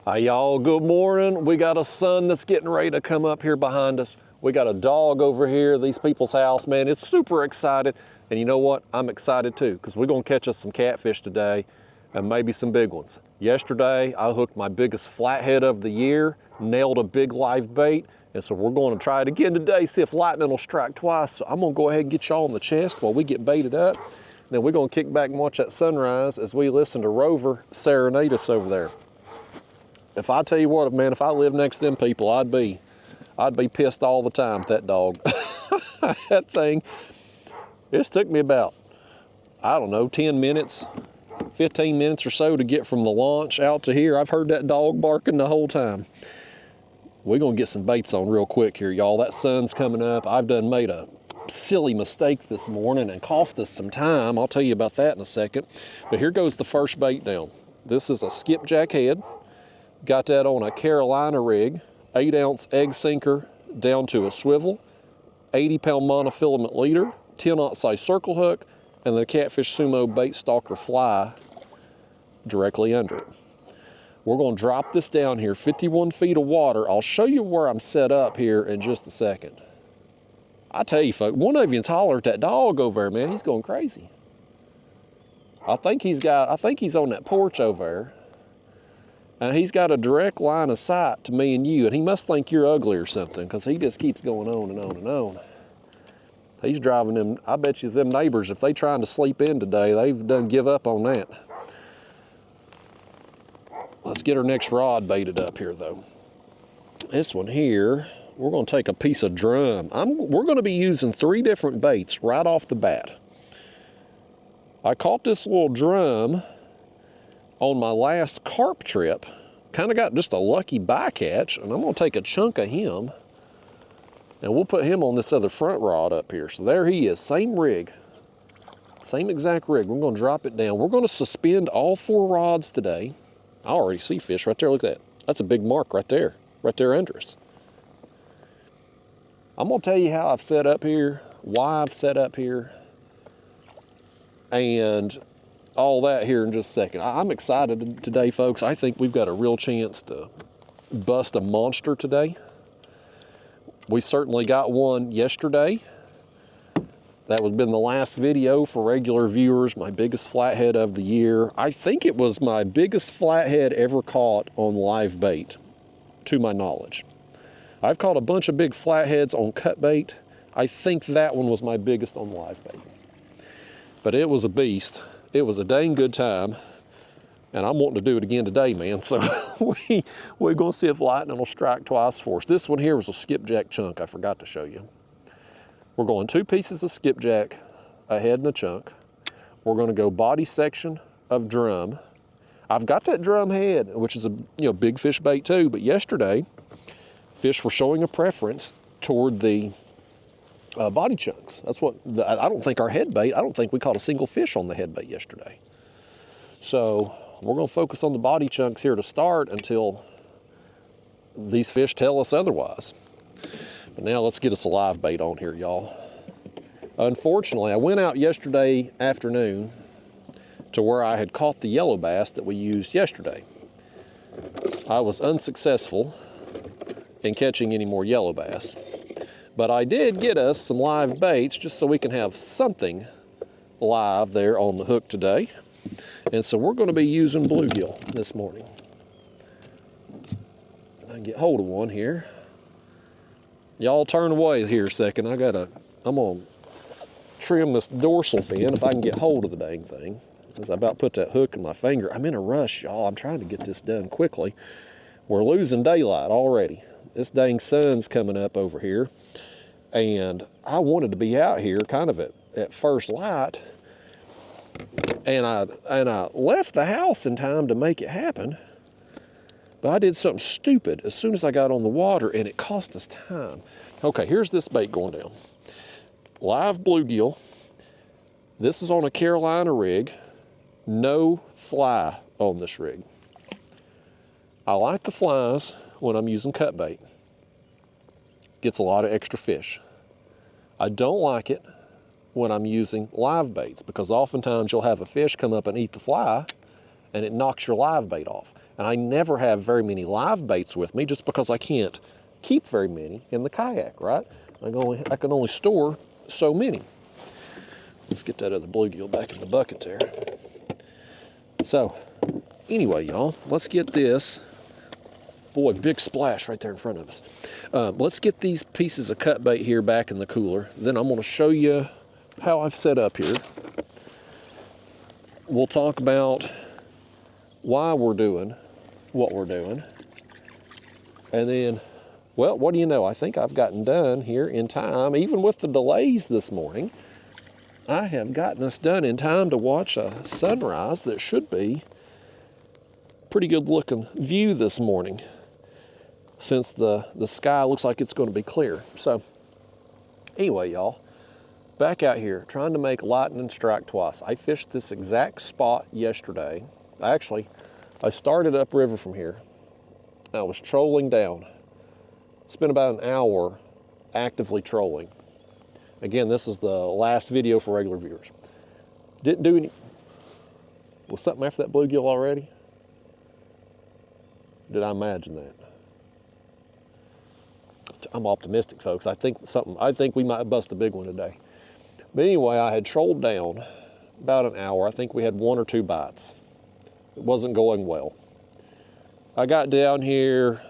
Hi y'all, good morning. We got a sun that's getting ready to come up here behind us. We got a dog over here, these people's house, man. It's super excited. And you know what? I'm excited too, because we're gonna catch us some catfish today and maybe some big ones. Yesterday, I hooked my biggest flathead of the year, nailed a big live bait. And so we're gonna try it again today, see if lightning will strike twice. So I'm gonna go ahead and get y'all on the chest while we get baited up. Then we're gonna kick back and watch that sunrise as we listen to Rover serenade us over there. If I tell you what, man, if I lived next to them people, I'd be pissed all the time at that dog. That thing, it's took me about, I don't know, 10 minutes, 15 minutes or so to get from the launch out to here. I've heard that dog barking the whole time. We're gonna get some baits on real quick here, y'all. That sun's coming up. I've done made a silly mistake this morning and cost us some time. I'll tell you about that in a second. But here goes the first bait down. This is a skipjack head. Got that on a Carolina rig, 8-ounce egg sinker down to a swivel, 80-pound monofilament leader, 10-aught size circle hook, and the Catfish Sumo bait stalker fly directly under it. We're gonna drop this down here, 51 feet of water. I'll show you where I'm set up here in just a second. I tell you folks, one of you's hollered at that dog over there, man. He's going crazy. I think he's on that porch over there. And he's got a direct line of sight to me and you, and he must think you're ugly or something, because he just keeps going on and on and on. He's driving them, I bet you them neighbors, if they trying to sleep in today, they've done give up on that. Let's get our next rod baited up here though. This one here, we're gonna take a piece of drum. We're gonna be using 3 different baits right off the bat. I caught this little drum on my last carp trip. Kind of got just a lucky bycatch, and I'm gonna take a chunk of him and we'll put him on this other front rod up here. So there he is, same rig, same exact rig. We're gonna drop it down. We're gonna suspend all 4 rods today. I already see fish right there, look at that. That's a big mark right there under us. I'm gonna tell you how I've set up here, why I've set up here, and all that here in just a second. I'm excited today, folks. I think we've got a real chance to bust a monster today. We certainly got one yesterday. That would have been the last video for regular viewers, my biggest flathead of the year. I think it was my biggest flathead ever caught on live bait, to my knowledge. I've caught a bunch of big flatheads on cut bait. I think that one was my biggest on live bait. But it was a beast. It was a dang good time, and I'm wanting to do it again today, man. So we're gonna see if lightning will strike twice for us. This one here was a skipjack chunk I forgot to show you. We're going 2 pieces of skipjack, a head and a chunk. We're gonna go body section of drum. I've got that drum head, which is a big fish bait too, but yesterday, fish were showing a preference toward the body chunks. That's what, I don't think our head bait, I don't think we caught a single fish on the head bait yesterday. So we're gonna focus on the body chunks here to start until these fish tell us otherwise. But now let's get us a live bait on here, y'all. Unfortunately, I went out yesterday afternoon to where I had caught the yellow bass that we used yesterday. I was unsuccessful in catching any more yellow bass. But I did get us some live baits just so we can have something live there on the hook today. And so we're gonna be using bluegill this morning. I can get hold of one here. Y'all turn away here a second. I'm gonna trim this dorsal fin if I can get hold of the dang thing. As I about put that hook in my finger. I'm in a rush, y'all. I'm trying to get this done quickly. We're losing daylight already. This dang sun's coming up over here, and I wanted to be out here kind of at first light, and I left the house in time to make it happen, but I did something stupid as soon as I got on the water, and it cost us time. Okay, here's this bait going down. Live bluegill. This is on a Carolina rig. No fly on this rig. I like the flies when I'm using cut bait. Gets a lot of extra fish. I don't like it when I'm using live baits, because oftentimes you'll have a fish come up and eat the fly and it knocks your live bait off. And I never have very many live baits with me just because I can't keep very many in the kayak, right? I can only store so many. Let's get that other bluegill back in the bucket there. So, anyway, y'all, let's get this. Boy, big splash right there in front of us. Let's get these pieces of cut bait here back in the cooler. Then I'm gonna show you how I've set up here. We'll talk about why we're doing what we're doing. And then, well, what do you know? I think I've gotten done here in time, even with the delays this morning. I have gotten us done in time to watch a sunrise that should be pretty good looking view this morning, since the sky looks like it's going to be clear. So anyway, y'all, back out here trying to make lightning strike twice. I fished this exact spot yesterday. I started upriver from here. I was trolling down. Spent about an hour actively trolling. Again, this is the last video for regular viewers. Didn't do any. Was something after that bluegill already? Did I imagine that? I'm optimistic, folks. I think we might bust a big one today. But anyway, I had trolled down about an hour. I think we had 1 or 2 bites. It wasn't going well. I got down here.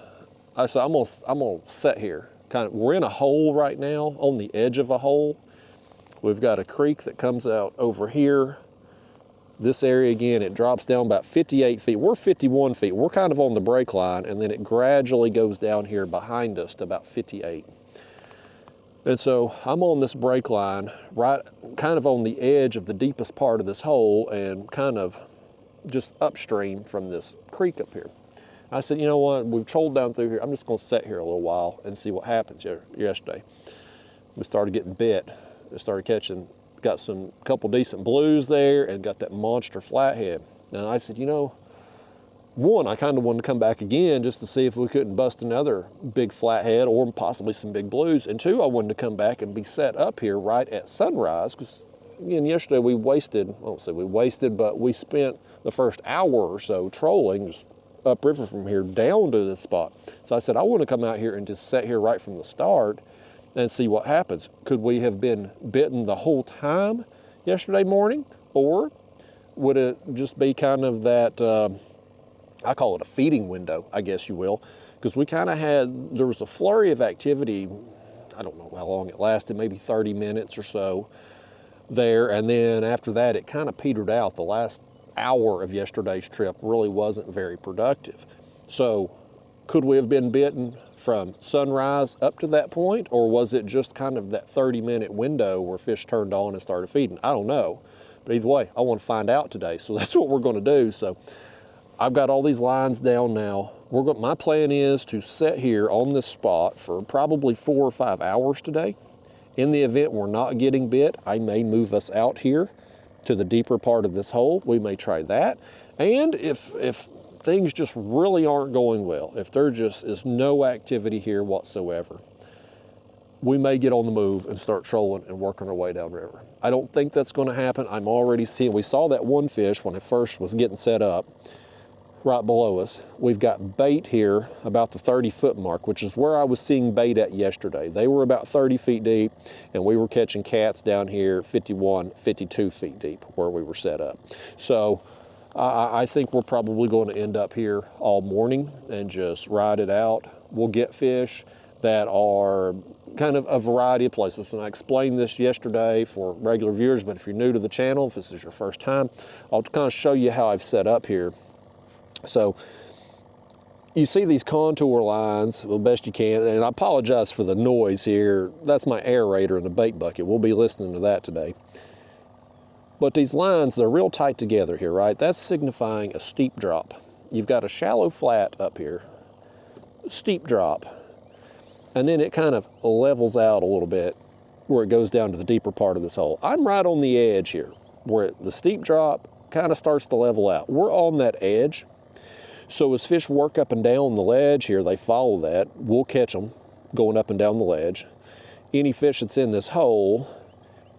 I said, I'm gonna set here. We're in a hole right now, on the edge of a hole. We've got a creek that comes out over here. This area again, it drops down about 58 feet. We're 51 feet. We're kind of on the break line, and then it gradually goes down here behind us to about 58. And so I'm on this break line, right kind of on the edge of the deepest part of this hole and kind of just upstream from this creek up here. I said, you know what, we've trolled down through here. I'm just gonna sit here a little while and see what happens yesterday. We started getting bit. I started catching, got couple decent blues there and got that monster flathead. And I said, you know, one, I kind of wanted to come back again just to see if we couldn't bust another big flathead or possibly some big blues. And two, I wanted to come back and be set up here right at sunrise, because again, yesterday we wasted, I won't say we wasted, but we spent the first hour or so trolling just upriver from here down to this spot. So I said, I want to come out here and just sit here right from the start and see what happens. Could we have been bitten the whole time yesterday morning? Or would it just be kind of that, I call it a feeding window, I guess you will, because we kind of there was a flurry of activity. I don't know how long it lasted, maybe 30 minutes or so there. And then after that, it kind of petered out. The last hour of yesterday's trip really wasn't very productive. So could we have been bitten from sunrise up to that point, or was it just kind of that 30-minute window where fish turned on and started feeding? I don't know, but either way, I want to find out today, so that's what we're going to do. So I've got all these lines down now. My plan is to sit here on this spot for probably 4 or 5 hours today. In the event we're not getting bit, I may move us out here to the deeper part of this hole. We may try that. And if things just really aren't going well, if there just is no activity here whatsoever, we may get on the move and start trolling and working our way downriver. I don't think that's going to happen. I'm already seeing, we saw that one fish when I first was getting set up right below us. We've got bait here about the 30-foot mark, which is where I was seeing bait at yesterday. They were about 30 feet deep, and we were catching cats down here 51, 52 feet deep where we were set up. So I think we're probably going to end up here all morning and just ride it out. We'll get fish that are kind of a variety of places. And I explained this yesterday for regular viewers, but if you're new to the channel, if this is your first time, I'll kind of show you how I've set up here. So you see these contour lines the best you can, and I apologize for the noise here. That's my aerator in the bait bucket. We'll be listening to that today. But these lines, they're real tight together here, right? That's signifying a steep drop. You've got a shallow flat up here, steep drop, and then it kind of levels out a little bit where it goes down to the deeper part of this hole. I'm right on the edge here where the steep drop kind of starts to level out. We're on that edge. So as fish work up and down the ledge here, they follow that. We'll catch them going up and down the ledge. Any fish that's in this hole,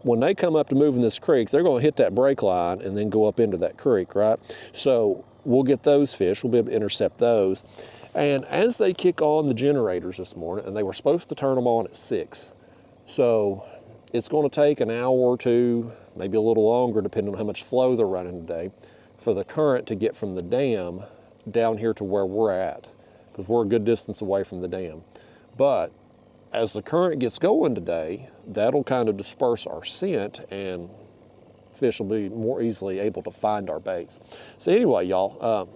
when they come up to move in this creek, they're going to hit that break line and then go up into that creek, right? So we'll get those fish. We'll be able to intercept those. And as they kick on the generators this morning, and they were supposed to turn them on at 6, so it's going to take an hour or two, maybe a little longer, depending on how much flow they're running today, for the current to get from the dam down here to where we're at, because we're a good distance away from the dam. But as the current gets going today, that'll kind of disperse our scent, and fish will be more easily able to find our baits. So anyway, y'all,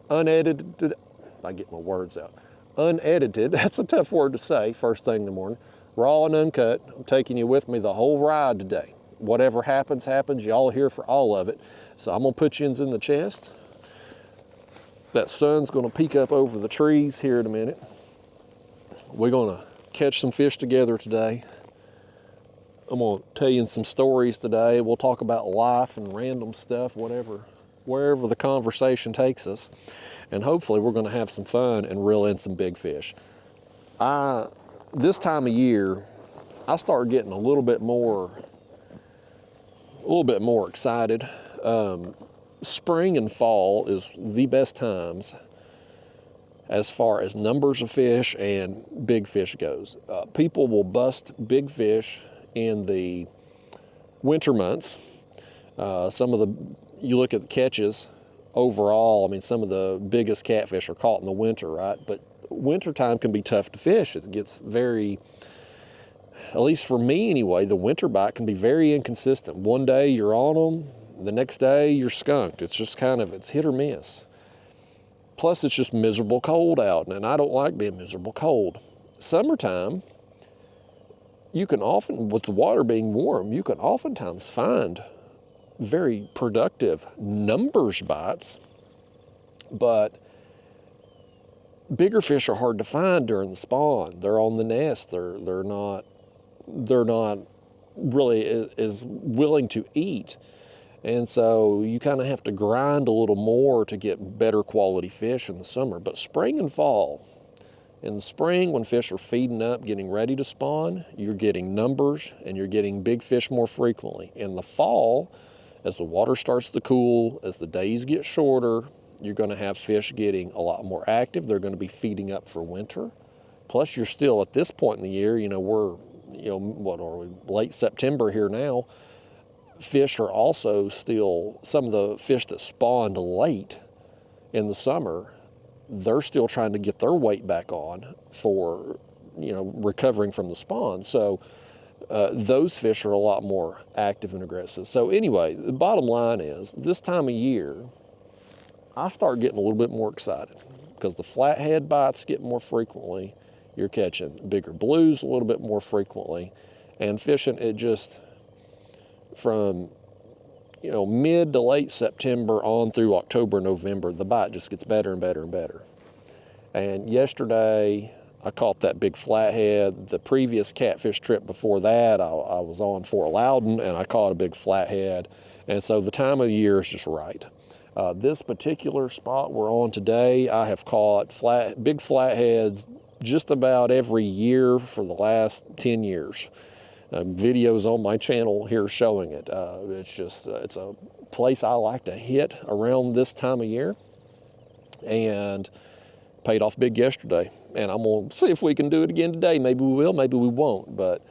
unedited, I get my words out. Unedited, that's a tough word to say first thing in the morning. Raw and uncut. I'm taking you with me the whole ride today. Whatever happens, happens. Y'all are here for all of it. So I'm gonna put you in the chest. That sun's gonna peek up over the trees here in a minute. We're gonna catch some fish together today. I'm gonna tell you some stories today. We'll talk about life and random stuff, wherever the conversation takes us. And hopefully we're gonna have some fun and reel in some big fish. This time of year, I start getting a little bit more excited. Spring and fall is the best times as far as numbers of fish and big fish goes. People will bust big fish in the winter months. You look at the catches overall, I mean, some of the biggest catfish are caught in the winter, right? But wintertime can be tough to fish. It gets very, at least for me anyway, the winter bite can be very inconsistent. One day you're on them, the next day you're skunked. It's just it's hit or miss. Plus it's just miserable cold out, and I don't like being miserable cold. Summertime, you can often, with the water being warm, you can oftentimes find very productive numbers bites, but bigger fish are hard to find during the spawn. They're on the nest. They're not really as willing to eat. And so you kind of have to grind a little more to get better quality fish in the summer. But spring and fall, in the spring when fish are feeding up, getting ready to spawn, you're getting numbers and you're getting big fish more frequently. In the fall, as the water starts to cool, as the days get shorter, you're going to have fish getting a lot more active. They're going to be feeding up for winter. Plus, you're still at this point in the year, what are we, late September here now. Fish are also still, some of the fish that spawned late in the summer, they're still trying to get their weight back on for, recovering from the spawn. So those fish are a lot more active and aggressive. So anyway, the bottom line is, this time of year, I start getting a little bit more excited because the flathead bites get more frequently. You're catching bigger blues a little bit more frequently, and fishing it just from mid to late September on through October, November, the bite just gets better and better and better. And yesterday I caught that big flathead. The previous catfish trip before that, I was on Fort Loudon and I caught a big flathead. And so the time of the year is just right. This particular spot we're on today, I have caught big flatheads just about every year for the last 10 years. Videos on my channel here showing it. It's a place I like to hit around this time of year, and paid off big yesterday. And I'm gonna see if we can do it again today. Maybe we will, maybe we won't, but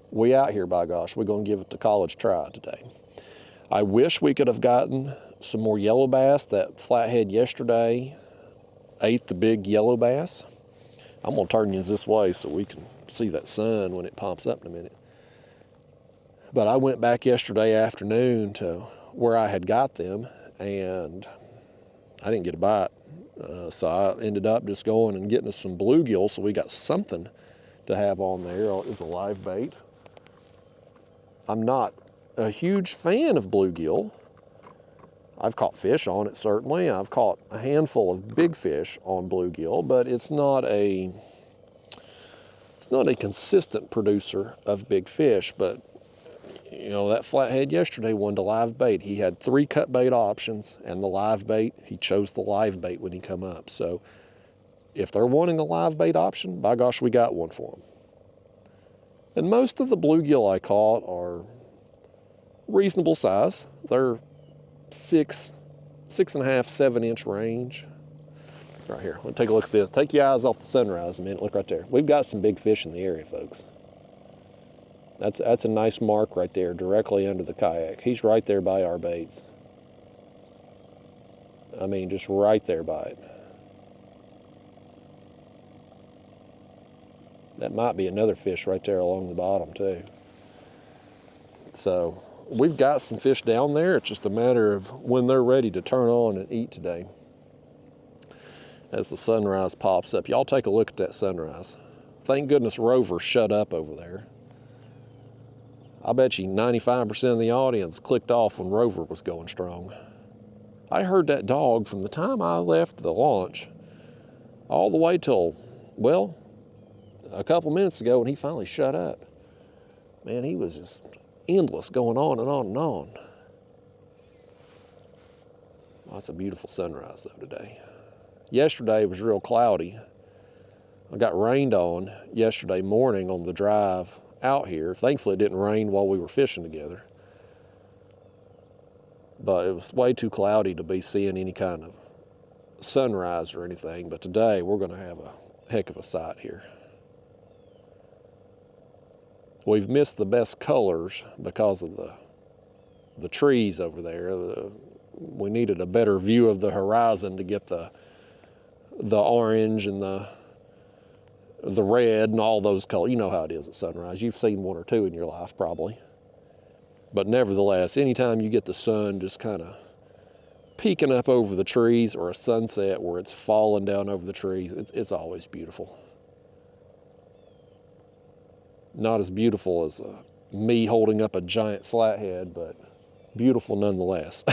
we out here, by gosh, we're gonna give it the college try today. I wish we could have gotten some more yellow bass. That flathead yesterday ate the big yellow bass. I'm gonna turn you this way so we can see that sun when it pops up in a minute. But I went back yesterday afternoon to where I had got them, and I didn't get a bite. So I ended up just going and getting us some bluegill, so we got something to have on there. It's a live bait. I'm not a huge fan of bluegill. I've caught fish on it, certainly. I've caught a handful of big fish on bluegill, but it's not a consistent producer of big fish. But that flathead yesterday wanted a live bait. He had 3 cut bait options and the live bait. He chose the live bait when he come up. So if they're wanting a live bait option, by gosh, we got one for them. And most of the bluegill I caught are reasonable size. They're 6 6.5, 7-inch range. Right here, let's take a look at this. Take your eyes off the sunrise a minute, look right there. We've got some big fish in the area, folks. That's a nice mark right there, directly under the kayak. He's right there by our baits. I mean, just right there by it. That might be another fish right there along the bottom too. So we've got some fish down there. It's just a matter of when they're ready to turn on and eat today. As the sunrise pops up, y'all take a look at that sunrise. Thank goodness Rover shut up over there. I bet you 95% of the audience clicked off when Rover was going strong. I heard that dog from the time I left the launch all the way till, well, a couple minutes ago when he finally shut up. Man, he was just endless, going on and on and on. Well, it's a beautiful sunrise though today. Yesterday was real cloudy. I got rained on yesterday morning on the drive out here. Thankfully it didn't rain while we were fishing together. But it was way too cloudy to be seeing any kind of sunrise or anything. But today we're going to have a heck of a sight here. We've missed the best colors because of the trees over there. We needed a better view of the horizon to get the orange and the red and all those colors. You know how it is at sunrise. You've seen one or two in your life probably. But nevertheless, anytime you get the sun just kind of peeking up over the trees, or a sunset where it's falling down over the trees, it's always beautiful. Not as beautiful as me holding up a giant flathead, but beautiful nonetheless.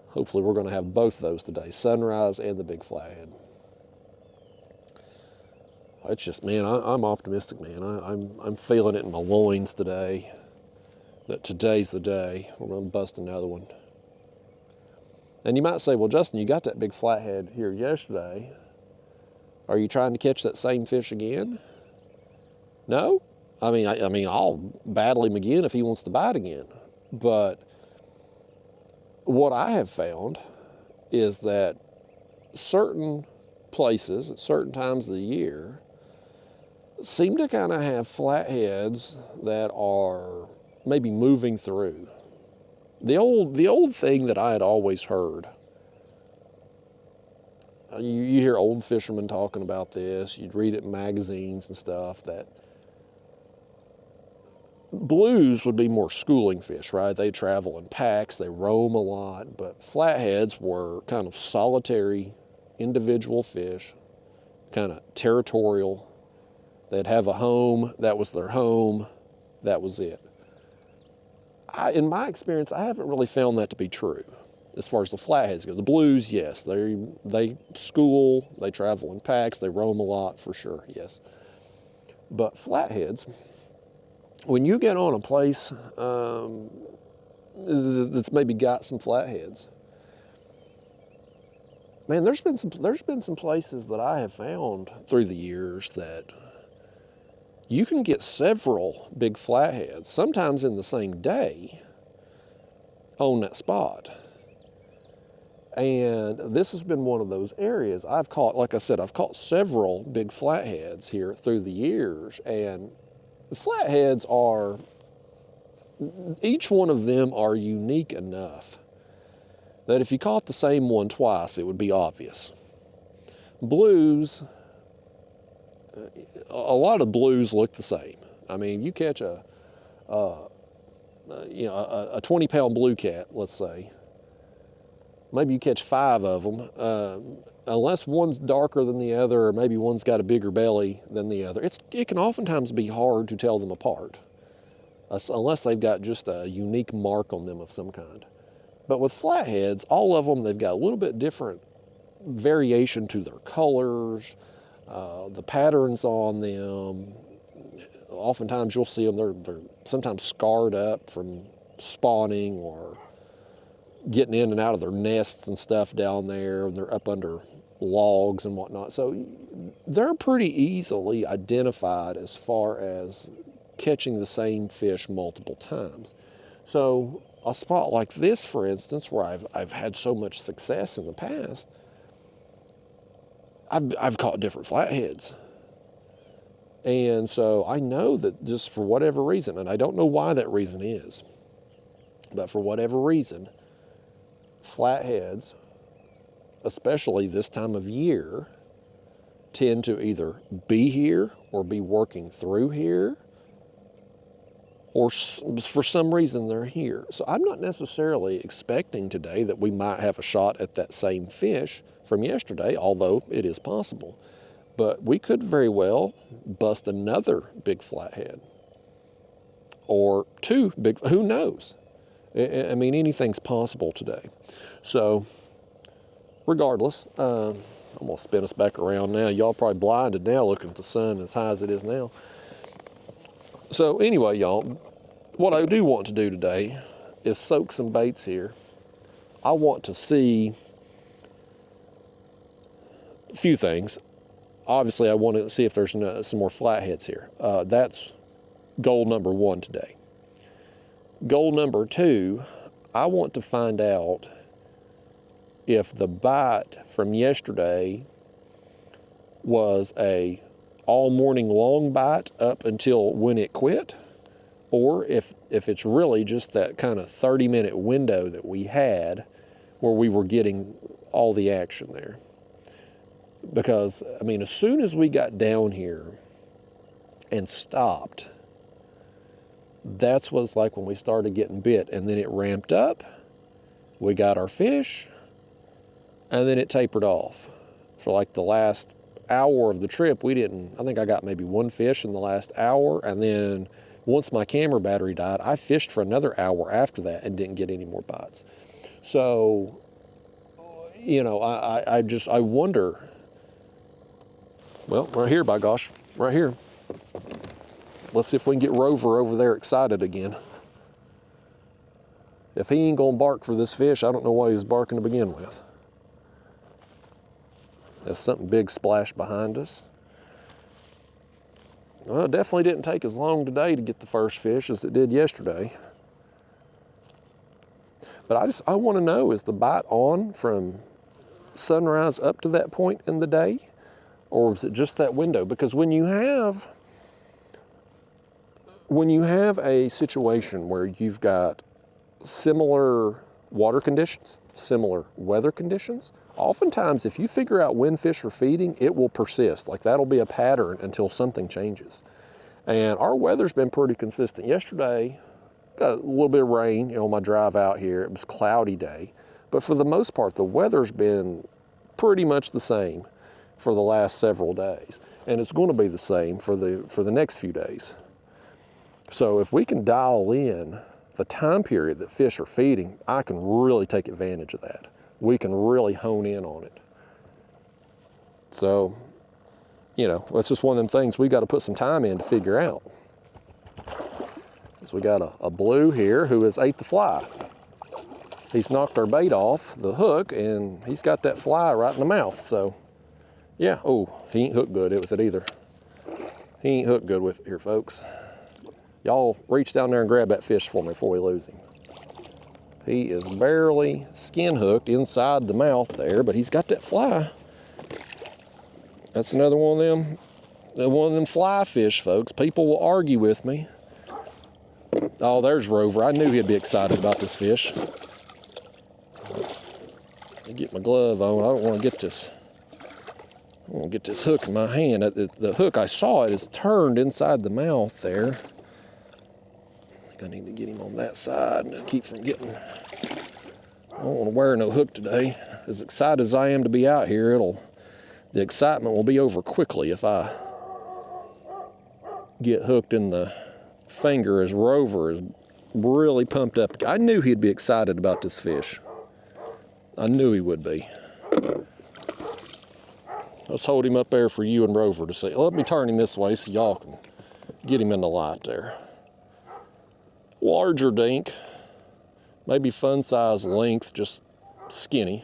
Hopefully we're going to have both those today, sunrise and the big flathead. It's just, man, I'm optimistic, man. I'm feeling it in my loins today, that today's the day. We're going to bust another one. And you might say, well, Justin, you got that big flathead here yesterday. Are you trying to catch that same fish again? No? I mean, I'll battle him again if he wants to bite again. But what I have found is that certain places at certain times of the year seem to kind of have flatheads that are maybe moving through. The old thing that I had always heard, you hear old fishermen talking about this, you'd read it in magazines and stuff, that blues would be more schooling fish, right? They travel in packs, they roam a lot, but flatheads were kind of solitary, individual fish, kind of territorial. They'd have a home, that was their home, that was it. In my experience, I haven't really found that to be true as far as the flatheads go. The blues, yes, they school, they travel in packs, they roam a lot for sure, yes. But flatheads, when you get on a place that's maybe got some flatheads, man, there's been some places that I have found through the years that you can get several big flatheads, sometimes in the same day, on that spot. And this has been one of those areas I've caught, like I said, I've caught several big flatheads here through the years, and the flatheads are, each one of them are unique enough that if you caught the same one twice, it would be obvious. Blues, a lot of blues look the same. I mean, you catch a 20-pound blue cat, let's say. Maybe you catch 5 of them. Unless one's darker than the other, or maybe one's got a bigger belly than the other, it can oftentimes be hard to tell them apart, unless they've got just a unique mark on them of some kind. But with flatheads, all of them, they've got a little bit different variation to their colors, the patterns on them. Oftentimes you'll see them, they're sometimes scarred up from spawning or getting in and out of their nests and stuff down there, and they're up under logs and whatnot. So they're pretty easily identified as far as catching the same fish multiple times. So a spot like this, for instance, where I've had so much success in the past, I've caught different flatheads. And so I know that just for whatever reason, and I don't know why that reason is, but for whatever reason, flatheads, especially this time of year, tend to either be here or be working through here, or for some reason they're here. So I'm not necessarily expecting today that we might have a shot at that same fish from yesterday, although it is possible. But we could very well bust another big flathead or two big, who knows? I mean, anything's possible today. So regardless, I'm gonna spin us back around now. Y'all probably blinded now looking at the sun as high as it is now. So anyway, y'all, what I do want to do today is soak some baits here. I want to see a few things. Obviously, I want to see if there's some more flatheads here. That's goal number one today. Goal number two, I want to find out if the bite from yesterday was a all morning long bite up until when it quit, or if it's really just that kind of 30-minute window that we had where we were getting all the action there. Because, I mean, as soon as we got down here and stopped, that's what it's like when we started getting bit. And then it ramped up, we got our fish, and then it tapered off. For like the last hour of the trip, I think I got maybe one fish in the last hour. And then once my camera battery died, I fished for another hour after that and didn't get any more bites. So, you know, I wonder. Well, right here, by gosh, right here. Let's see if we can get Rover over there excited again. If he ain't gonna bark for this fish, I don't know why he was barking to begin with. There's something big splashed behind us. Well, it definitely didn't take as long today to get the first fish as it did yesterday. But I want to know, is the bite on from sunrise up to that point in the day? Or is it just that window? Because when you have a situation where you've got similar water conditions, similar weather conditions, oftentimes if you figure out when fish are feeding, it will persist. Like that'll be a pattern until something changes. And our weather's been pretty consistent. Yesterday, got a little bit of rain, you know, on my drive out here. It was a cloudy day. But for the most part, the weather's been pretty much the same for the last several days. And it's going to be the same for the next few days. So if we can dial in the time period that fish are feeding, I can really take advantage of that. We can really hone in on it. So, you know, that's just one of them things we got to put some time in to figure out. So we got a blue here who has ate the fly. He's knocked our bait off the hook and he's got that fly right in the mouth. So yeah, oh, he ain't hooked good with it either. He ain't hooked good with it here, folks. Y'all reach down there and grab that fish for me before we lose him. He is barely skin hooked inside the mouth there, but he's got that fly. That's another one of them fly fish, folks. People will argue with me. Oh, there's Rover. I knew he'd be excited about this fish. Let me get my glove on. I don't want to get this. I want to get this hook in my hand. The hook, I saw it, is turned inside the mouth there. I think I need to get him on that side and keep from getting. I don't want to wear no hook today. As excited as I am to be out here, the excitement will be over quickly if I get hooked in the finger as Rover is really pumped up. I knew he'd be excited about this fish. I knew he would be. Let's hold him up there for you and Rover to see. Let me turn him this way so y'all can get him in the light there. Larger dink, maybe fun size length, just skinny.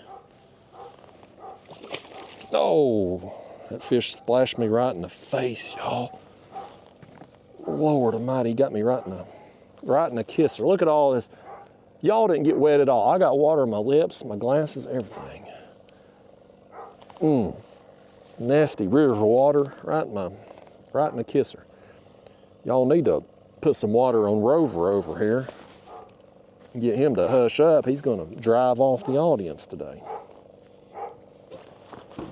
Oh, that fish splashed me right in the face, y'all. Lord almighty, got me right in the right in a kisser. Look at all this. Y'all didn't get wet at all. I got water on my lips, my glasses, everything. Nasty river water right in the kisser. Y'all need to put some water on Rover over here. Get him to hush up. He's gonna drive off the audience today.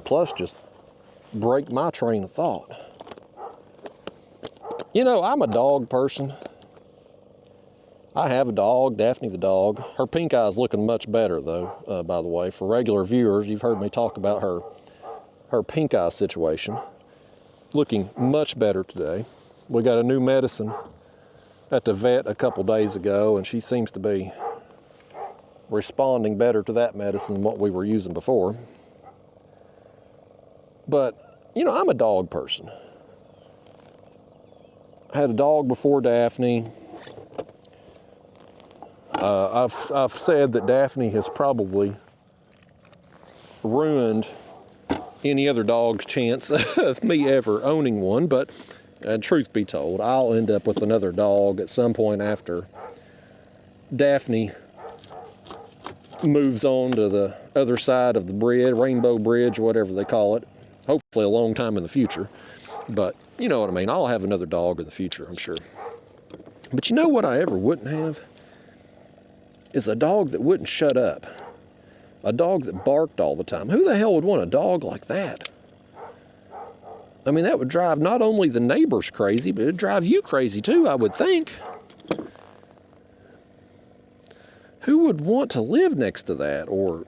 Plus just break my train of thought. You know, I'm a dog person. I have a dog, Daphne the dog. Her pink eye's looking much better though, by the way. For regular viewers, you've heard me talk about her pink eye situation. Looking much better today. We got a new medicine at the vet a couple days ago, and she seems to be responding better to that medicine than what we were using before. But, you know, I'm a dog person. I had a dog before Daphne. I've said that Daphne has probably ruined any other dog's chance of me ever owning one, but truth be told, I'll end up with another dog at some point after Daphne moves on to the other side of the bridge, Rainbow Bridge, or whatever they call it. Hopefully a long time in the future. But you know what I mean. I'll have another dog in the future, I'm sure. But you know what I ever wouldn't have? Is a dog that wouldn't shut up. A dog that barked all the time. Who the hell would want a dog like that? I mean, that would drive not only the neighbors crazy, but it'd drive you crazy too, I would think. Who would want to live next to that, or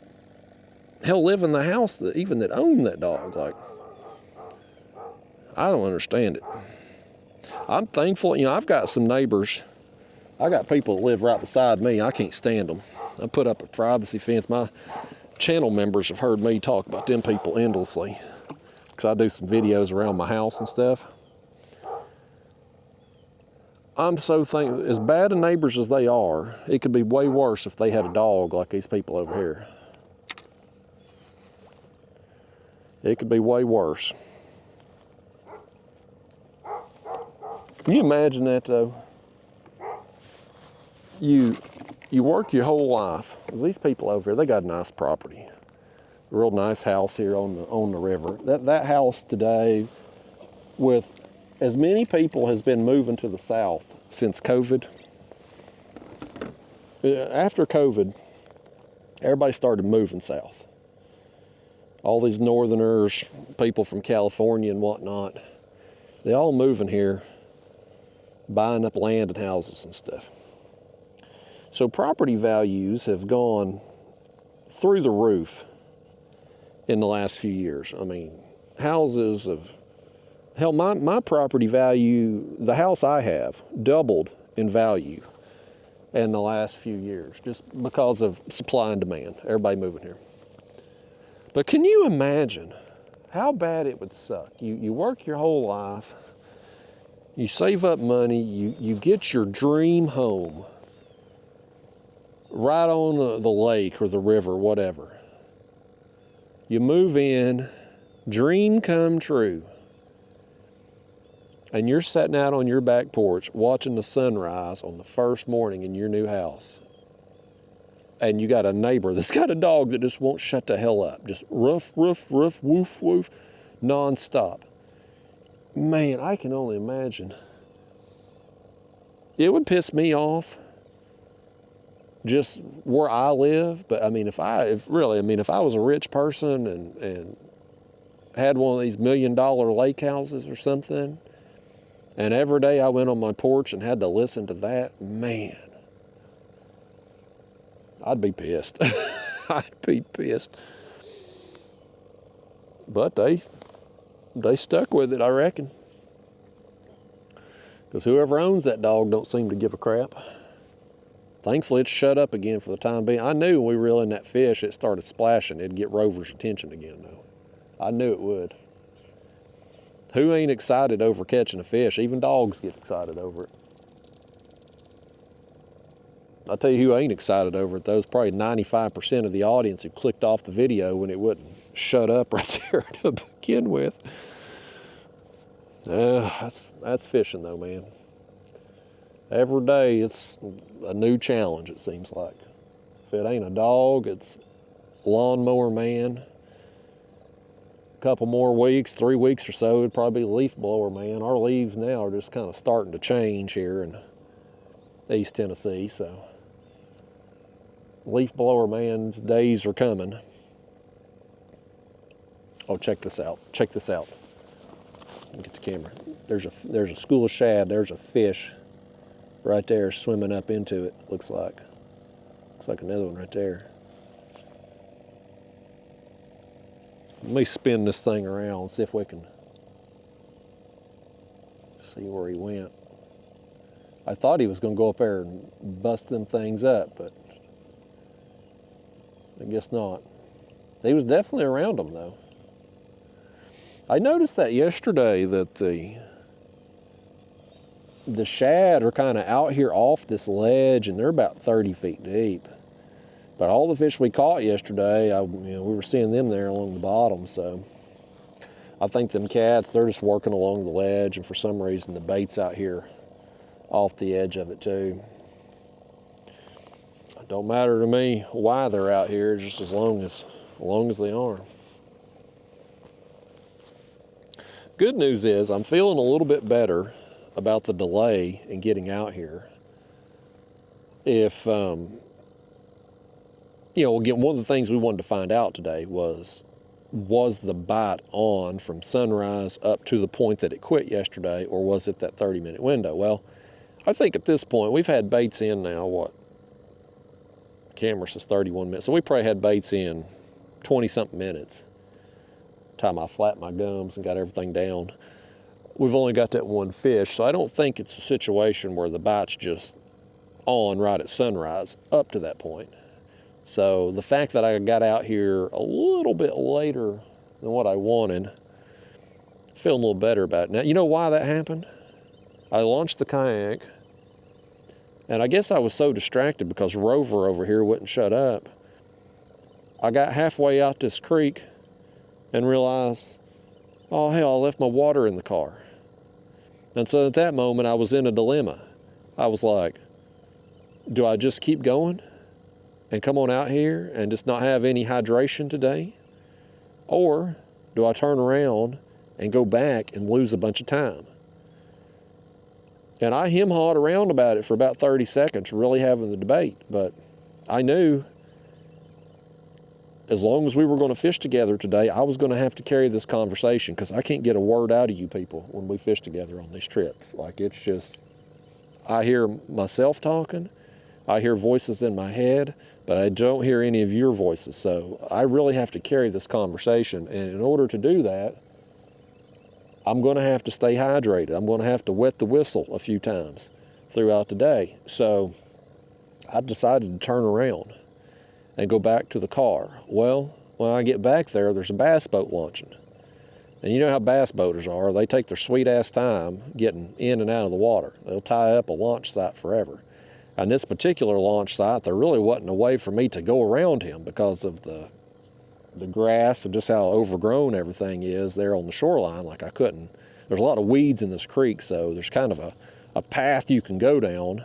hell, live in the house that owned that dog? Like, I don't understand it. I'm thankful, you know, I've got some neighbors. I got people that live right beside me. I can't stand them. I put up a privacy fence. My channel members have heard me talk about them people endlessly, because I do some videos around my house and stuff. I'm so thankful. As bad of neighbors as they are, it could be way worse if they had a dog like these people over here. It could be way worse. Can you imagine that though? You work your whole life. These people over here, they got a nice property. A real nice house here on the river. That house today, with as many people has been moving to the south since COVID. After COVID, everybody started moving south. All these northerners, people from California and whatnot, they all moving here, buying up land and houses and stuff. So property values have gone through the roof in the last few years. I mean, houses of, hell, my property value, the house I have, doubled in value in the last few years, just because of supply and demand, everybody moving here. But can you imagine how bad it would suck? You work your whole life, you save up money, you get your dream home right on the lake or the river, whatever. You move in, dream come true, and you're sitting out on your back porch watching the sunrise on the first morning in your new house. And you got a neighbor that's got a dog that just won't shut the hell up. Just ruff, ruff, ruff, woof, woof, nonstop. Man, I can only imagine. It would piss me off just where I live. But I mean, if I was a rich person and had one of these $1 million lake houses or something, and every day I went on my porch and had to listen to that, man, I'd be pissed. I'd be pissed. But they stuck with it, I reckon. Because whoever owns that dog don't seem to give a crap. Thankfully, it's shut up again for the time being. I knew when we reel in that fish, it started splashing. It'd get Rover's attention again, though. I knew it would. Who ain't excited over catching a fish? Even dogs get excited over it. I'll tell you who ain't excited over it, though. It's probably 95% of the audience who clicked off the video when it wouldn't shut up right there to begin with. That's fishing, though, man. Every day it's a new challenge, it seems like. If it ain't a dog, it's lawnmower man. A couple more weeks, 3 weeks or so, it'd probably be leaf blower man. Our leaves now are just kind of starting to change here in East Tennessee, so leaf blower man's days are coming. Oh, check this out. Check this out. Let me get the camera. There's a school of shad. There's a fish right there swimming up into it, looks like. Looks like another one right there. Let me spin this thing around and see if we can see where he went. I thought he was going to go up there and bust them things up, but I guess not. He was definitely around them, though. I noticed that yesterday that the shad are kind of out here off this ledge, and they're about 30 feet deep. But all the fish we caught yesterday, we were seeing them there along the bottom, so I think them cats, they're just working along the ledge, and for some reason the bait's out here off the edge of it too. It don't matter to me why they're out here, just as long as they are. Good news is I'm feeling a little bit better about the delay in getting out here. If again, one of the things we wanted to find out today was the bite on from sunrise up to the point that it quit yesterday, or was it that 30-minute window? Well, I think at this point, we've had baits in now, camera says 31 minutes, so we probably had baits in 20-something minutes. Time I flattened my gums and got everything down. We've only got that one fish, so I don't think it's a situation where the bite's just on right at sunrise up to that point. So the fact that I got out here a little bit later than what I wanted, feeling a little better about it. Now, you know why that happened? I launched the kayak, and I guess I was so distracted because Rover over here wouldn't shut up. I got halfway out this creek and realized, oh hell, I left my water in the car. And so at that moment, I was in a dilemma. I was like, do I just keep going and come on out here and just not have any hydration today? Or do I turn around and go back and lose a bunch of time? And I hem-hawed around about it for about 30 seconds, really having the debate. But I knew as long as we were going to fish together today, I was going to have to carry this conversation, because I can't get a word out of you people when we fish together on these trips. Like, it's just, I hear myself talking, I hear voices in my head, but I don't hear any of your voices. So I really have to carry this conversation. And in order to do that, I'm going to have to stay hydrated. I'm going to have to wet the whistle a few times throughout the day. So I decided to turn around and go back to the car. Well, when I get back there, there's a bass boat launching. And you know how bass boaters are. They take their sweet ass time getting in and out of the water. They'll tie up a launch site forever. And this particular launch site, there really wasn't a way for me to go around him because of the grass and just how overgrown everything is there on the shoreline. Like, I couldn't. There's a lot of weeds in this creek, so there's kind of a path you can go down.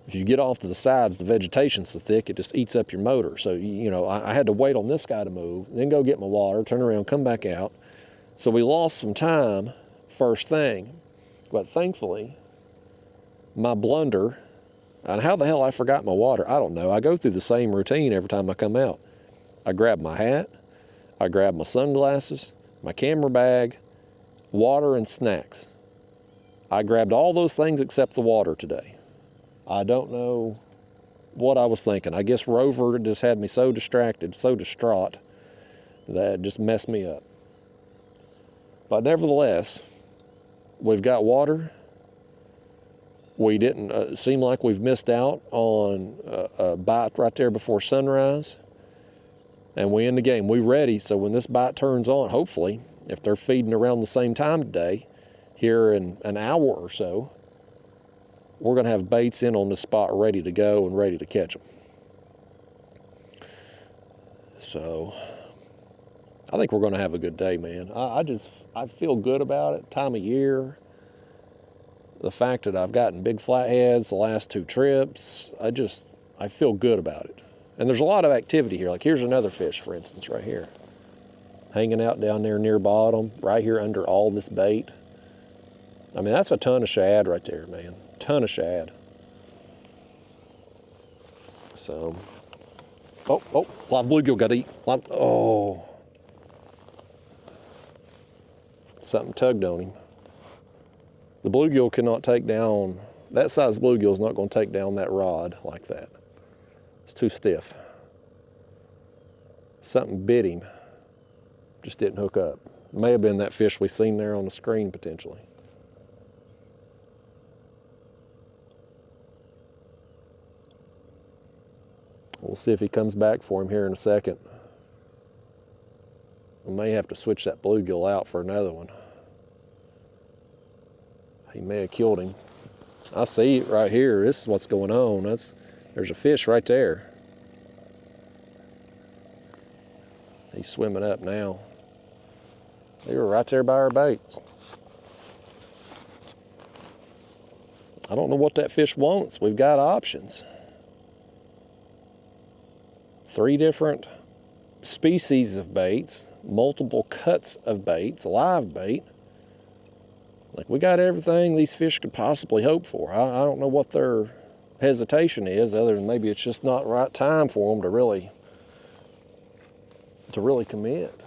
If you get off to the sides, the vegetation's so thick, it just eats up your motor. So, I had to wait on this guy to move, then go get my water, turn around, come back out. So we lost some time first thing. But thankfully, my blunder, and how the hell I forgot my water, I don't know. I go through the same routine every time I come out. I grab my hat, I grab my sunglasses, my camera bag, water, and snacks. I grabbed all those things except the water today. I don't know what I was thinking. I guess Rover just had me so distracted, so distraught, that it just messed me up. But nevertheless, we've got water. We didn't seem like we've missed out on a bite right there before sunrise. And we in the game. We ready. So when this bite turns on, hopefully, if they're feeding around the same time today, here in an hour or so, we're going to have baits in on the spot ready to go and ready to catch them. So I think we're going to have a good day, man. I feel good about it. Time of year, the fact that I've gotten big flatheads the last 2 trips, I feel good about it. And there's a lot of activity here. Like here's another fish, for instance, right here. Hanging out down there near bottom, right here under all this bait. I mean, that's a ton of shad right there, man. Ton of shad. So, oh, live bluegill got to eat. Oh. Something tugged on him. The bluegill cannot take down, that size bluegill is not going to take down that rod like that. It's too stiff. Something bit him. Just didn't hook up. May have been that fish we seen there on the screen potentially. We'll see if he comes back for him here in a second. We may have to switch that bluegill out for another one. He may have killed him. I see it right here. This is what's going on. There's a fish right there. He's swimming up now. They were right there by our baits. I don't know what that fish wants. We've got options. 3 different species of baits, multiple cuts of baits, live bait. Like we got everything these fish could possibly hope for. I don't know what their hesitation is, other than maybe it's just not the right time for them to really commit.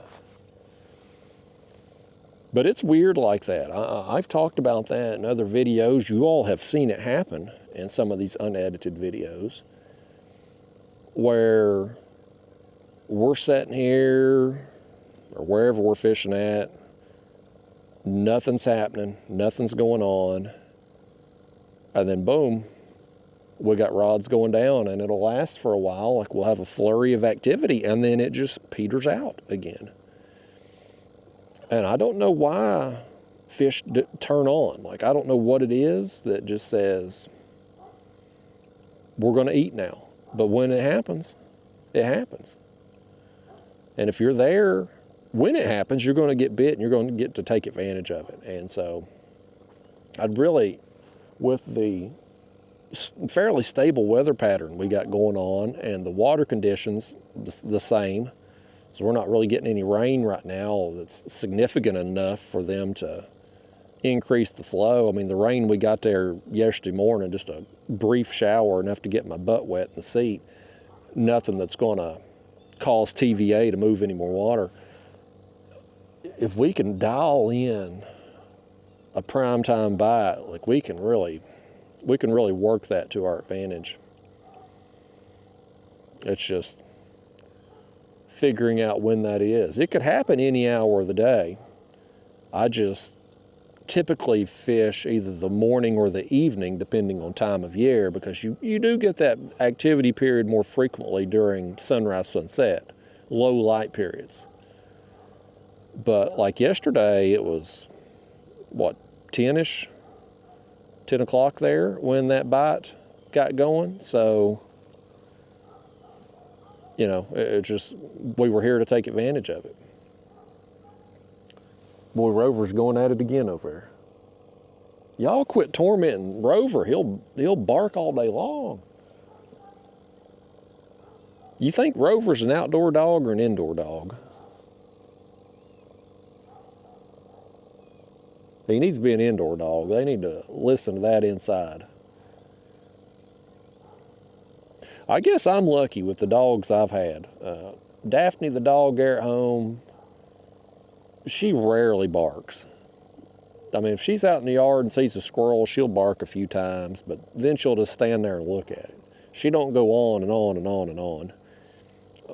But it's weird like that. I've talked about that in other videos. You all have seen it happen in some of these unedited videos where we're sitting here or wherever we're fishing at, nothing's happening, nothing's going on, and then boom, we got rods going down, and it'll last for a while. Like we'll have a flurry of activity, and then it just peters out again. And I don't know why fish turn on. Like I don't know what it is that just says, we're going to eat now. But when it happens, it happens. And if you're there when it happens, you're going to get bit and you're going to get to take advantage of it. And so I'd really, with the fairly stable weather pattern we got going on and the water conditions the same, so we're not really getting any rain right now that's significant enough for them to increase the flow. I mean, the rain we got there yesterday morning, just a brief shower enough to get my butt wet in the seat, nothing that's going to cause TVA to move any more water. If we can dial in a prime time bite, like we can really work that to our advantage. It's just figuring out when that is. It could happen any hour of the day. I just typically fish either the morning or the evening, depending on time of year, because you do get that activity period more frequently during sunrise, sunset, low light periods. But like yesterday, it was, what, 10-ish? 10 o'clock there when that bite got going. So, you know, it just, we were here to take advantage of it. Boy, Rover's going at it again over there. Y'all quit tormenting Rover. He'll bark all day long. You think Rover's an outdoor dog or an indoor dog? He needs to be an indoor dog. They need to listen to that inside. I guess I'm lucky with the dogs I've had. Daphne, the dog there at home, she rarely barks. I mean, if she's out in the yard and sees a squirrel, she'll bark a few times, but then she'll just stand there and look at it. She don't go on and on and on and on.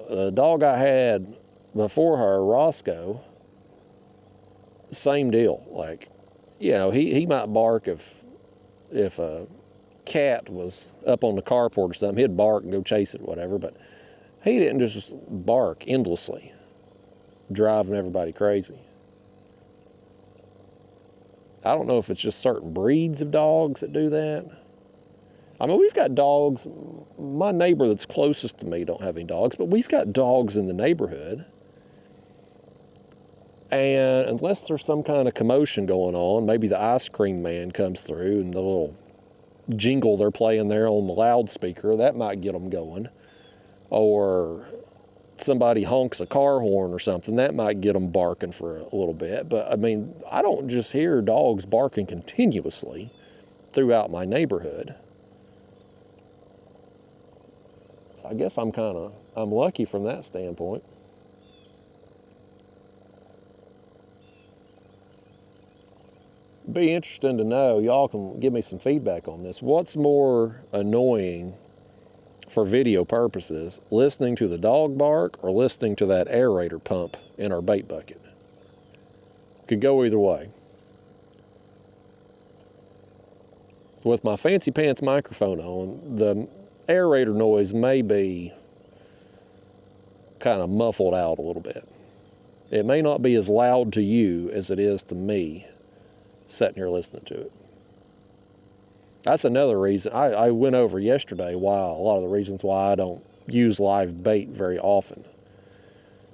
The dog I had before her, Roscoe, same deal. Like, you know, he might bark if a cat was up on the carport or something. He'd bark and go chase it, whatever. But he didn't just bark endlessly, driving everybody crazy. I don't know if it's just certain breeds of dogs that do that. I mean, we've got dogs. My neighbor that's closest to me don't have any dogs, but we've got dogs in the neighborhood And unless there's some kind of commotion going on, maybe the ice cream man comes through and the little jingle they're playing there on the loudspeaker, that might get them going. Or somebody honks a car horn or something, that might get them barking for a little bit. But I mean, I don't just hear dogs barking continuously throughout my neighborhood. So I guess I'm lucky from that standpoint. Be interesting to know, y'all can give me some feedback on this. What's more annoying for video purposes, listening to the dog bark or listening to that aerator pump in our bait bucket? Could go either way. With my fancy pants microphone on, the aerator noise may be kind of muffled out a little bit. It may not be as loud to you as it is to me sitting here listening to it. That's another reason. I went over yesterday a lot of the reasons why I don't use live bait very often.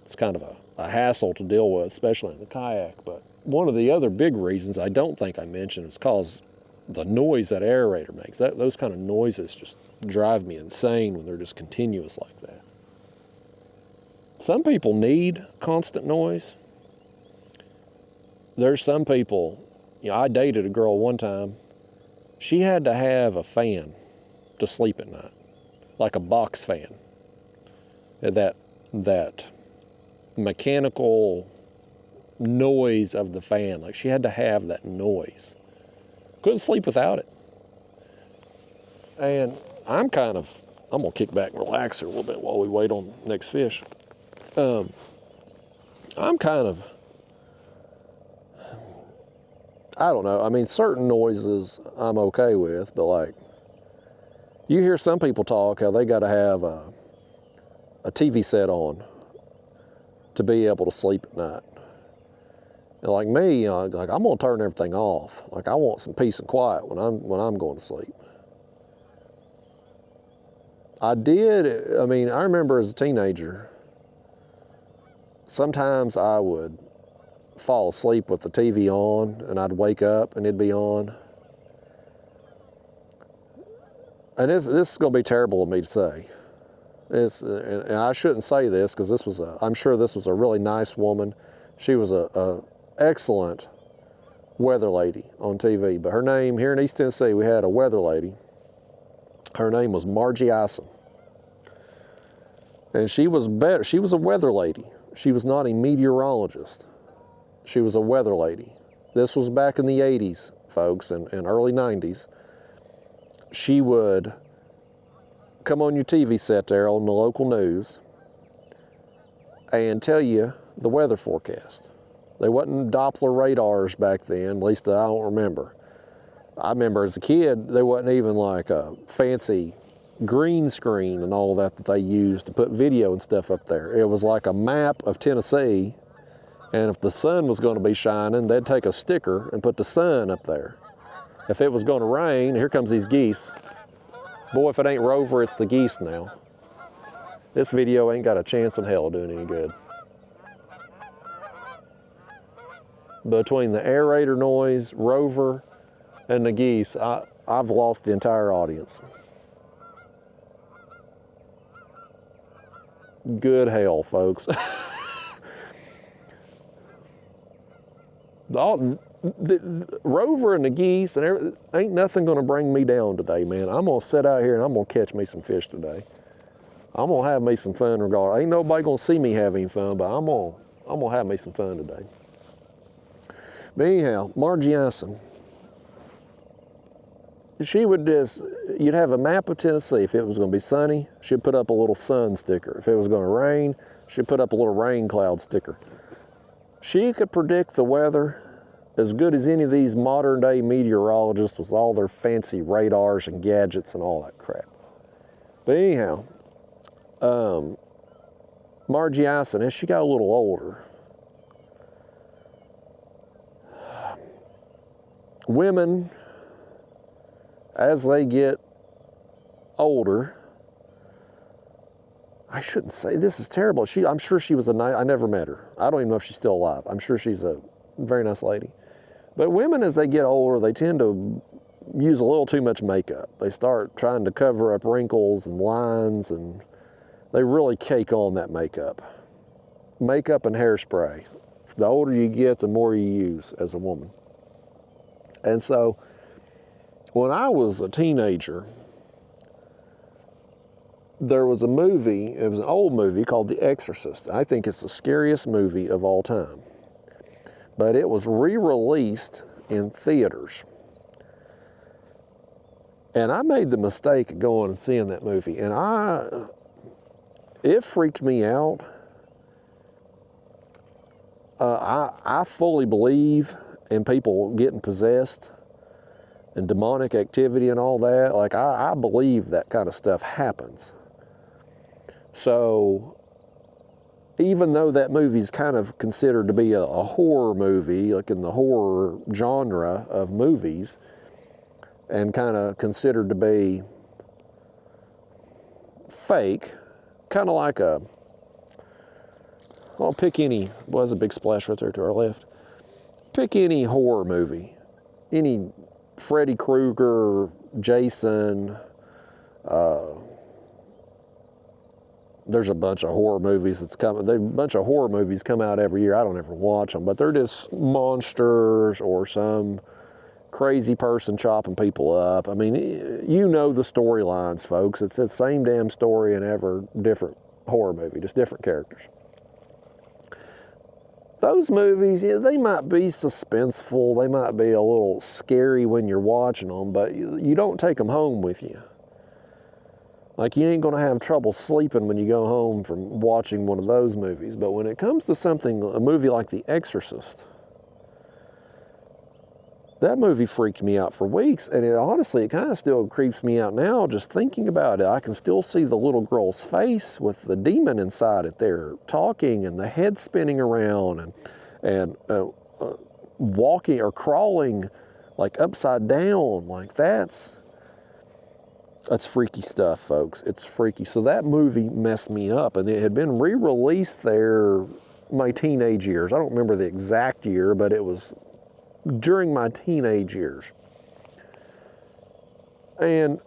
It's kind of a hassle to deal with, especially in the kayak. But one of the other big reasons I don't think I mentioned is because the noise that aerator makes. Those kind of noises just drive me insane when they're just continuous like that. Some people need constant noise. There's some people, I dated a girl one time. She had to have a fan to sleep at night, like a box fan. That mechanical noise of the fan, like she had to have that noise. Couldn't sleep without it. And I'm gonna kick back and relax here a little bit while we wait on the next fish. I don't know. I mean, certain noises I'm okay with, but like, you hear some people talk how they got to have a TV set on to be able to sleep at night. And like me, like I'm gonna turn everything off. Like I want some peace and quiet when I'm going to sleep. I remember as a teenager, sometimes I would fall asleep with the TV on and I'd wake up and it'd be on. And this is going to be terrible of me to say. And I shouldn't say this because I'm sure this was a really nice woman. She was a excellent weather lady on TV. But her name, here in East Tennessee, we had a weather lady. Her name was Margie Ison. And she was better. She was a weather lady. She was not a meteorologist. She was a weather lady. This was back in the 80s, folks, and early 90s. She would come on your TV set there on the local news and tell you the weather forecast. They wasn't Doppler radars back then, at least I don't remember. I remember as a kid, there wasn't even like a fancy green screen and all that they used to put video and stuff up there. It was like a map of Tennessee. And if the sun was going to be shining, they'd take a sticker and put the sun up there. If it was going to rain, here comes these geese. Boy, if it ain't Rover, it's the geese now. This video ain't got a chance in hell of doing any good. Between the aerator noise, Rover, and the geese, I've lost the entire audience. Good hell, folks. The Rover and the geese and everything, ain't nothing gonna bring me down today, man. I'm gonna sit out here and I'm gonna catch me some fish today. I'm gonna have me some fun regardless. Ain't nobody gonna see me having fun, but I'm gonna have me some fun today. But anyhow, Margie Ison, she would you'd have a map of Tennessee. If it was gonna be sunny, she'd put up a little sun sticker. If it was gonna rain, she'd put up a little rain cloud sticker. She could predict the weather as good as any of these modern day meteorologists with all their fancy radars and gadgets and all that crap. But anyhow, Margie Ison, as she got a little older, women, as they get older, I shouldn't say this is terrible. I'm sure she was I never met her. I don't even know if she's still alive. I'm sure she's a very nice lady. But women, as they get older, they tend to use a little too much makeup. They start trying to cover up wrinkles and lines, and they really cake on that makeup. Makeup and hairspray. The older you get, the more you use as a woman. And so, when I was a teenager, there was a movie, it was an old movie called The Exorcist. I think it's the scariest movie of all time. But it was re-released in theaters. And I made the mistake of going and seeing that movie. And it freaked me out. I fully believe in people getting possessed and demonic activity and all that. Like, I believe that kind of stuff happens. So, even though that movie's kind of considered to be a horror movie, like in the horror genre of movies, and kind of considered to be fake, kind of like I'll pick any, there's a big splash right there to our left. Pick any horror movie, any Freddy Krueger, Jason, there's a bunch of horror movies that's coming. A bunch of horror movies come out every year. I don't ever watch them, but they're just monsters or some crazy person chopping people up. I mean, you know the storylines, folks. It's the same damn story in every different horror movie, just different characters. Those movies, yeah, they might be suspenseful. They might be a little scary when you're watching them, but you don't take them home with you. Like, you ain't going to have trouble sleeping when you go home from watching one of those movies. But when it comes to a movie like The Exorcist, that movie freaked me out for weeks. And honestly, it kind of still creeps me out now just thinking about it. I can still see the little girl's face with the demon inside it there talking, and the head spinning around and walking or crawling like upside down. Like, that's freaky stuff, folks. It's freaky. So that movie messed me up, and it had been re-released there my teenage years. I don't remember the exact year, but it was during my teenage years. And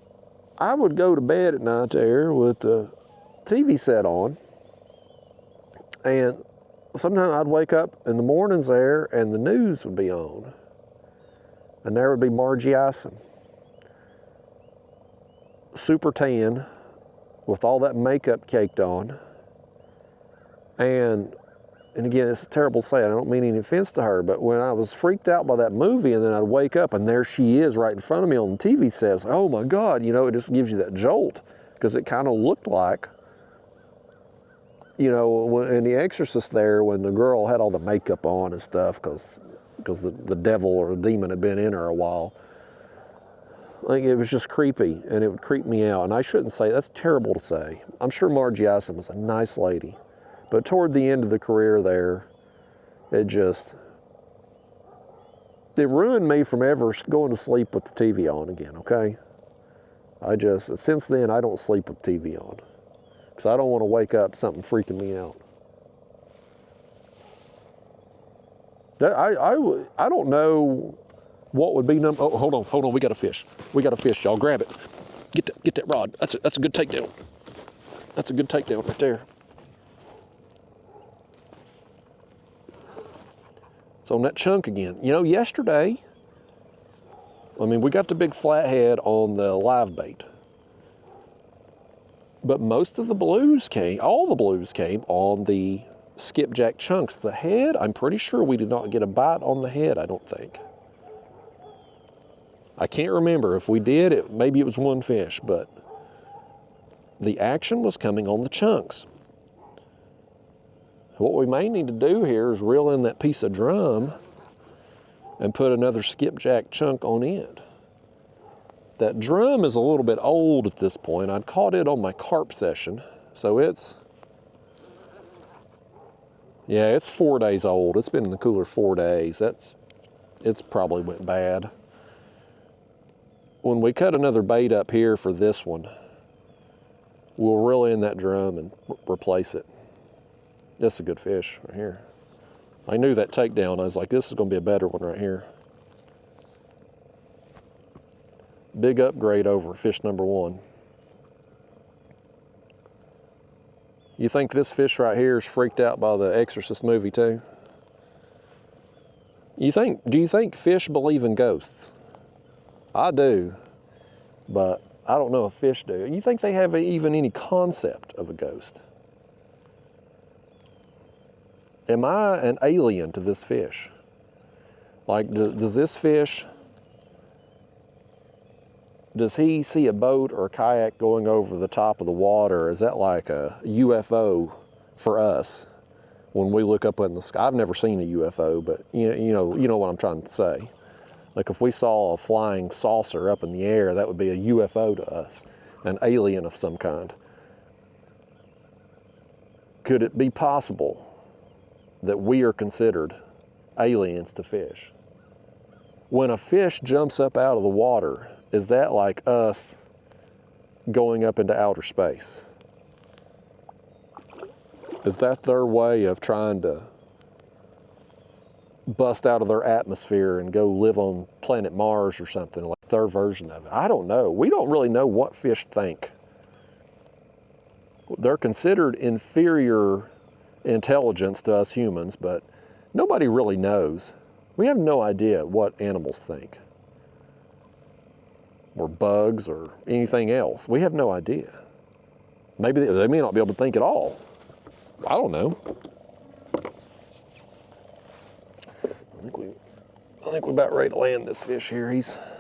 I would go to bed at night there with the TV set on, and sometimes I'd wake up in the mornings there and the news would be on, and there would be Margie Ison, super tan, with all that makeup caked on. And again, it's terrible to say, I don't mean any offense to her, but when I was freaked out by that movie, and then I'd wake up and there she is right in front of me on the TV set, oh my God, it just gives you that jolt, because it kind of looked like, in The Exorcist there, when the girl had all the makeup on and stuff, because the devil or the demon had been in her a while. Like, it was just creepy, and it would creep me out. And I shouldn't say, that's terrible to say. I'm sure Margie Ison was a nice lady. But toward the end of the career there, it ruined me from ever going to sleep with the TV on again, okay? Since then, I don't sleep with TV on, because I don't want to wake up something freaking me out. I don't know what would be oh, hold on, we got a fish. We got a fish, y'all. Grab it. Get that rod. That's a good takedown. That's a good takedown right there. It's on that chunk again. Yesterday, we got the big flathead on the live bait. But most of the blues all the blues came on the skipjack chunks. The head, I'm pretty sure we did not get a bite on the head, I don't think. I can't remember. If we did, maybe it was one fish, but the action was coming on the chunks. What we may need to do here is reel in that piece of drum and put another skipjack chunk on it. That drum is a little bit old at this point. I'd caught it on my carp session, so it's 4 days old. It's been in the cooler 4 days. It's probably went bad. When we cut another bait up here for this one, We'll reel in that drum and replace it. That's a good fish right here. I knew that takedown. I was like, this is going to be a better one right here. Big upgrade over fish number 1. You think this fish right here is freaked out by the Exorcist movie too? Do you think fish believe in ghosts? I do, but I don't know if fish do. You think they have even any concept of a ghost? Am I an alien to this fish? Like, does this fish, does he see a boat or a kayak going over the top of the water? Is that like a UFO for us when we look up in the sky? I've never seen a UFO, but you know what I'm trying to say. Like if we saw a flying saucer up in the air, that would be a UFO to us, an alien of some kind. Could it be possible that we are considered aliens to fish? When a fish jumps up out of the water, is that like us going up into outer space? Is that their way of trying to bust out of their atmosphere and go live on planet Mars or something, like their version of it? I don't know. We don't really know what fish think. They're considered inferior intelligence to us humans, but nobody really knows. We have no idea what animals think, or bugs, or anything else. We have no idea. Maybe they may not be able to think at all. I don't know. I think we're about ready to land this fish here.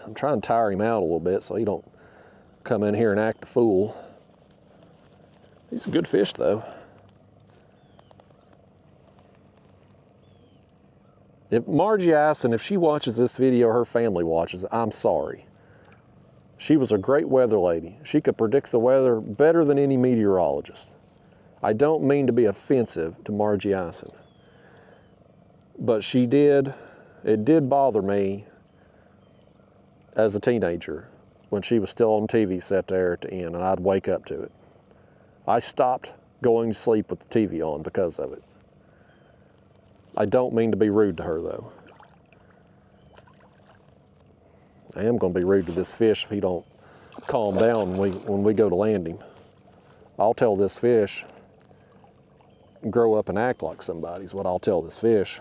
I'm trying to tire him out a little bit so he don't come in here and act a fool. He's a good fish though. If Margie Ison, if she watches this video, her family watches it, I'm sorry. She was a great weather lady. She could predict the weather better than any meteorologist. I don't mean to be offensive to Margie Ison, but it did bother me as a teenager when she was still on TV set there at the end, and I'd wake up to it. I stopped going to sleep with the TV on because of it. I don't mean to be rude to her though. I am going to be rude to this fish if he don't calm down when we go to land him. I'll tell this fish, grow up and act like somebody is what I'll tell this fish.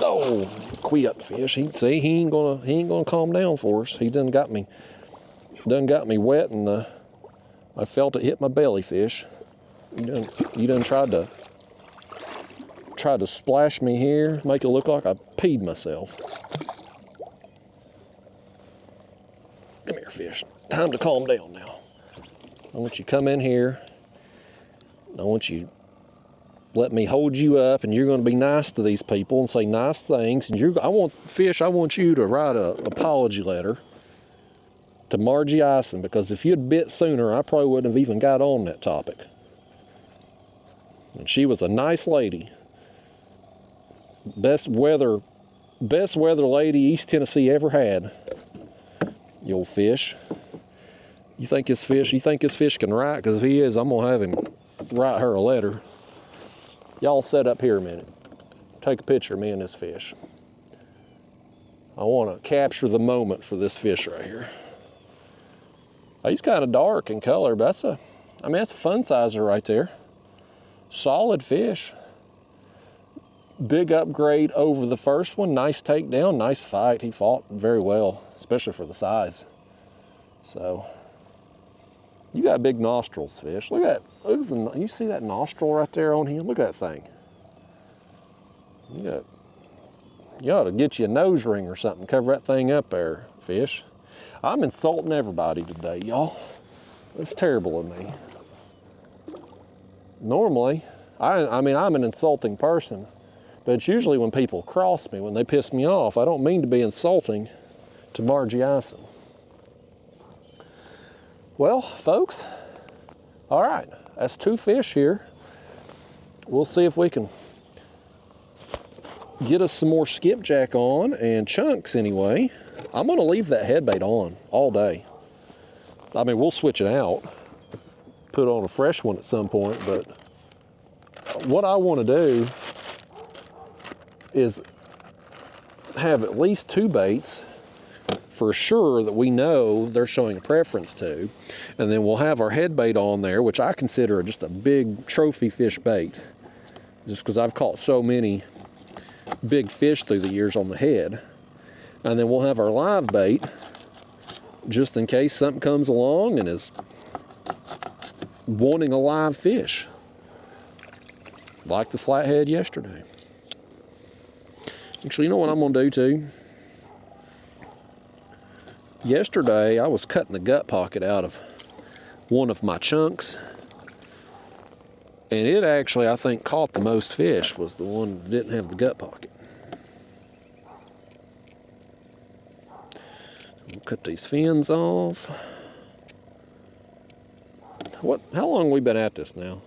Oh, quit, fish. He ain't gonna calm down for us. He done got me wet, and I felt it hit my belly, fish. You done tried to splash me here, make it look like I peed myself. Come here, fish. Time to calm down now. I want you to come in here. I want you let me hold you up, and you're going to be nice to these people and say nice things. And I want you to write an apology letter to Margie Ison, because if you'd bit sooner, I probably wouldn't have even got on that topic. And she was a nice lady. Best weather lady East Tennessee ever had. You old fish. You think this fish can write? Because if he is, I'm gonna have him write her a letter. Y'all sit up here a minute. Take a picture of me and this fish. I want to capture the moment for this fish right here. He's kind of dark in color, but that's a fun sizer right there. Solid fish. Big upgrade over the first one. Nice takedown, nice fight. He fought very well, especially for the size. So, you got big nostrils, fish. Look at that. You see that nostril right there on him? Look at that thing. You ought to get you a nose ring or something. Cover that thing up there, fish. I'm insulting everybody today, y'all. It's terrible of me. Normally, I'm an insulting person, but it's usually when people cross me, when they piss me off. I don't mean to be insulting to Margie Ison. Well, folks, all right, that's 2 fish here. We'll see if we can get us some more skipjack on, and chunks anyway. I'm gonna leave that headbait on all day. I mean, we'll switch it out, put on a fresh one at some point, but what I want to do is have at least 2 baits for sure that we know they're showing a preference to, and then we'll have our head bait on there, which I consider just a big trophy fish bait, just because I've caught so many big fish through the years on the head. And then we'll have our live bait just in case something comes along and is wanting a live fish, like the flathead yesterday. Actually, you know what I'm gonna do too? Yesterday, I was cutting the gut pocket out of one of my chunks, and it actually, I think, caught the most fish, was the one that didn't have the gut pocket. We'll cut these fins off. How long have we been at this now?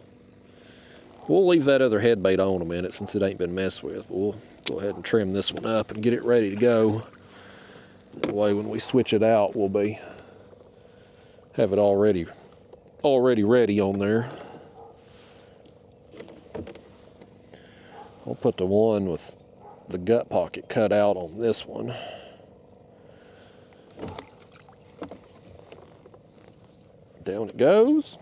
We'll leave that other head bait on a minute since it ain't been messed with. We'll go ahead and trim this one up and get it ready to go. That way when we switch it out, we'll have it already ready on there. I'll put the one with the gut pocket cut out on this one. Down it goes.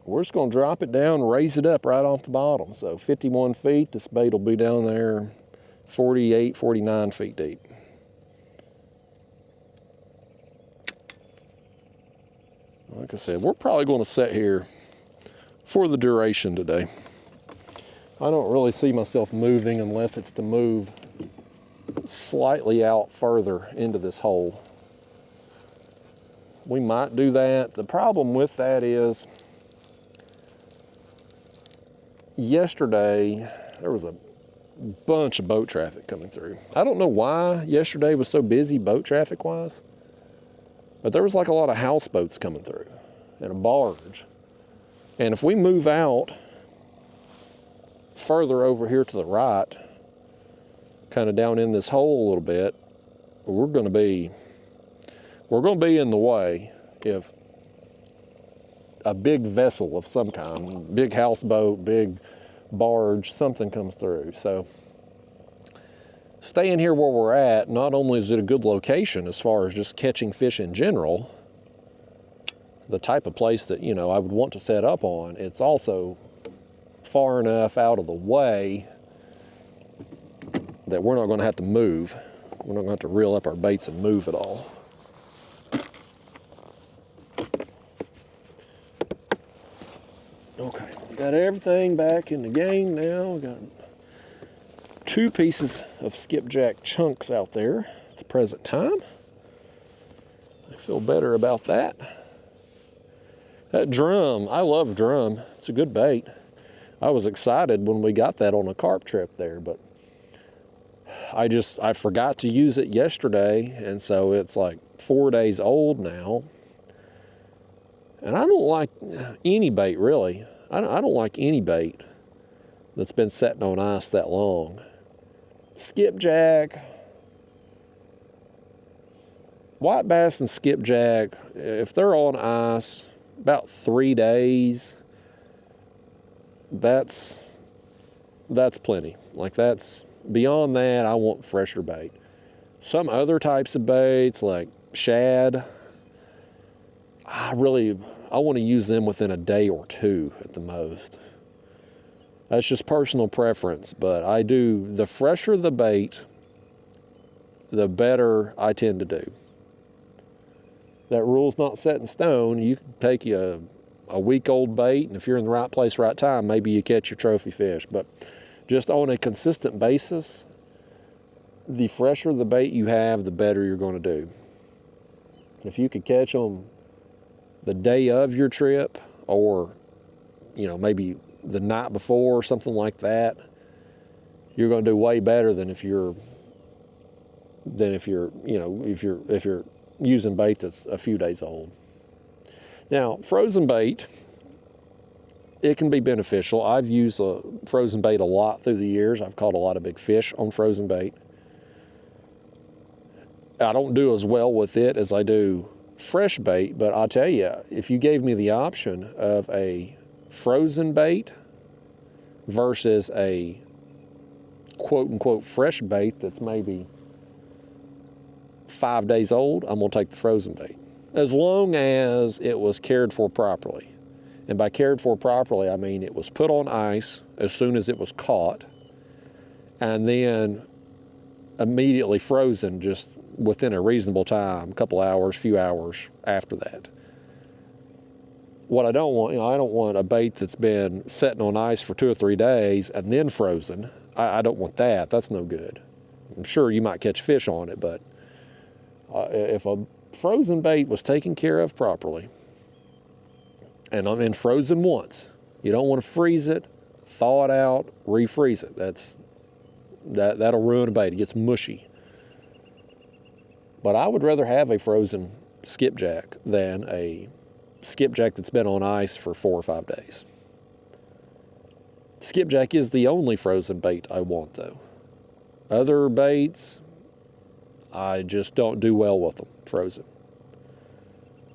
We're just gonna drop it down, raise it up right off the bottom. So 51 feet, this bait will be down there 48, 49 feet deep. Like I said, we're probably going to sit here for the duration today. I don't really see myself moving unless it's to move slightly out further into this hole. We might do that. The problem with that is, yesterday there was a bunch of boat traffic coming through. I don't know why yesterday was so busy boat traffic wise, but there was like a lot of houseboats coming through and a barge. And if we move out further over here to the right, kind of down in this hole a little bit, we're going to be in the way if a big vessel of some kind, big houseboat, big barge, something comes through. So staying here where we're at, not only is it a good location as far as just catching fish in general, the type of place that, you know, I would want to set up on, it's also far enough out of the way that we're not going to have to move. We're not going to have to reel up our baits and move at all. Okay, we got everything back in the game now. We got 2 pieces of skipjack chunks out there at the present time. I feel better about that. That drum, I love drum. It's a good bait. I was excited when we got that on a carp trip there, but I forgot to use it yesterday, and so it's like 4 days old now. And I don't like any bait, really. I don't like any bait that's been sitting on ice that long. Skipjack, white bass and skipjack, if they're on ice about 3 days, that's plenty. Like, that's beyond that, I want fresher bait. Some other types of baits like shad, I want to use them within a day or 2 at the most. That's just personal preference, but the fresher the bait, the better I tend to do. That rule's not set in stone. You can take a week-old bait, and if you're in the right place, right time, maybe you catch your trophy fish. But just on a consistent basis, the fresher the bait you have, the better you're going to do. If you could catch them the day of your trip, or, you know, maybe the night before or something like that, you're going to do way better than if you're using bait that's a few days old. Now, frozen bait, it can be beneficial. I've used frozen bait a lot through the years. I've caught a lot of big fish on frozen bait. I don't do as well with it as I do fresh bait, but I'll tell you, if you gave me the option of a frozen bait versus a quote-unquote fresh bait that's maybe 5 days old, I'm gonna take the frozen bait, as long as it was cared for properly. And by cared for properly, I mean it was put on ice as soon as it was caught, and then immediately frozen just within a reasonable time, a couple hours, few hours after that. What I don't want, I don't want a bait that's been sitting on ice for 2 or 3 days and then frozen. I don't want that. That's no good. I'm sure you might catch fish on it, but if a frozen bait was taken care of properly, and I'm in frozen once, you don't want to freeze it, thaw it out, refreeze it. That'll ruin a bait. It gets mushy. But I would rather have a frozen skipjack than a skipjack that's been on ice for 4 or 5 days. Skipjack is the only frozen bait I want, though. Other baits, I just don't do well with them frozen.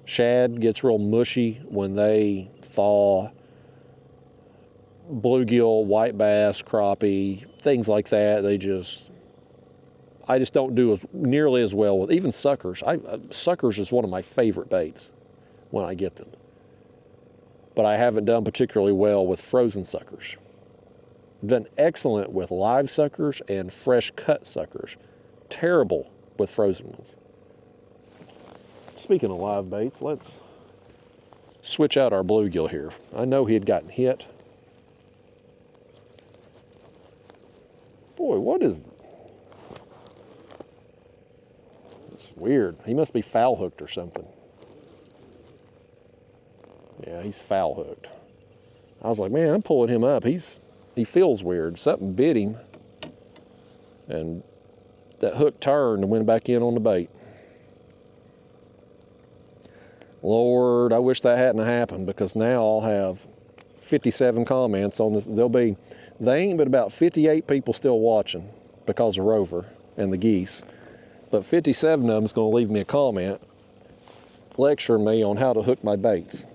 Shad gets real mushy when they thaw. Bluegill, white bass, crappie, things like that, I just don't do nearly as well with, even suckers. Suckers is one of my favorite baits when I get them. But I haven't done particularly well with frozen suckers. I've done excellent with live suckers and fresh cut suckers. Terrible with frozen ones. Speaking of live baits, let's switch out our bluegill here. I know he had gotten hit. Boy, what is... It's weird. He must be foul hooked or something. Yeah, he's foul hooked. I was like, man, I'm pulling him up. He feels weird. Something bit him, and that hook turned and went back in on the bait. Lord, I wish that hadn't happened, because now I'll have 57 comments on this. They ain't but about 58 people still watching because of Rover and the geese, but 57 of them's gonna leave me a comment lecturing me on how to hook my baits,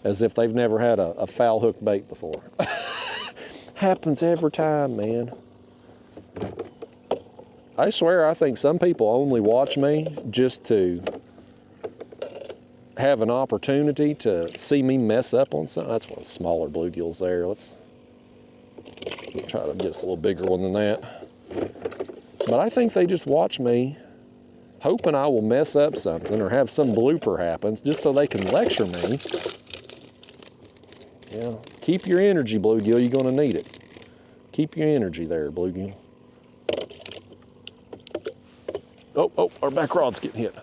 as if they've never had a foul hook bait before. Happens every time, man. I swear, I think some people only watch me just to have an opportunity to see me mess up on something. That's one of the smaller bluegills there. Let's try to get us a little bigger one than that. But I think they just watch me hoping I will mess up something or have some blooper happens just so they can lecture me. Yeah, keep your energy, bluegill. You're gonna need it. Keep your energy there, bluegill. Oh, our back rod's getting hit.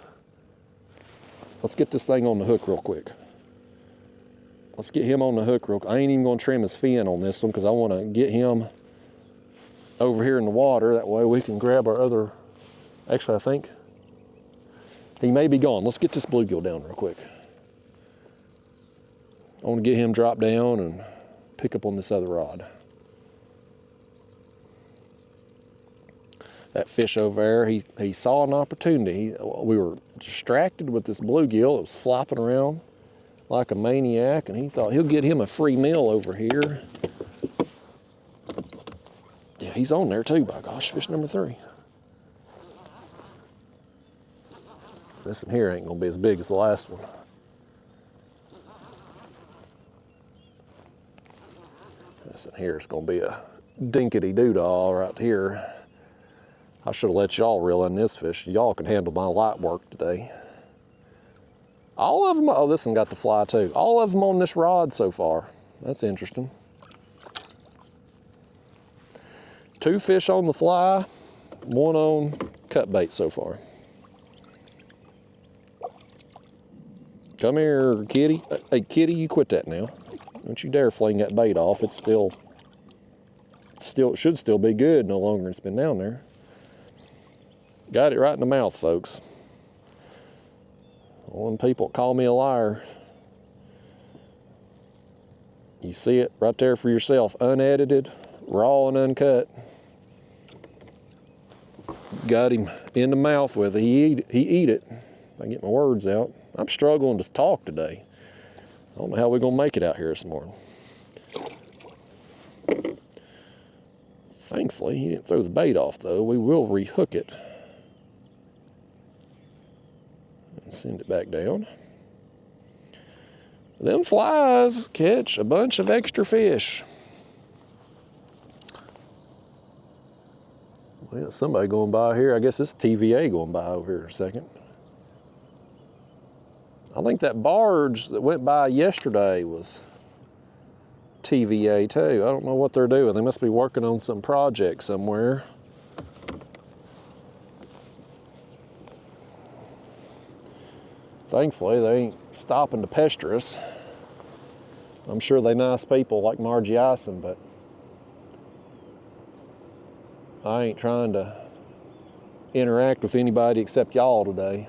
Let's get this thing on the hook real quick. Let's get him on the hook real quick. I ain't even gonna trim his fin on this one because I wanna get him over here in the water. That way we can grab our other, actually I think he may be gone. Let's get this bluegill down real quick. I wanna get him dropped down and pick up on this other rod. That fish over there, he saw an opportunity. We were distracted with this bluegill. It was flopping around like a maniac, and he thought he'll get him a free meal over here. Yeah, he's on there too, by gosh, fish number 3. This one here ain't gonna be as big as the last one. This one here is gonna be a dinkety doodah right here. I should have let y'all reel in this fish. Y'all can handle my light work today. All of them, oh, this one got to fly too. All of them on this rod so far. That's interesting. 2 fish on the fly, 1 on cut bait so far. Come here, kitty. Hey, kitty, you quit that now. Don't you dare fling that bait off. It should still be good no longer it's been down there. Got it right in the mouth, folks. When people call me a liar, you see it right there for yourself, unedited, raw and uncut. Got him in the mouth with it. He eat it. if I get my words out. I'm struggling to talk today. I don't know how we're gonna make it out here this morning. Thankfully, he didn't throw the bait off though. We will rehook it and send it back down. Them flies catch a bunch of extra fish. Well, somebody going by here. I guess it's TVA going by over here in a second. I think that barge that went by yesterday was TVA too. I don't know what they're doing. They must be working on some project somewhere. Thankfully, they ain't stopping to pester us. I'm sure they nice people like Margie Ison, but I ain't trying to interact with anybody except y'all today.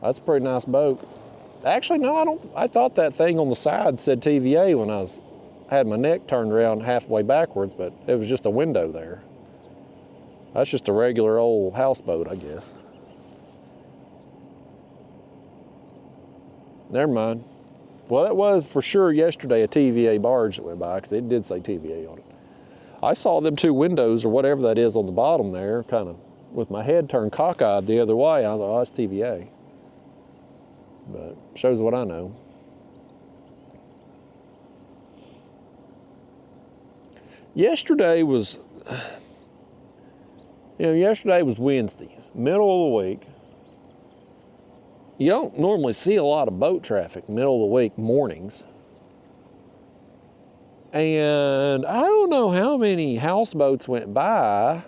That's a pretty nice boat. Actually, no, I don't. I thought that thing on the side said TVA when I had my neck turned around halfway backwards, but it was just a window there. That's just a regular old houseboat, I guess. Never mind. Well, it was for sure yesterday a TVA barge that went by, because it did say TVA on it. I saw them two windows or whatever that is on the bottom there, kind of with my head turned cockeyed the other way. I thought, oh, that's TVA. But shows what I know. Yesterday was Wednesday, middle of the week. You don't normally see a lot of boat traffic middle of the week mornings. And I don't know how many houseboats went by,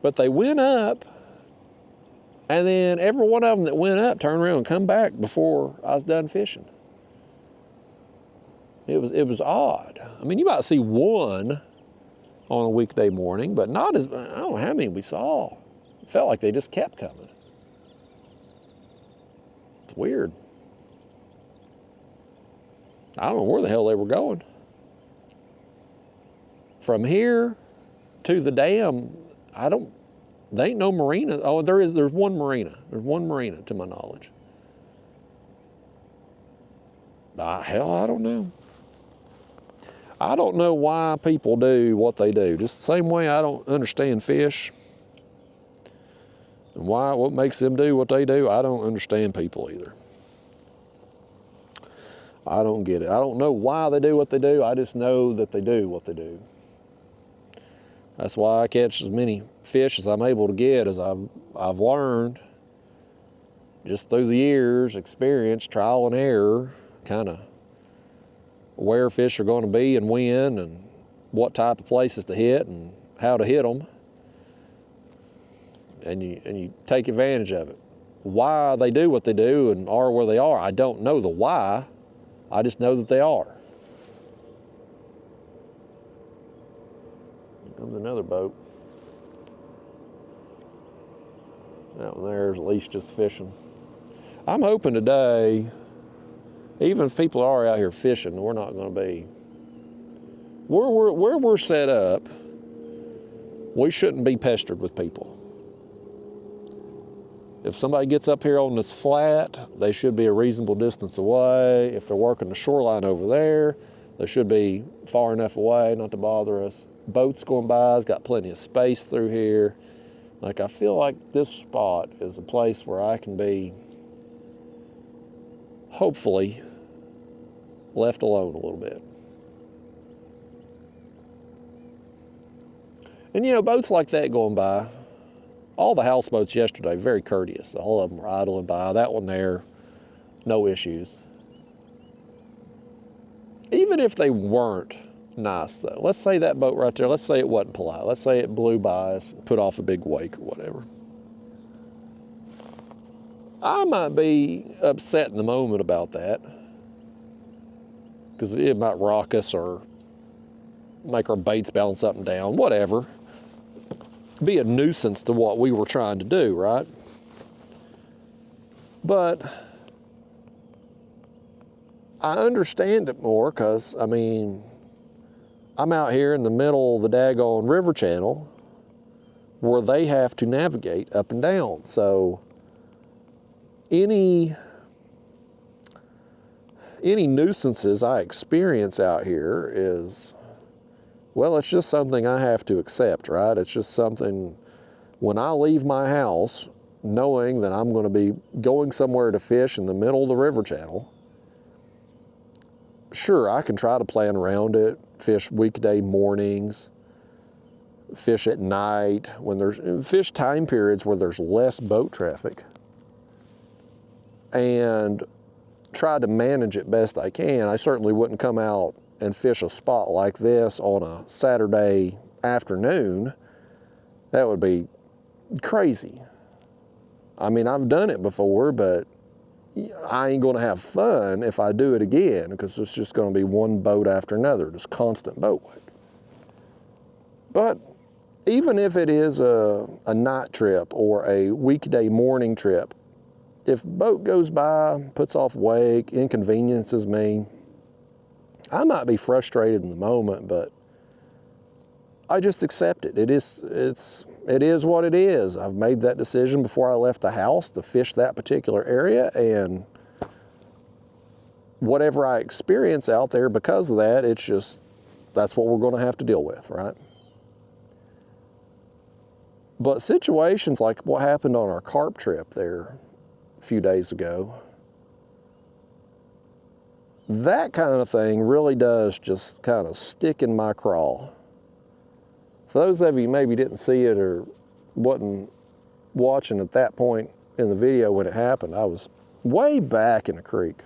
but they went up, and then every one of them that went up turned around and come back before I was done fishing. It was odd. I mean, you might see one on a weekday morning, but not as, I don't know how many we saw. It felt like they just kept coming. It's weird. I don't know where the hell they were going. From here to the dam, there ain't no marina. Oh, there's one marina. There's one marina to my knowledge. Hell, I don't know. I don't know why people do what they do. Just the same way I don't understand fish. And what makes them do what they do, I don't understand people either. I don't get it. I don't know why they do what they do. I just know that they do what they do. That's why I catch as many fish as I'm able to get, as I've learned just through the years, experience, trial and error, kind of where fish are going to be and when, and what type of places to hit and how to hit them. And you take advantage of it. Why they do what they do and are where they are, I don't know the why. I just know that they are. Here comes another boat. That one there's at least just fishing. I'm hoping today, even if people are out here fishing, we're not going to be. Where we're set up, we shouldn't be pestered with people. If somebody gets up here on this flat, they should be a reasonable distance away. If they're working the shoreline over there, they should be far enough away not to bother us. Boats going by, has got plenty of space through here. Like, I feel like this spot is a place where I can be, hopefully, left alone a little bit. And you know, boats like that going by, all the houseboats yesterday, very courteous. All of them were idling by. That one there, no issues. Even if they weren't nice, though. Let's say that boat right there, let's say it wasn't polite. Let's say it blew by us and put off a big wake or whatever. I might be upset in the moment about that, because it might rock us or make our baits bounce up and down, whatever. Be a nuisance to what we were trying to do, right? But I understand it more, because, I mean, I'm out here in the middle of the daggone river channel where they have to navigate up and down. So any nuisances I experience out here is, well, it's just something I have to accept, right? It's just something, when I leave my house, knowing that I'm going to be going somewhere to fish in the middle of the river channel, sure, I can try to plan around it, fish weekday mornings, fish at night, fish time periods where there's less boat traffic, and try to manage it best I can. I certainly wouldn't come out and fish a spot like this on a Saturday afternoon. That would be crazy. I mean, I've done it before, but I ain't gonna have fun if I do it again, because it's just gonna be one boat after another, just constant boat work. But even if it is a night trip or a weekday morning trip, if boat goes by, puts off wake, inconveniences me, I might be frustrated in the moment, but I just accept it. It is what it is. I've made that decision before I left the house to fish that particular area, and whatever I experience out there because of that, that's what we're going to have to deal with, right? But situations like what happened on our carp trip there a few days ago, that kind of thing really does just kind of stick in my craw. For those of you who maybe didn't see it or wasn't watching at that point in the video when it happened, I was way back in the creek.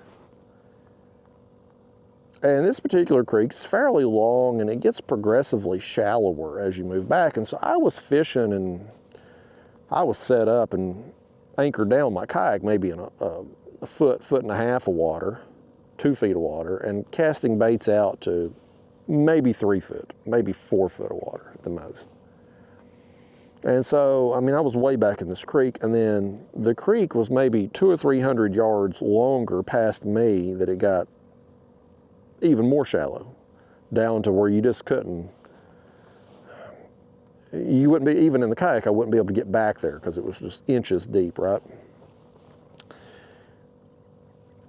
And this particular creek is fairly long, and it gets progressively shallower as you move back. And so I was fishing, and I was set up and anchored down my kayak maybe in a foot and a half of water, 2 feet of water, and casting baits out to maybe 3 foot, maybe 4 foot of water at the most. And so, I mean, I was way back in this creek, and then the creek was maybe 200 or 300 yards longer past me, that it got even more shallow, down to where you just couldn't, you wouldn't be, even in the kayak, I wouldn't be able to get back there because it was just inches deep, right?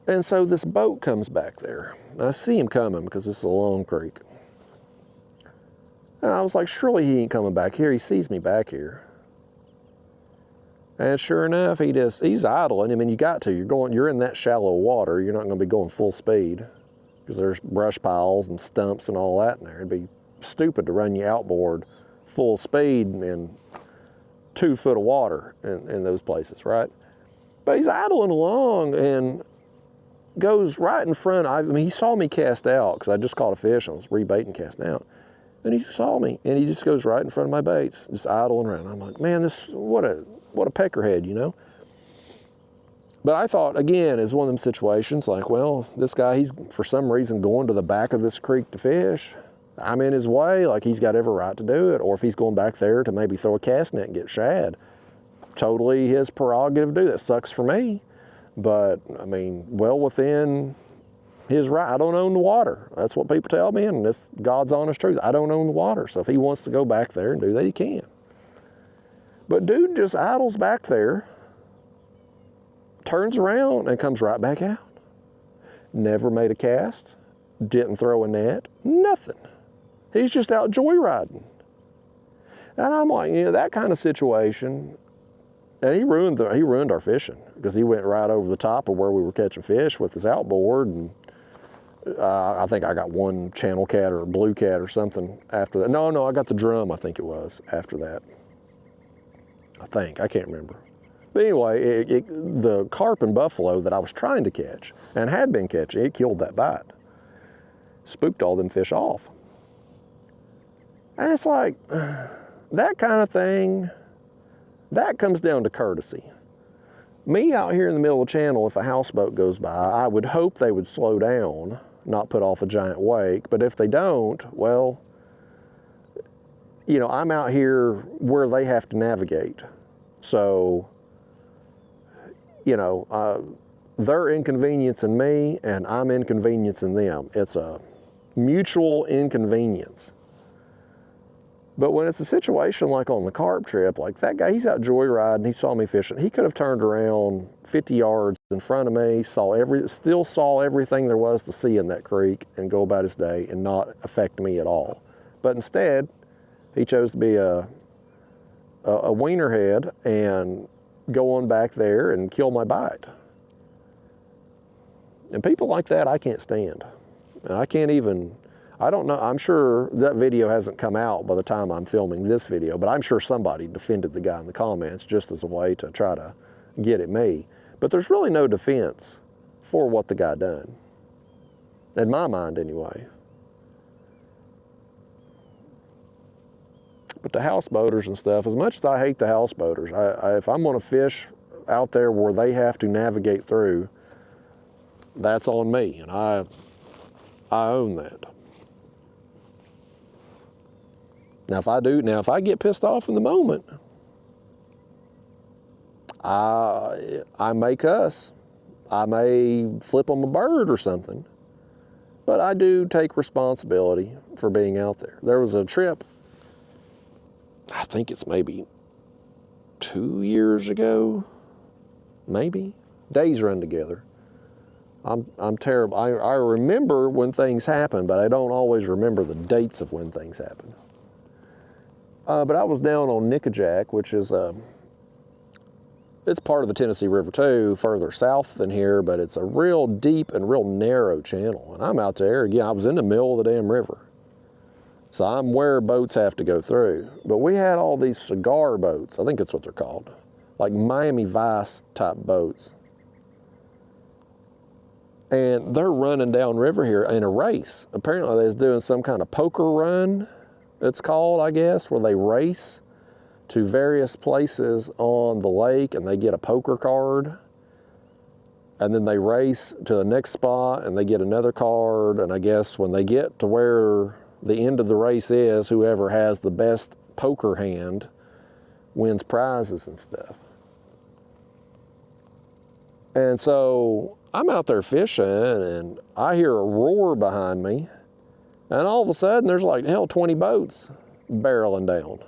And so this boat comes back there. I see him coming because this is a long creek. And I was like, surely he ain't coming back here. He sees me back here. And sure enough, he's idling. I mean, you're in that shallow water. You're not going to be going full speed, because there's brush piles and stumps and all that in there. It'd be stupid to run you outboard full speed in 2 foot of water in those places, right? But he's idling along and goes right in front. I mean, he saw me cast out because I just caught a fish. I was rebaiting, casting out. And he saw me, and he just goes right in front of my baits, just idling around. I'm like, man, what a peckerhead, you know? But I thought, again, it's one of them situations like, well, this guy, he's for some reason going to the back of this creek to fish. I'm in his way, like he's got every right to do it. Or if he's going back there to maybe throw a cast net and get shad, totally his prerogative to do that. Sucks for me, but I mean, well within his right. I don't own the water. That's what people tell me, and that's God's honest truth. I don't own the water, so if he wants to go back there and do that, he can. But dude just idles back there, turns around and comes right back out. Never made a cast, didn't throw a net, nothing. He's just out joyriding. And I'm like, that kind of situation, and he ruined our fishing, because he went right over the top of where we were catching fish with his outboard, and I think I got one channel cat or a blue cat or something after that. No, I got the drum, I think it was, after that. I can't remember. But anyway, the carp and buffalo that I was trying to catch and had been catching, it killed that bite. Spooked all them fish off. And it's like, that kind of thing, that comes down to courtesy. Me out here in the middle of the channel, if a houseboat goes by, I would hope they would slow down, not put off a giant wake. But if they don't, well, I'm out here where they have to navigate. So, they're inconveniencing me, and I'm inconveniencing them. It's a mutual inconvenience. But when it's a situation like on the carp trip, like that guy, he's out joyriding, he saw me fishing. He could have turned around 50 yards in front of me, still saw everything there was to see in that creek and go about his day and not affect me at all. But instead, he chose to be a wienerhead and go on back there and kill my bite. And people like that, I can't stand. And I don't know, I'm sure that video hasn't come out by the time I'm filming this video, but I'm sure somebody defended the guy in the comments just as a way to try to get at me. But there's really no defense for what the guy done. In my mind, anyway. But the houseboaters and stuff, as much as I hate the houseboaters, if I'm gonna fish out there where they have to navigate through, that's on me, and I own that. Now if I get pissed off in the moment, I may cuss. I may flip on my bird or something. But I do take responsibility for being out there. There was a trip, I think it's maybe 2 years ago, maybe. Days run together. I'm terrible. I remember when things happen, but I don't always remember the dates of when things happen. But I was down on Nickajack, which is, it's part of the Tennessee River too, further south than here, but it's a real deep and real narrow channel. And I'm out there, again, I was in the middle of the damn river. So I'm where boats have to go through. But we had all these cigar boats, I think that's what they're called, like Miami Vice type boats. And they're running down river here in a race. Apparently they was doing some kind of poker run, it's called, I guess, where they race to various places on the lake and they get a poker card. And then they race to the next spot and they get another card. And I guess when they get to where the end of the race is, whoever has the best poker hand wins prizes and stuff. And so I'm out there fishing and I hear a roar behind me, and all of a sudden there's like, hell, 20 boats barreling down.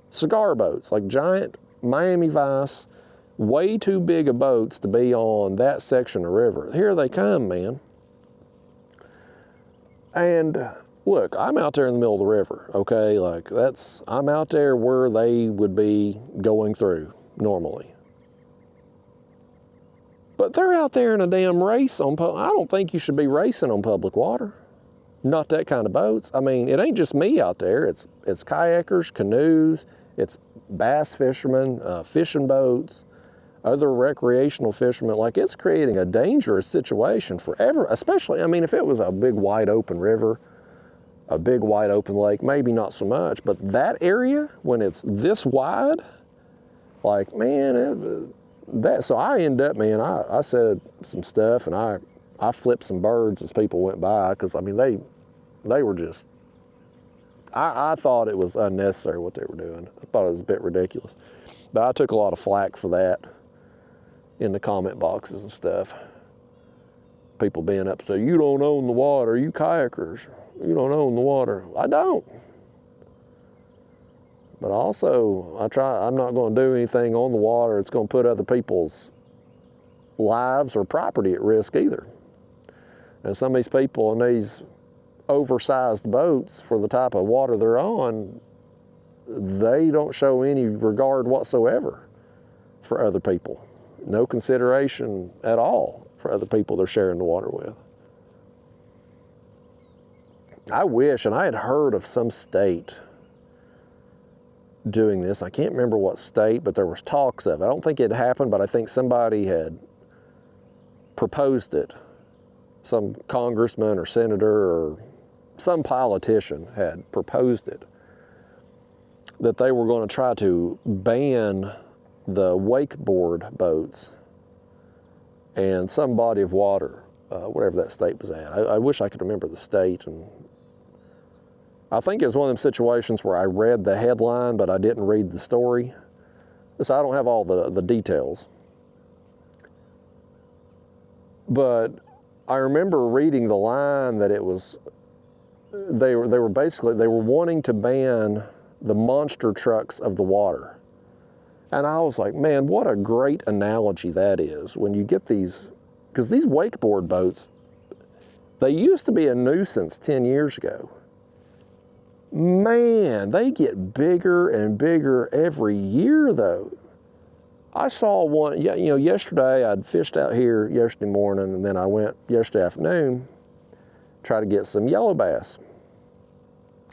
Cigar boats, like giant Miami Vice, way too big of boats to be on that section of river. Here they come, man. And look, I'm out there in the middle of the river, okay? Like I'm out there where they would be going through normally. But they're out there in a damn race I don't think you should be racing on public water. Not that kind of boats. I mean, it ain't just me out there. It's kayakers, canoes, it's bass fishermen, fishing boats, other recreational fishermen. Like, it's creating a dangerous situation for especially, I mean, if it was a big wide open river, a big wide open lake, maybe not so much, but that area, when it's this wide, like, man, so I end up, man, I said some stuff and I flipped some birds as people went by, because I mean, they were just, I thought it was unnecessary what they were doing. I thought it was a bit ridiculous. But I took a lot of flack for that in the comment boxes and stuff. People being up, so you don't own the water, you kayakers, you don't own the water. I don't. But also, I'm not going to do anything on the water that's going to put other people's lives or property at risk either. And some of these people in these oversized boats for the type of water they're on, they don't show any regard whatsoever for other people. No consideration at all for other people they're sharing the water with. I wish, and I had heard of some state doing this. I can't remember what state, but there was talks of it. I don't think it happened, but I think somebody had proposed it. Some congressman or senator or some politician had proposed it, that they were going to try to ban the wakeboard boats and some body of water, whatever that state was at. I wish I could remember the state, and I think it was one of them situations where I read the headline, but I didn't read the story. So I don't have all the details. But I remember reading the line that it was, they were wanting to ban the monster trucks of the water. And I was like, man, what a great analogy that is when you get these, because these wakeboard boats, they used to be a nuisance 10 years ago. Man, they get bigger and bigger every year though. I saw one, yeah, you know, yesterday I'd fished out here yesterday morning, and then I went yesterday afternoon, try to get some yellow bass.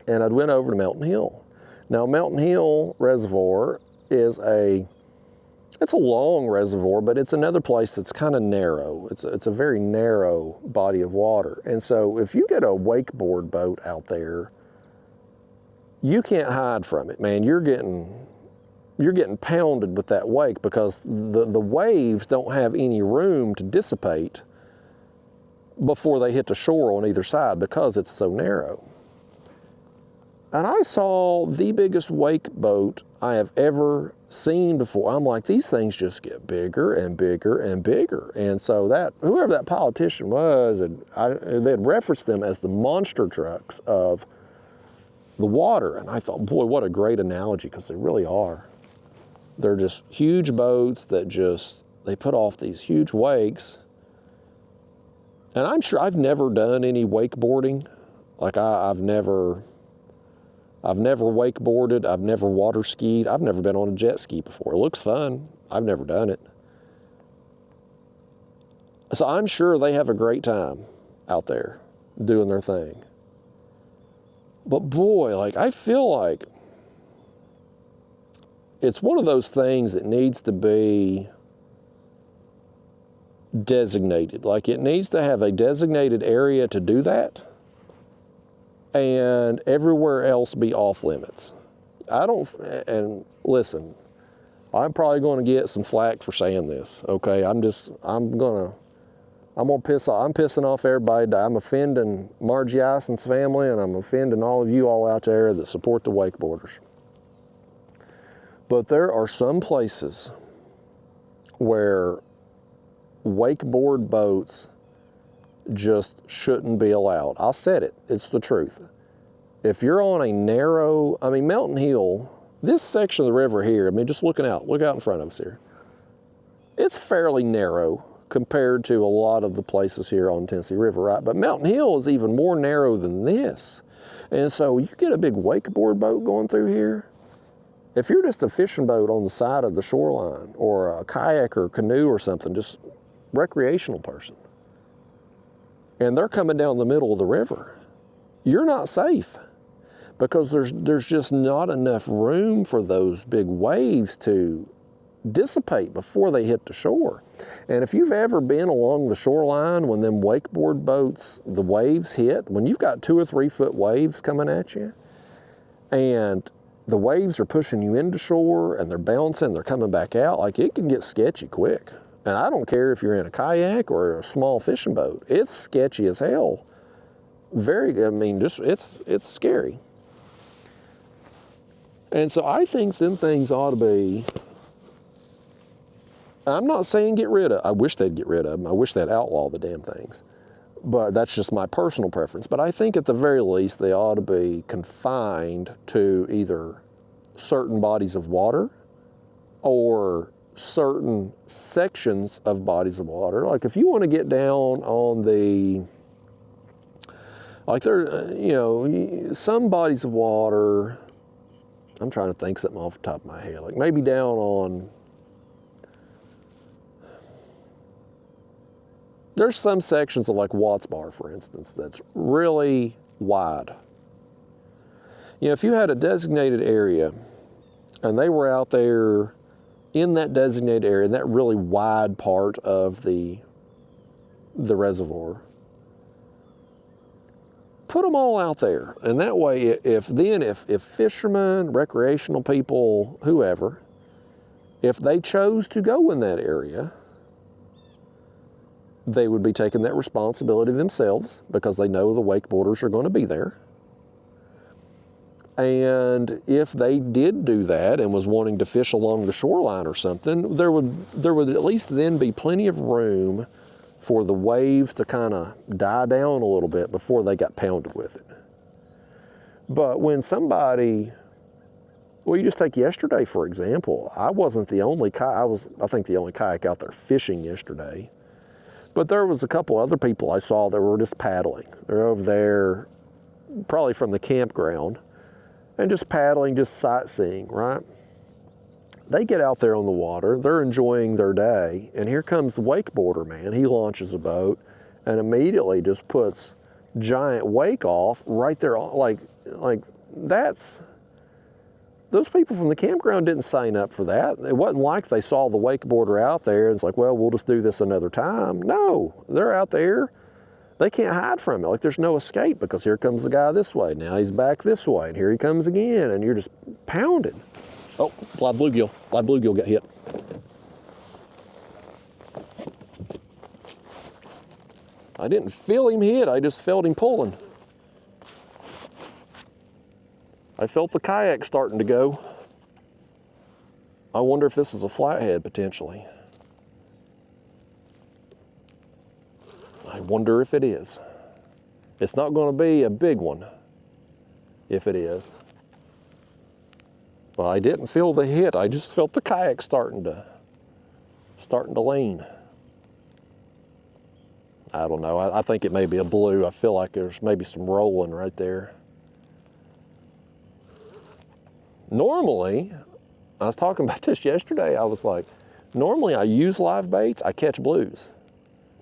And I went over to Mountain Hill. Now, Mountain Hill Reservoir is it's a long reservoir, but it's another place that's kind of narrow. It's a very narrow body of water. And so if you get a wakeboard boat out there, you can't hide from it, man. You're getting pounded with that wake because the waves don't have any room to dissipate before they hit the shore on either side because it's so narrow. And I saw the biggest wake boat I have ever seen before. I'm like, these things just get bigger and bigger and bigger. And so that, whoever that they had referenced them as the monster trucks of the water. And I thought, boy, what a great analogy, because they really are. They're just huge boats that they put off these huge wakes. And I'm sure I've never done any wakeboarding. Like I've never wakeboarded, I've never water skied, I've never been on a jet ski before. It looks fun, I've never done it. So I'm sure they have a great time out there doing their thing. But boy, like I feel like it's one of those things that needs to be designated. Like it needs to have a designated area to do that, and everywhere else be off limits. And listen, I'm probably going to get some flack for saying this, okay? I'm pissing off everybody. I'm offending Margie Ison's family, and I'm offending all of you all out there that support the wakeboarders. But there are some places where wakeboard boats just shouldn't be allowed. I said it, it's the truth. If you're on a narrow, Mountain Hill, this section of the river here, just look out in front of us here. It's fairly narrow compared to a lot of the places here on Tennessee River, right? But Mountain Hill is even more narrow than this. And so you get a big wakeboard boat going through here. If you're just a fishing boat on the side of the shoreline, or a kayak or canoe or something, just recreational person, and they're coming down the middle of the river, you're not safe, because there's just not enough room for those big waves to dissipate before they hit the shore. And if you've ever been along the shoreline when them wakeboard boats, the waves hit, when you've got 2 or 3 foot waves coming at you, and the waves are pushing you into shore and they're bouncing, they're coming back out, like it can get sketchy quick. And I don't care if you're in a kayak or a small fishing boat, it's sketchy as hell. It's scary. And so I think them things ought to be, I'm not saying get rid of, I wish they'd get rid of them, I wish they'd outlaw the damn things. But that's just my personal preference. But I think at the very least they ought to be confined to either certain bodies of water or certain sections of bodies of water. Like if you want to get down on the, like there, some bodies of water, I'm trying to think something off the top of my head, like maybe down on, there's some sections of like Watts Bar, for instance, that's really wide. If you had a designated area and they were out there in that designated area, in that really wide part of the reservoir, put them all out there. And that way, if fishermen, recreational people, whoever, if they chose to go in that area, they would be taking that responsibility themselves because they know the wakeboarders are going to be there. And if they did do that and was wanting to fish along the shoreline or something, there would at least then be plenty of room for the waves to kind of die down a little bit before they got pounded with it. But when somebody Well, you just take yesterday, for example. I wasn't the only I think, the only kayak out there fishing yesterday. But there was a couple other people I saw that were just paddling. They're over there, probably from the campground, and just paddling, just sightseeing, right? They get out there on the water, they're enjoying their day, and here comes the wakeboarder, man. He launches a boat and immediately just puts giant wake off right there, like that's, those people from the campground didn't sign up for that. It wasn't like they saw the wakeboarder out there and it's like, well, we'll just do this another time. No, they're out there. They can't hide from it. Like, there's no escape, because here comes the guy this way. Now he's back this way, and here he comes again, and you're just pounded. Oh, live bluegill. Live bluegill got hit. I didn't feel him hit, I just felt him pulling. I felt the kayak starting to go. I wonder if this is a flathead potentially. I wonder if it is. It's not going to be a big one if it is. Well, I didn't feel the hit. I just felt the kayak starting to lean. I don't know. I think it may be a blue. I feel like there's maybe some rolling right there. Normally, I was talking about this yesterday, I was like, normally I use live baits, I catch blues.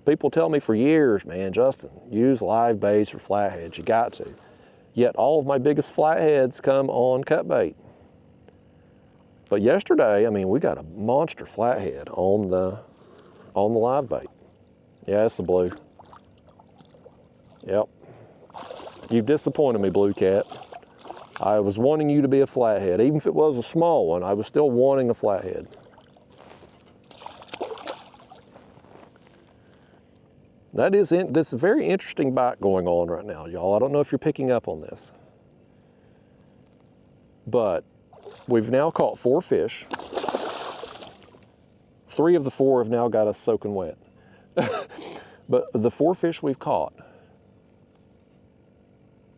People tell me for years, man, Justin, use live baits or flatheads, you got to. Yet all of my biggest flatheads come on cut bait. But yesterday, I mean, we got a monster flathead on the live bait. Yeah, it's the blue. Yep. You've disappointed me, Blue Cat. I was wanting you to be a flathead. Even if it was a small one, I was still wanting a flathead. That's a very interesting bite going on right now, y'all. I don't know if you're picking up on this. But we've now caught 4 fish. 3 of the 4 have now got us soaking wet. But the 4 fish we've caught,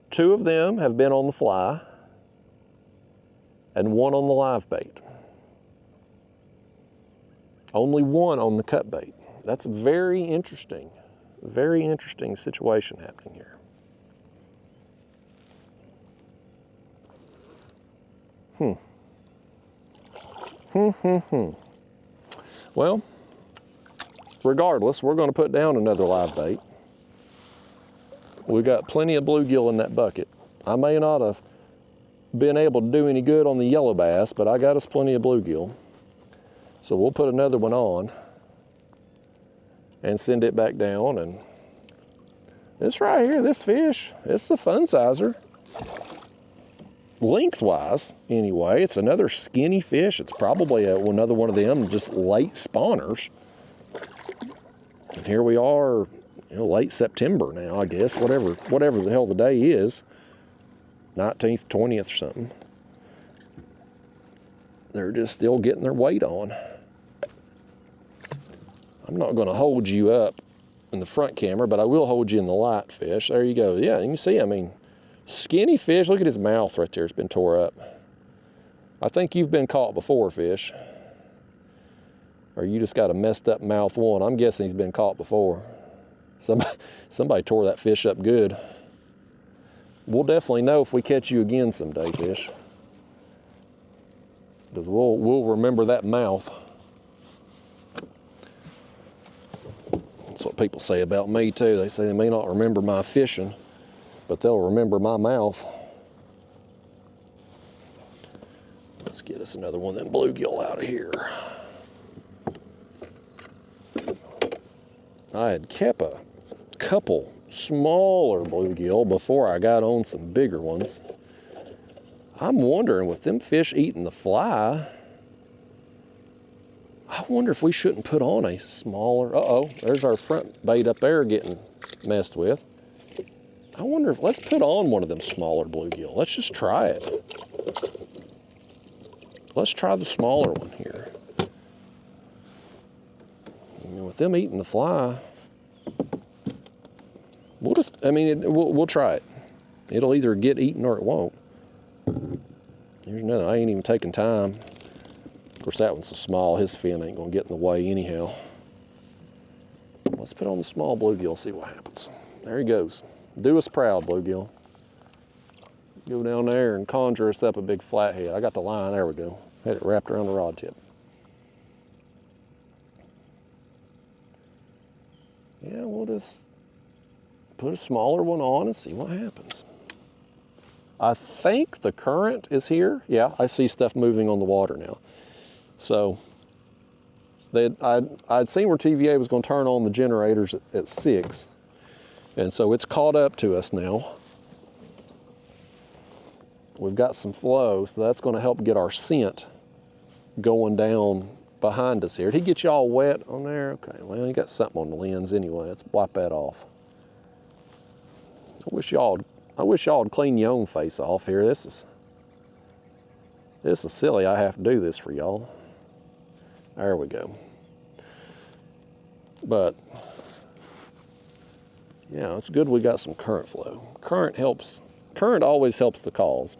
2 of them have been on the fly and 1 on the live bait. Only 1 on the cut bait. That's very interesting situation happening here. Well, regardless, we're going to put down another live bait. We got plenty of bluegill in that bucket. I may not have been able to do any good on the yellow bass, but I got us plenty of bluegill. So we'll put another one on and send it back down. And this right here, this fish, it's a fun sizer. Lengthwise, anyway, it's another skinny fish. It's probably another one of them just late spawners. And here we are, late September now, I guess, whatever the hell the day is, 19th, 20th or something. They're just still getting their weight on. I'm not going to hold you up in the front camera, but I will hold you in the light, fish. There you go. Yeah, you can see, I mean, skinny fish. Look at his mouth right there. It's been tore up. I think you've been caught before, fish. Or you just got a messed up mouth one. I'm guessing he's been caught before. Somebody tore that fish up good. We'll definitely know if we catch you again someday, fish. Because we'll remember that mouth. That's what people say about me too. They say they may not remember my fishing, but they'll remember my mouth. Let's get us another one of them bluegill out of here. I had kept a couple smaller bluegill before I got on some bigger ones. I'm wondering, with them fish eating the fly, I wonder if we shouldn't put on a smaller, uh-oh, there's our front bait up there getting messed with. I wonder if, let's put on one of them smaller bluegill. Let's just try it. Let's try the smaller one here. And with them eating the fly, we'll just, I mean, we'll try it. It'll either get eaten or it won't. Here's another. I ain't even taking time. Of course, that one's so small, his fin ain't gonna get in the way anyhow. Let's put on the small bluegill, see what happens. There he goes. Do us proud, bluegill. Go down there and conjure us up a big flathead. I got the line, there we go. Had it wrapped around the rod tip. Yeah, we'll just put a smaller one on and see what happens. I think the current is here. Yeah, I see stuff moving on the water now. So I'd seen where TVA was going to turn on the generators at 6. And so it's caught up to us now. We've got some flow, so that's going to help get our scent going down behind us here. Did he get you all wet on there? Okay, well, you got something on the lens anyway. Let's wipe that off. I wish y'all would clean your own face off here. This is silly. I have to do this for y'all. There we go. But yeah, it's good we got some current flow. Current helps. Current always helps the cause.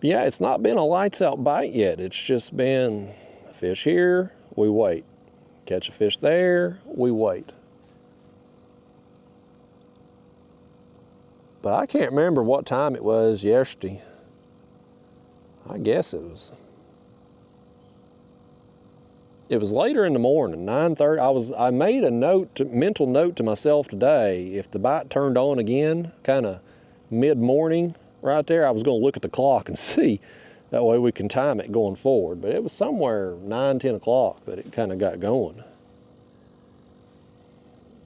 Yeah, it's not been a lights out bite yet. It's just been a fish here, we wait. Catch a fish there, we wait. But I can't remember what time it was yesterday. I guess it was later in the morning, 9:30. I made a mental note to myself today, if the bite turned on again, kind of mid-morning right there, I was going to look at the clock and see. That way we can time it going forward. But it was somewhere 9, 10 o'clock that it kind of got going.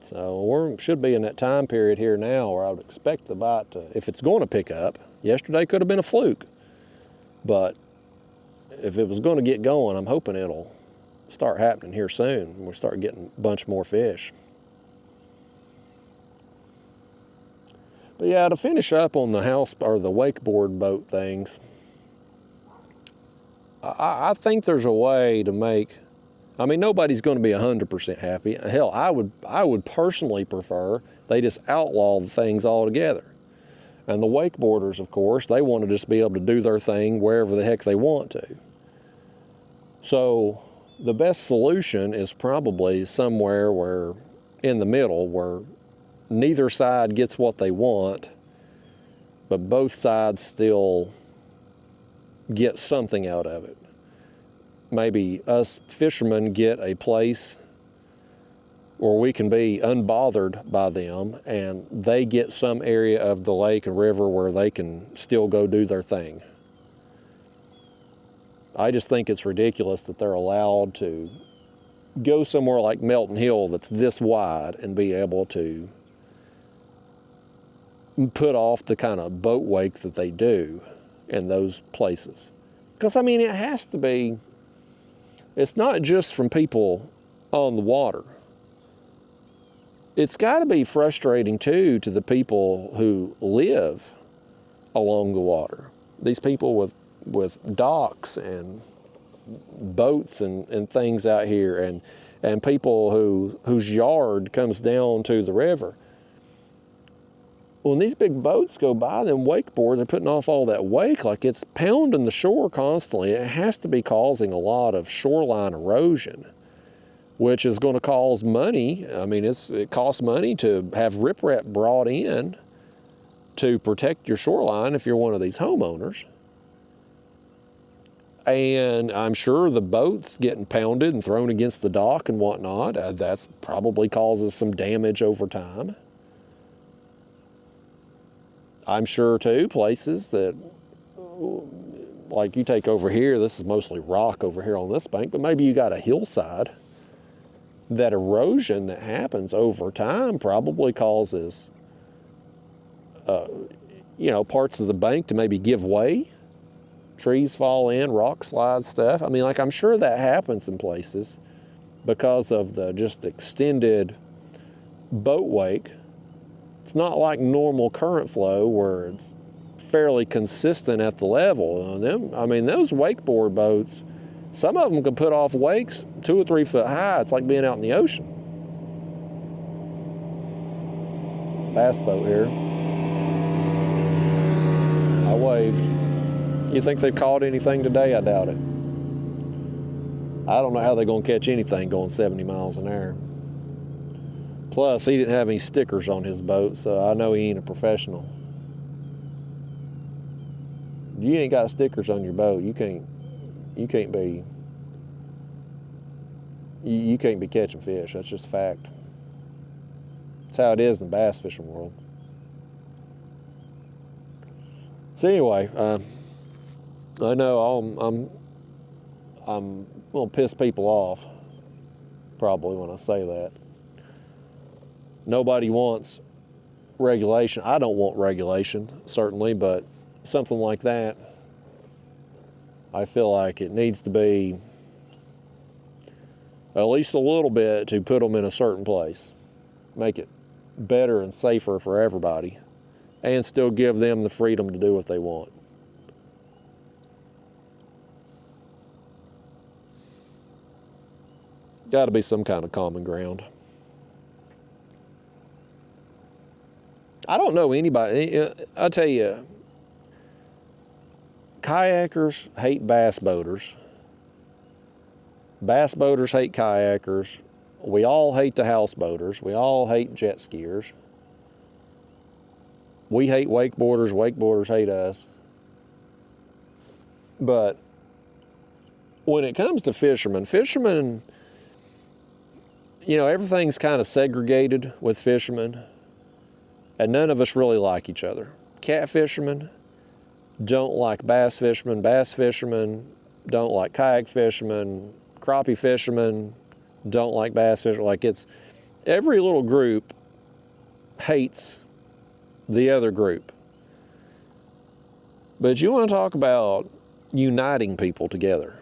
So we should be in that time period here now where I would expect the bite to, if it's going to pick up. Yesterday could have been a fluke. But if it was going to get going, I'm hoping it'll start happening here soon. We'll start getting a bunch more fish. But yeah, to finish up on the house or the wakeboard boat things, I think there's a way to make, I mean, nobody's going to be 100% happy. Hell, I would personally prefer they just outlaw the things altogether. And the wakeboarders, of course, they want to just be able to do their thing wherever the heck they want to. So the best solution is probably somewhere where, in the middle, where neither side gets what they want, but both sides still get something out of it. Maybe us fishermen get a place where we can be unbothered by them, and they get some area of the lake and river where they can still go do their thing. I just think it's ridiculous that they're allowed to go somewhere like Melton Hill that's this wide and be able to put off the kind of boat wake that they do in those places. Because, I mean, it has to be, it's not just from people on the water. It's got to be frustrating, too, to the people who live along the water. These people with docks and boats and things out here, and people whose yard comes down to the river. When these big boats go by, them wakeboards are putting off all that wake, like it's pounding the shore constantly. It has to be causing a lot of shoreline erosion, which is going to cause money. I mean, it costs money to have riprap brought in to protect your shoreline if you're one of these homeowners. And I'm sure the boats getting pounded and thrown against the dock and whatnot, that's probably causes some damage over time. I'm sure, too, places that, like you take over here, this is mostly rock over here on this bank, but maybe you got a hillside. That erosion that happens over time probably causes, parts of the bank to maybe give way. Trees fall in, rock slide stuff. I mean, like, I'm sure that happens in places because of the just extended boat wake. It's not like normal current flow where it's fairly consistent at the level. Those wakeboard boats, some of them can put off wakes 2 or 3 foot high. It's like being out in the ocean. Bass boat here. I waved. You think they've caught anything today? I doubt it. I don't know how they're going to catch anything going 70 miles an hour. Plus, he didn't have any stickers on his boat, so I know he ain't a professional. You ain't got stickers on your boat, you can't be catching fish. That's just a fact. That's how it is in the bass fishing world. So anyway, I know I'm gonna piss people off probably when I say that. Nobody wants regulation. I don't want regulation, certainly, but something like that, I feel like it needs to be at least a little bit to put them in a certain place. Make it better and safer for everybody, and still give them the freedom to do what they want. Got to be some kind of common ground. I don't know anybody. I tell you, kayakers hate bass boaters. Bass boaters hate kayakers. We all hate the houseboaters. We all hate jet skiers. We hate wakeboarders. Wakeboarders hate us. But when it comes to fishermen, you know, everything's kind of segregated with fishermen, and none of us really like each other. Cat fishermen don't like bass fishermen. Bass fishermen don't like kayak fishermen. Crappie fishermen don't like bass fishermen. Like, it's every little group hates the other group. But you want to talk about uniting people together.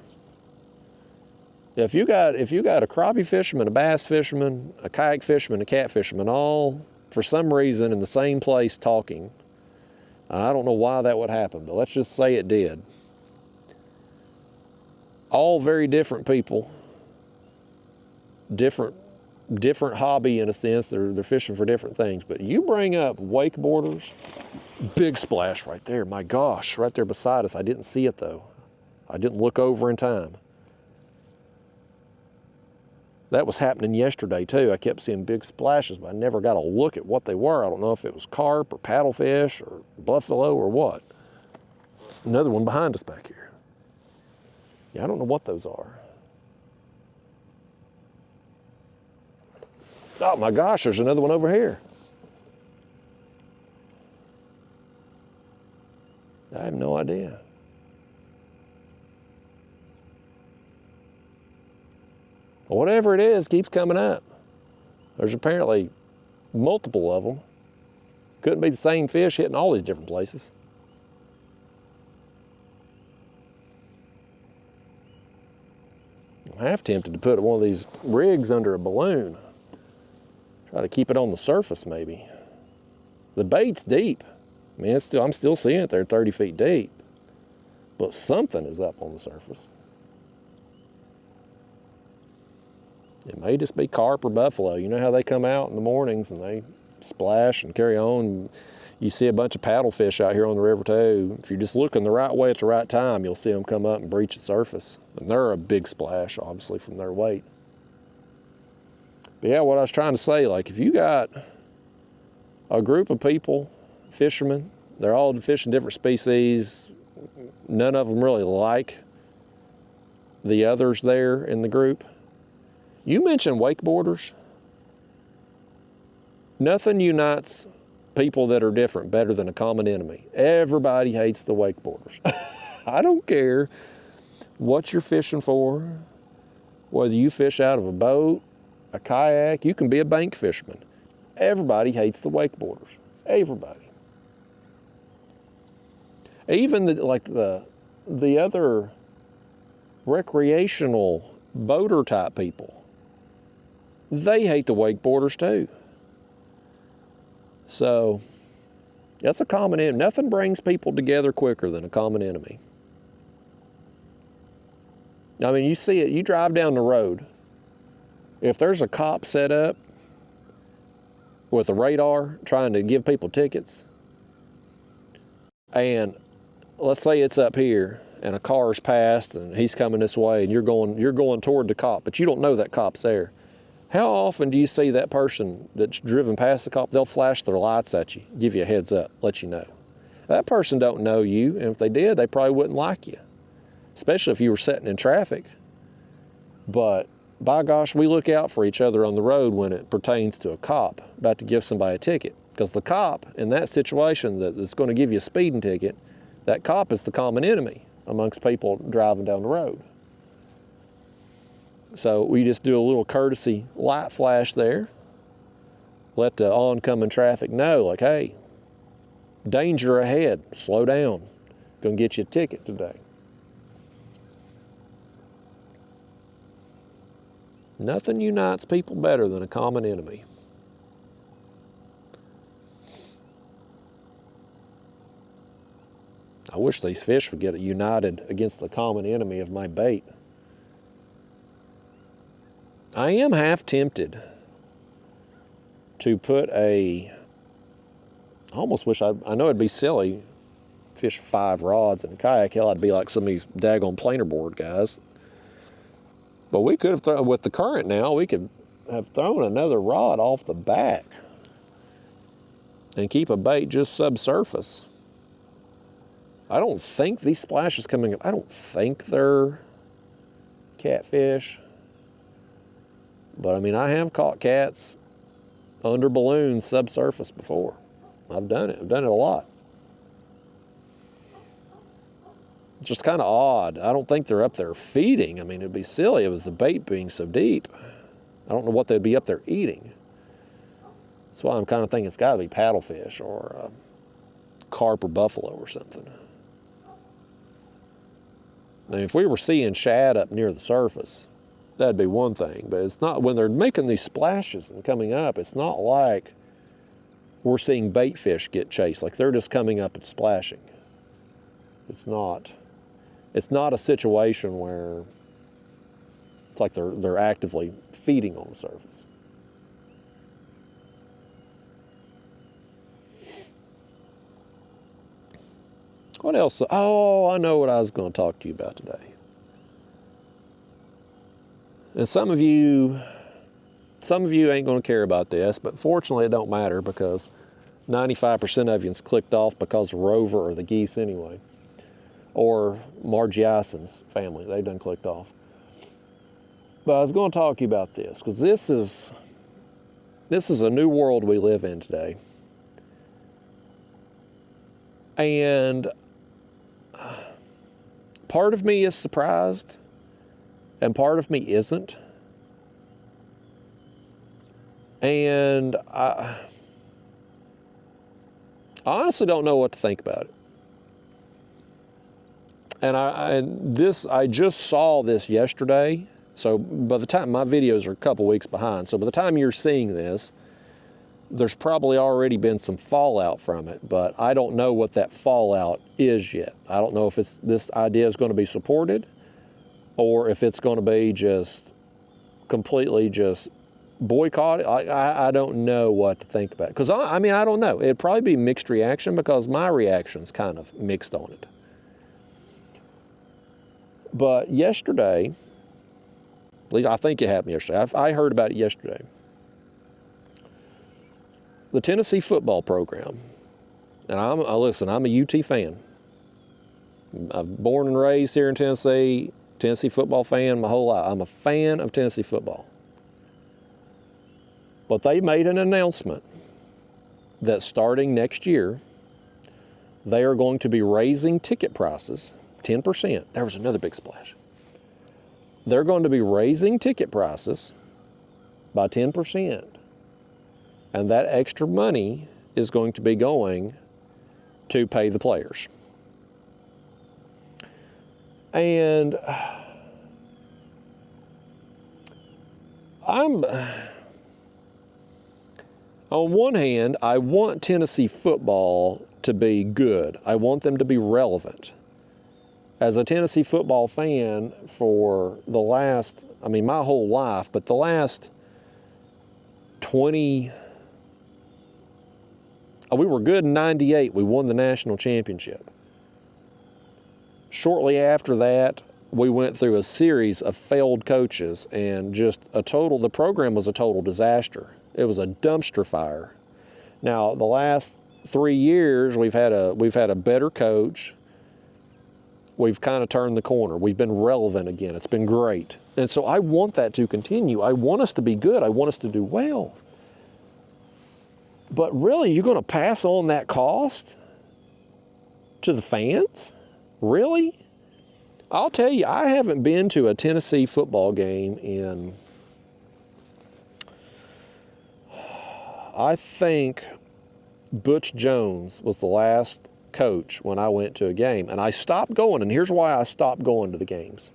If you got a crappie fisherman, a bass fisherman, a kayak fisherman, a cat fisherman, all for some reason in the same place talking, I don't know why that would happen, but let's just say it did. All very different people, different hobby in a sense. They're fishing for different things. But you bring up wakeboarders, big splash right there. My gosh, right there beside us. I didn't see it though. I didn't look over in time. That was happening yesterday too. I kept seeing big splashes, but I never got a look at what they were. I don't know if it was carp or paddlefish or buffalo or what. Another one behind us back here. Yeah, I don't know what those are. Oh my gosh, there's another one over here. I have no idea. Whatever it is keeps coming up. There's apparently multiple of them. Couldn't be the same fish hitting all these different places. I'm half tempted to put one of these rigs under a balloon. Try to keep it on the surface maybe. The bait's deep. I mean, I'm still seeing it there 30 feet deep. But something is up on the surface. It may just be carp or buffalo. You know how they come out in the mornings and they splash and carry on. You see a bunch of paddlefish out here on the river too. If you're just looking the right way at the right time, you'll see them come up and breach the surface. And they're a big splash, obviously, from their weight. But yeah, what I was trying to say, like, if you got a group of people, fishermen, they're all fishing different species, none of them really like the others there in the group. You mentioned wakeboarders. Nothing unites people that are different better than a common enemy. Everybody hates the wakeboarders. I don't care what you're fishing for, whether you fish out of a boat, a kayak, you can be a bank fisherman. Everybody hates the wakeboarders. Everybody. Even the other recreational boater type people, they hate the wakeboarders too. So that's a common enemy. Nothing brings people together quicker than a common enemy. I mean, you see it, you drive down the road. If there's a cop set up with a radar trying to give people tickets, and let's say it's up here and a car's passed and he's coming this way and you're going toward the cop, but you don't know that cop's there. How often do you see that person that's driven past the cop? They'll flash their lights at you, give you a heads up, let you know. That person don't know you, and if they did, they probably wouldn't like you, especially if you were sitting in traffic. But by gosh, we look out for each other on the road when it pertains to a cop about to give somebody a ticket. Because the cop in that situation that's going to give you a speeding ticket, that cop is the common enemy amongst people driving down the road. So we just do a little courtesy light flash there. Let the oncoming traffic know, like, hey, danger ahead, slow down. Gonna get you a ticket today. Nothing unites people better than a common enemy. I wish these fish would get united against the common enemy of my bait. I am half tempted to put I almost wish I know it'd be silly, fish 5 rods in a kayak. Hell, I'd be like some of these daggone planer board guys. But we could have thrown, with the current now, we could have thrown another rod off the back and keep a bait just subsurface. I don't think these splashes coming up, I don't think they're catfish. But I mean, I have caught cats under balloons subsurface before. I've done it a lot. It's just kind of odd. I don't think they're up there feeding. I mean, it'd be silly with the bait being so deep. I don't know what they'd be up there eating. That's why I'm kind of thinking it's got to be paddlefish or carp or buffalo or something. I mean, if we were seeing shad up near the surface, that'd be one thing. But it's not, when they're making these splashes and coming up, it's not like we're seeing bait fish get chased. Like they're just coming up and splashing. It's not a situation where it's like they're actively feeding on the surface. What else? Oh, I know what I was going to talk to you about today. And some of you ain't going to care about this, but fortunately it don't matter because 95% of you's clicked off because of Rover or the geese anyway. Or Margie Ison's family, they done clicked off. But I was going to talk to you about this because this is a new world we live in today. And part of me is surprised and part of me isn't. And I honestly don't know what to think about it. And I just saw this yesterday. So by the time, my videos are a couple weeks behind. So by the time you're seeing this, there's probably already been some fallout from it, but I don't know what that fallout is yet. I don't know if this idea is going to be supported or if it's going to be just completely just boycotted. I don't know what to think about it. Because I mean, I don't know. It'd probably be mixed reaction because my reaction's kind of mixed on it. But yesterday, at least I think it happened yesterday. I heard about it yesterday. The Tennessee football program, and listen, I'm a UT fan. I'm born and raised here in Tennessee, Tennessee football fan my whole life. I'm a fan of Tennessee football. But they made an announcement that starting next year, they are going to be raising ticket prices 10%. There was another big splash. They're going to be raising ticket prices by 10%. And that extra money is going to be going to pay the players. And on one hand, I want Tennessee football to be good. I want them to be relevant. As a Tennessee football fan for the last, I mean, my whole life, but the last 20, we were good in 98. We won the national championship. Shortly after that, we went through a series of failed coaches, and the program was a total disaster. It was a dumpster fire. Now, the last 3 years, we've had a better coach. We've kind of turned the corner. We've been relevant again. It's been great. And so I want that to continue. I want us to be good. I want us to do well. But really, you're going to pass on that cost to the fans? Really? I'll tell you, I haven't been to a Tennessee football game in, I think Butch Jones was the last coach when I went to a game. And I stopped going, and here's why I stopped going to the games.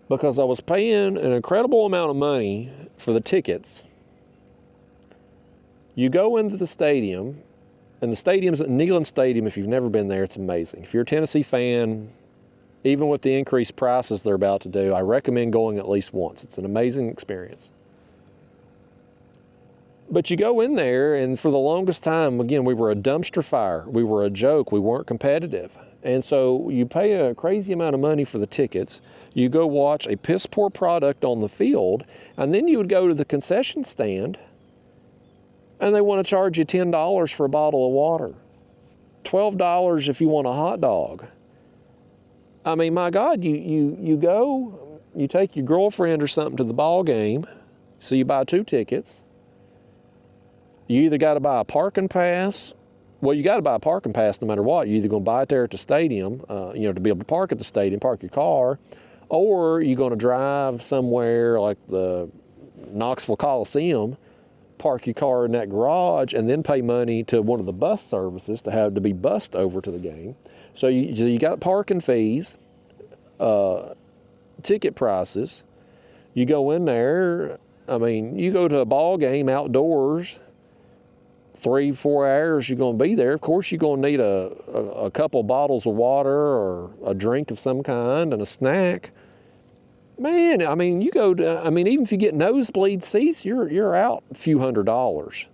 Because I was paying an incredible amount of money for the tickets. You go into the stadium, and the stadium's at Neyland Stadium. If you've never been there, it's amazing. If you're a Tennessee fan, even with the increased prices they're about to do, I recommend going at least once. It's an amazing experience. But you go in there, and for the longest time, again, we were a dumpster fire. We were a joke. We weren't competitive. And so you pay a crazy amount of money for the tickets. You go watch a piss-poor product on the field, and then you would go to the concession stand, and they want to charge you $10 for a bottle of water, $12 if you want a hot dog. I mean, my God, you go, you take your girlfriend or something to the ball game, so you buy 2 tickets. You either got to buy a parking pass. Well, you got to buy a parking pass no matter what. You're either going to buy it there at the stadium, to be able to park at the stadium, park your car, or you're going to drive somewhere like the Knoxville Coliseum, park your car in that garage, and then pay money to one of the bus services to be bussed over to the game. So you got parking fees, ticket prices. You go in there. I mean, you go to a ball game outdoors. 3-4 hours you're going to be there. Of course, you're going to need a couple bottles of water or a drink of some kind and a snack. Man, I mean, even if you get nosebleed seats, you're out a few $100s.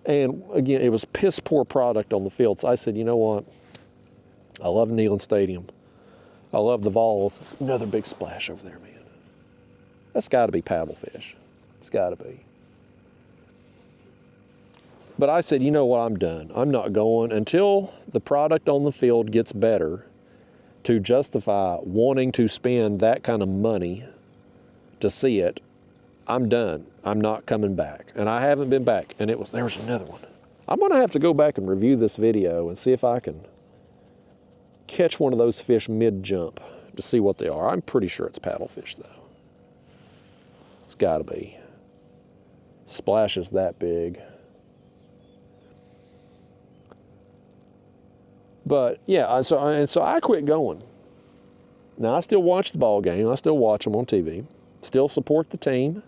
And again, it was piss poor product on the field. So I said, you know what? I love Neyland Stadium. I love the Vols. Another big splash over there, man. That's got to be paddlefish. It's got to be. But I said, you know what, I'm done. I'm not going until the product on the field gets better to justify wanting to spend that kind of money to see it. I'm done. I'm not coming back. And I haven't been back. And there was another one. I'm going to have to go back and review this video and see if I can catch one of those fish mid-jump to see what they are. I'm pretty sure it's paddlefish, though. It's got to be. Splashes that big. But yeah, so I quit going. Now I still watch the ball game. I still watch them on TV. Still support the team.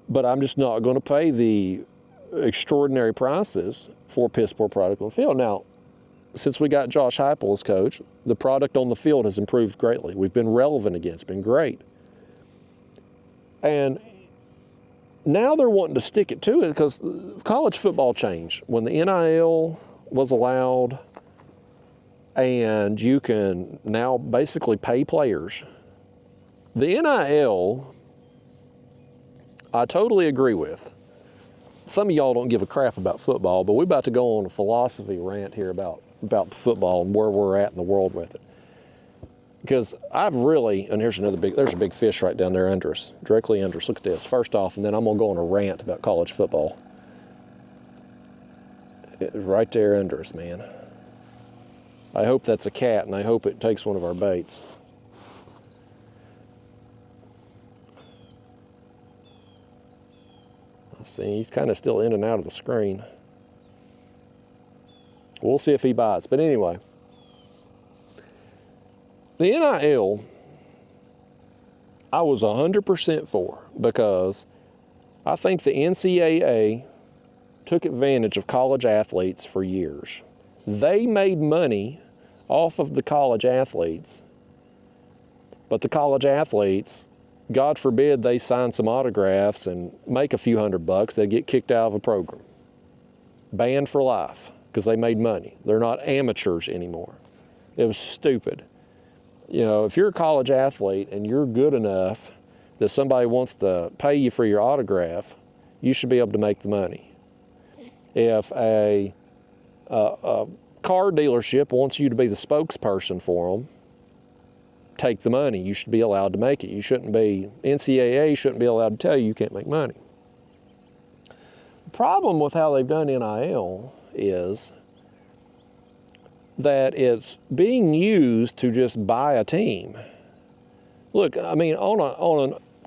But I'm just not going to pay the extraordinary prices for piss poor product on the field. Now, since we got Josh Heupel as coach, the product on the field has improved greatly. We've been relevant again. It's been great. And now they're wanting to stick it to it because college football changed. When the NIL was allowed, and you can now basically pay players. The NIL, I totally agree with. Some of y'all don't give a crap about football, but we're about to go on a philosophy rant here about football and where we're at in the world with it. Because I've really, and there's a big fish right down there under us, directly under us. Look at this, first off, and then I'm gonna go on a rant about college football. Right there under us, man. I hope that's a cat, and I hope it takes one of our baits. I see, he's kind of still in and out of the screen. We'll see if he bites. But anyway, the NIL, I was 100% for, because I think the NCAA took advantage of college athletes for years. They made money off of the college athletes, but the college athletes, God forbid they sign some autographs and make a few $100, they'd get kicked out of a program. Banned for life. because they made money. They're not amateurs anymore. It was stupid. You know, if you're a college athlete and you're good enough that somebody wants to pay you for your autograph, you should be able to make the money. If a car dealership wants you to be the spokesperson for them, take the money. You should be allowed to make it. You shouldn't be, NCAA shouldn't be allowed to tell you you can't make money. The problem with how they've done NIL is that it's being used to just buy a team. Look, I mean,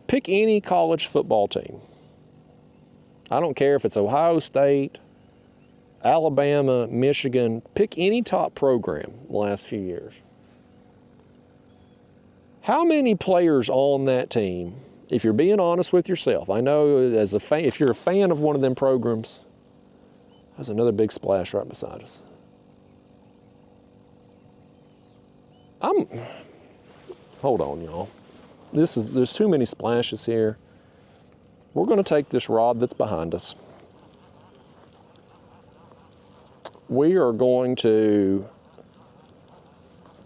pick any college football team. I don't care if it's Ohio State, Alabama, Michigan, pick any top program the last few years. How many players on that team, if you're being honest with yourself, I know as a fan, if you're a fan of one of them programs, there's another big splash right beside us. Hold on, y'all. There's too many splashes here. We're going to take this rod that's behind us. We are going to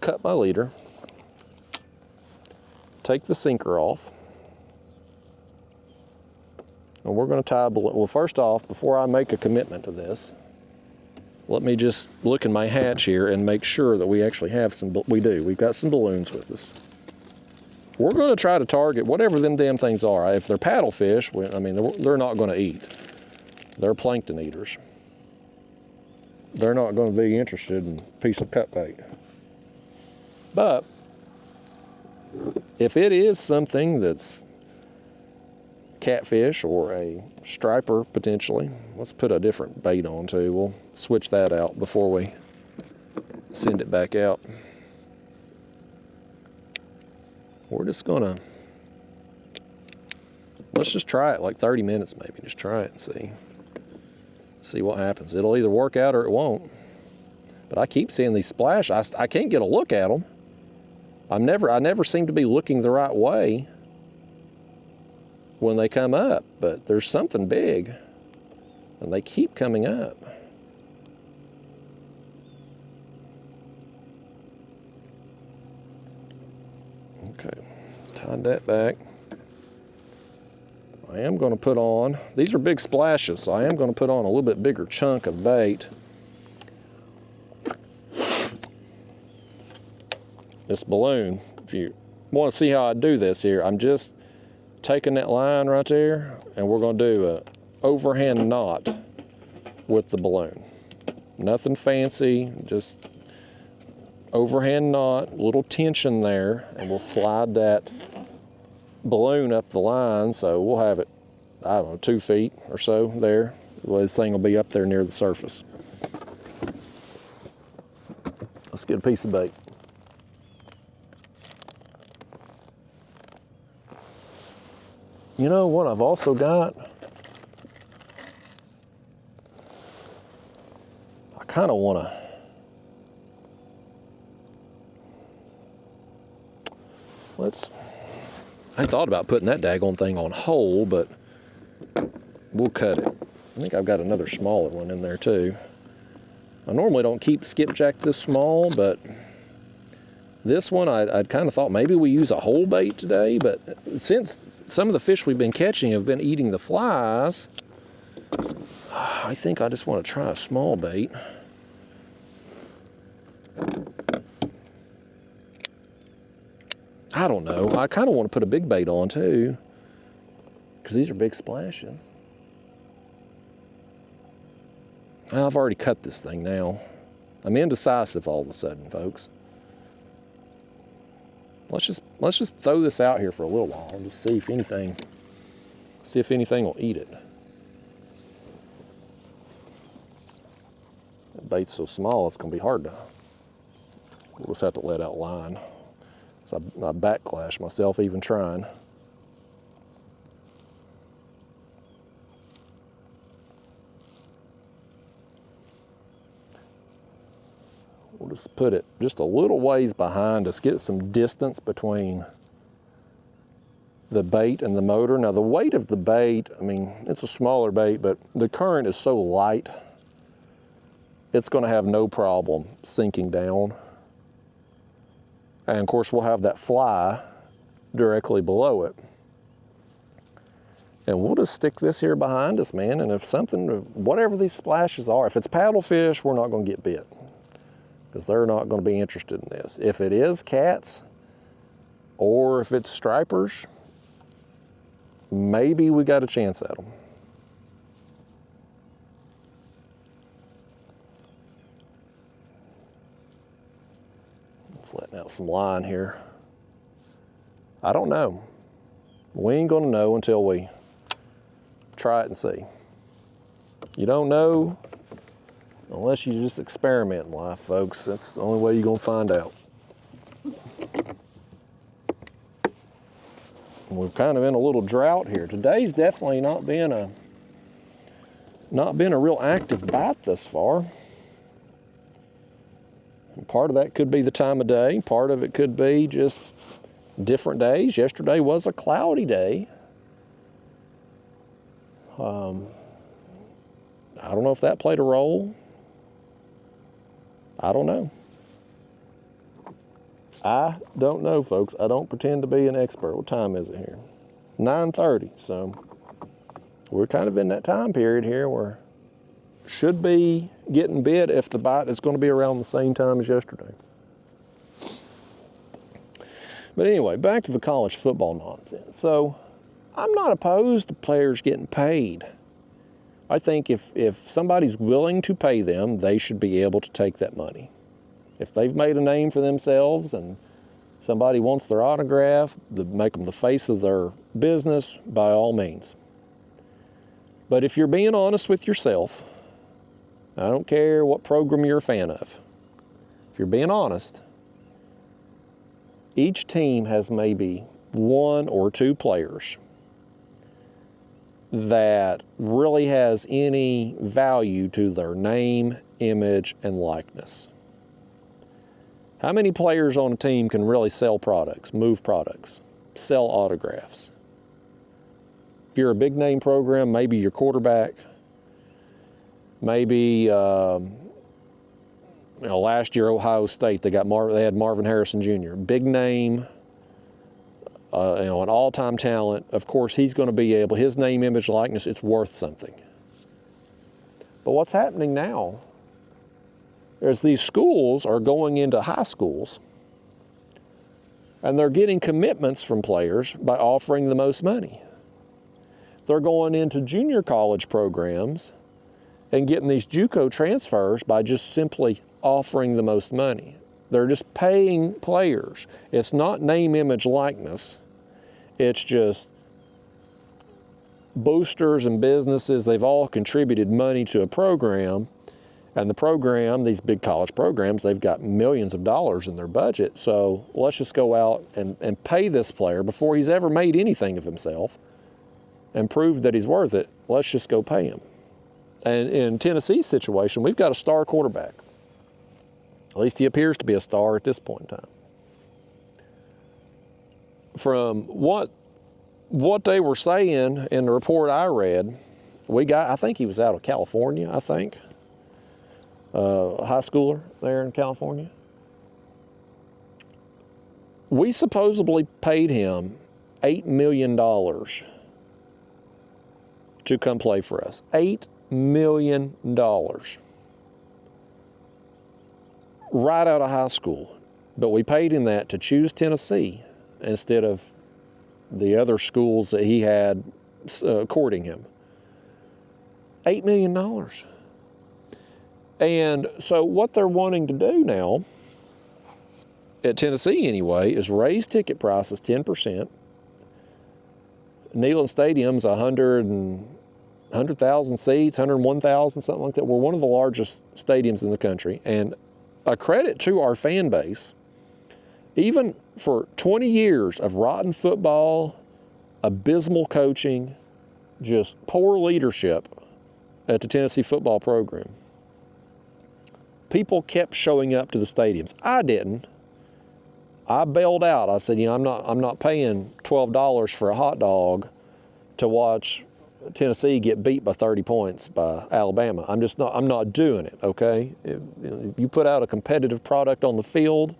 cut my leader, take the sinker off, and we're going to tie a balloon. Well, first off, before I make a commitment to this, let me just look in my hatch here and make sure that we actually have some, we do. We've got some balloons with us. We're going to try to target whatever them damn things are. If they're paddlefish, I mean, they're not going to eat. They're plankton eaters. They're not going to be interested in a piece of cut bait. But if it is something that's catfish or a striper potentially, let's put a different bait on too. We'll switch that out before we send it back out. We're just gonna, let's just try it like 30 minutes maybe. Just try it and see what happens. It'll either work out or it won't. But I keep seeing these splash. I can't get a look at them. I never seem to be looking the right way when they come up, but there's something big and they keep coming up. Okay, tied that back. I am going to put on, these are big splashes, so I am going to put on a little bit bigger chunk of bait. This balloon, if you want to see how I do this here, I'm just taking that line right there and we're going to do a overhand knot with the balloon. Nothing fancy, just overhand knot, little tension there, and we'll slide that balloon up the line, so we'll have it, I don't know, 2 feet or so there. Well, this thing will be up there near the surface. Let's get a piece of bait. You know what I've also got? I kind of want to, I thought about putting that daggone thing on whole, but we'll cut it. I think I've got another smaller one in there too. I normally don't keep skipjack this small, but this one I'd kind of thought maybe we use a whole bait today, but since some of the fish we've been catching have been eating the flies, I think I just want to try a small bait. I don't know. I kind of want to put a big bait on too, because these are big splashes. I've already cut this thing now. I'm indecisive all of a sudden, folks. Let's just throw this out here for a little while and just see if anything will eat it. That bait's so small, it's gonna be hard to, we'll just have to let out line. So I backlash myself even trying. We'll just put it just a little ways behind us, get some distance between the bait and the motor. Now the weight of the bait, I mean, it's a smaller bait, but the current is so light it's going to have no problem sinking down. And of course, we'll have that fly directly below it. And we'll just stick this here behind us, man. And if something, whatever these splashes are, if it's paddlefish, we're not going to get bit because they're not going to be interested in this. If it is cats or if it's stripers, maybe we got a chance at them. Let's letting out some line here. I don't know. We ain't gonna know until we try it and see. You don't know unless you just experiment in life, folks. That's the only way you're gonna find out. We've kind of in a little drought here. Today's definitely not been a real active bite thus far. And part of that could be the time of day. Part of it could be just different days. Yesterday was a cloudy day. I don't know if that played a role. I don't know. I don't know, folks. I don't pretend to be an expert. What time is it here? 9:30. So we're kind of in that time period here where should be getting bit if the bite is going to be around the same time as yesterday. But anyway, back to the college football nonsense. So I'm not opposed to players getting paid. I think if somebody's willing to pay them, they should be able to take that money. If they've made a name for themselves and somebody wants their autograph, make them the face of their business, by all means. But if you're being honest with yourself, I don't care what program you're a fan of, if you're being honest, each team has maybe one or two players that really has any value to their name, image, and likeness. How many players on a team can really sell products, move products, sell autographs? If you're a big name program, maybe your quarterback, maybe last year Ohio State they had Marvin Harrison Jr., big name, an all-time talent. Of course, he's going to be able. His name, image, likeness, it's worth something. But what's happening now? There's these schools are going into high schools and they're getting commitments from players by offering the most money. They're going into junior college programs and getting these JUCO transfers by just simply offering the most money. They're just paying players. It's not name, image, likeness. It's just boosters and businesses. They've all contributed money to a program. And the program, these big college programs, they've got millions of dollars in their budget. So let's just go out and pay this player before he's ever made anything of himself and prove that he's worth it. Let's just go pay him. And in Tennessee's situation, we've got a star quarterback. At least he appears to be a star at this point in time. From what they were saying in the report I read, I think he was out of California, I think. A high schooler there in California. We supposedly paid him $8 million to come play for us. $8 million. Right out of high school. But we paid him that to choose Tennessee instead of the other schools that he had courting him. $8 million. And so what they're wanting to do now, at Tennessee anyway, is raise ticket prices 10%. Neyland Stadium's 100,000 seats, 101,000, something like that. We're one of the largest stadiums in the country. And a credit to our fan base, even for 20 years of rotten football, abysmal coaching, just poor leadership at the Tennessee football program, people kept showing up to the stadiums. I didn't. I bailed out. I said, I'm not paying $12 for a hot dog to watch Tennessee get beat by 30 points by Alabama. I'm not doing it, okay? If you put out a competitive product on the field,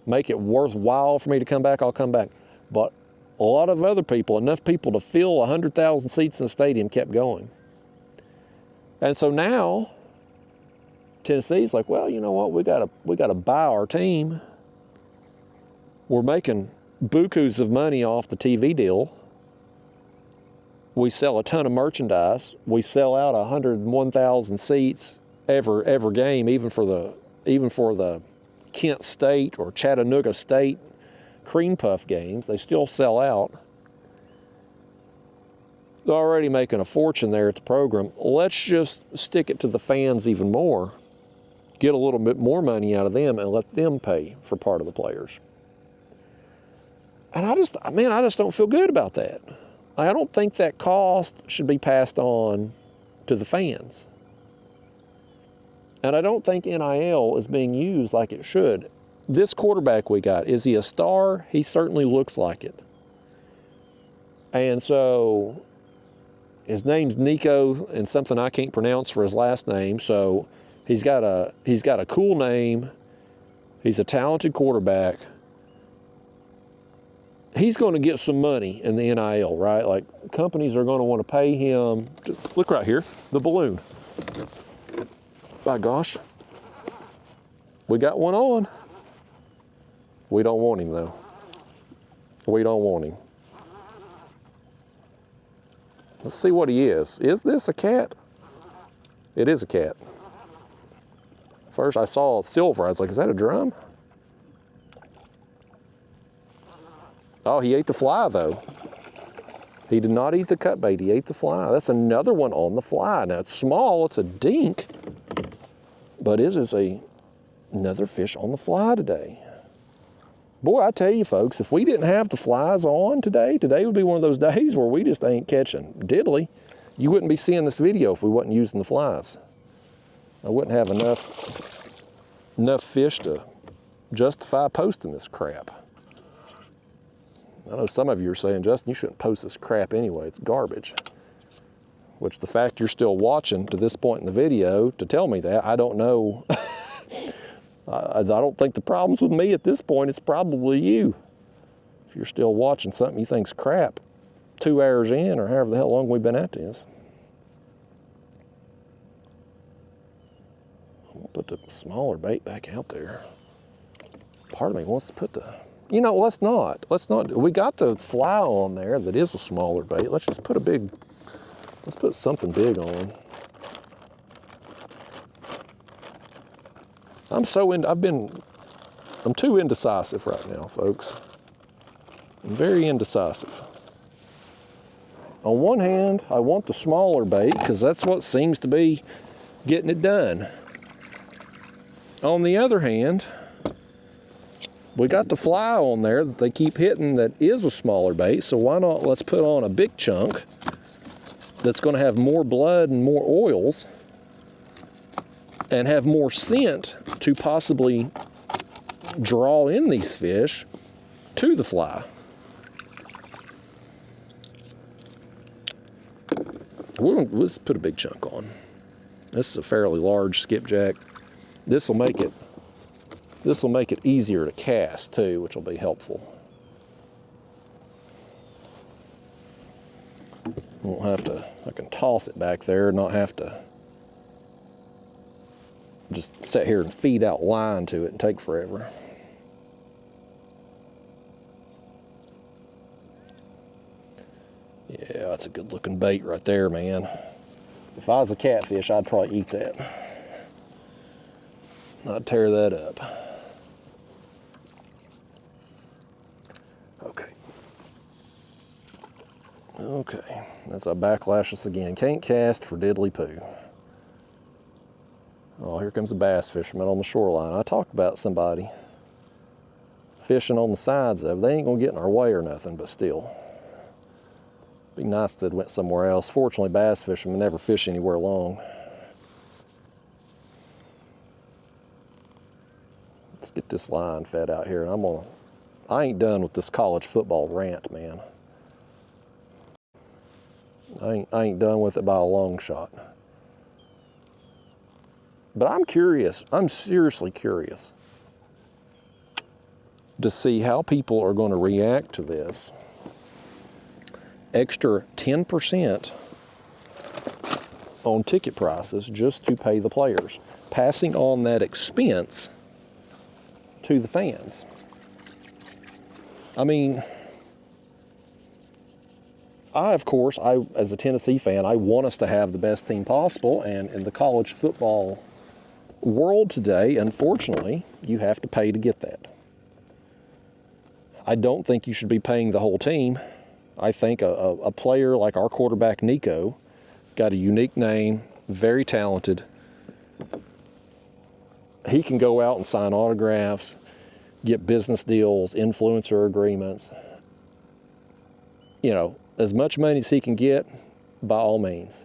make it worthwhile for me to come back, I'll come back. But a lot of other people, enough people to fill 100,000 seats in the stadium, kept going. And so now Tennessee's like, well, you know what? We gotta buy our team. We're making bukus of money off the TV deal. We sell a ton of merchandise. We sell out 101,000 seats every game, even for the Kent State or Chattanooga State cream puff games. They still sell out. They're already making a fortune there at the program. Let's just stick it to the fans even more, get a little bit more money out of them, and let them pay for part of the players. And I just don't feel good about that. I don't think that cost should be passed on to the fans. And I don't think NIL is being used like it should. This quarterback we got, is he a star? He certainly looks like it. And so his name's Nico and something I can't pronounce for his last name. So he's got a cool name. He's a talented quarterback. He's going to get some money in the NIL, right? Like, companies are going to want to pay him. Just look right here, the balloon. By gosh, we got one on. We don't want him, though. We don't want him. Let's see what he is. Is this a cat? It is a cat. First I saw silver. I was like, is that a drum? Oh, he ate the fly, though. He did not eat the cut bait. He ate the fly. That's another one on the fly. Now, it's small. It's a dink. But it is another fish on the fly today. Boy, I tell you, folks, if we didn't have the flies on today would be one of those days where we just ain't catching diddly. You wouldn't be seeing this video if we wasn't using the flies. I wouldn't have enough fish to justify posting this crap. I know some of you are saying, Justin, you shouldn't post this crap anyway. It's garbage. Which the fact you're still watching to this point in the video to tell me that, I don't know. I don't think the problem's with me at this point. It's probably you. If you're still watching something you think's crap 2 hours in or however the hell long we've been at this. I'll put the smaller bait back out there. Part of me wants to put the... You know, let's not. We got the fly on there that is a smaller bait. Let's just put let's put something big on. I'm too indecisive right now, folks. I'm very indecisive. On one hand, I want the smaller bait because that's what seems to be getting it done. On the other hand, we got the fly on there that they keep hitting that is a smaller bait, so why not let's put on a big chunk that's going to have more blood and more oils and have more scent to possibly draw in these fish to the fly. Let's put a big chunk on. This is a fairly large skipjack. This will make it easier to cast too, which will be helpful. Won't have to, I can toss it back there, not have to just sit here and feed out line to it and take forever. Yeah, that's a good looking bait right there, man. If I was a catfish, I'd probably eat that. I'd tear that up. Okay, that's a backlash us again. Can't cast for diddly poo. Oh, here comes a bass fisherman on the shoreline. I talked about somebody fishing on the sides of it. They ain't gonna get in our way or nothing, but still. Be nice if they'd went somewhere else. Fortunately, bass fishermen never fish anywhere long. Let's get this line fed out here. And I ain't done with this college football rant, man. I ain't done with it by a long shot. But I'm curious, I'm seriously curious to see how people are going to react to this extra 10% on ticket prices just to pay the players, passing on that expense to the fans. I mean, of course, as a Tennessee fan, I want us to have the best team possible, and in the college football world today, unfortunately, you have to pay to get that. I don't think you should be paying the whole team. I think a player like our quarterback, Nico, got a unique name, very talented. He can go out and sign autographs, get business deals, influencer agreements. You know, as much money as he can get, by all means.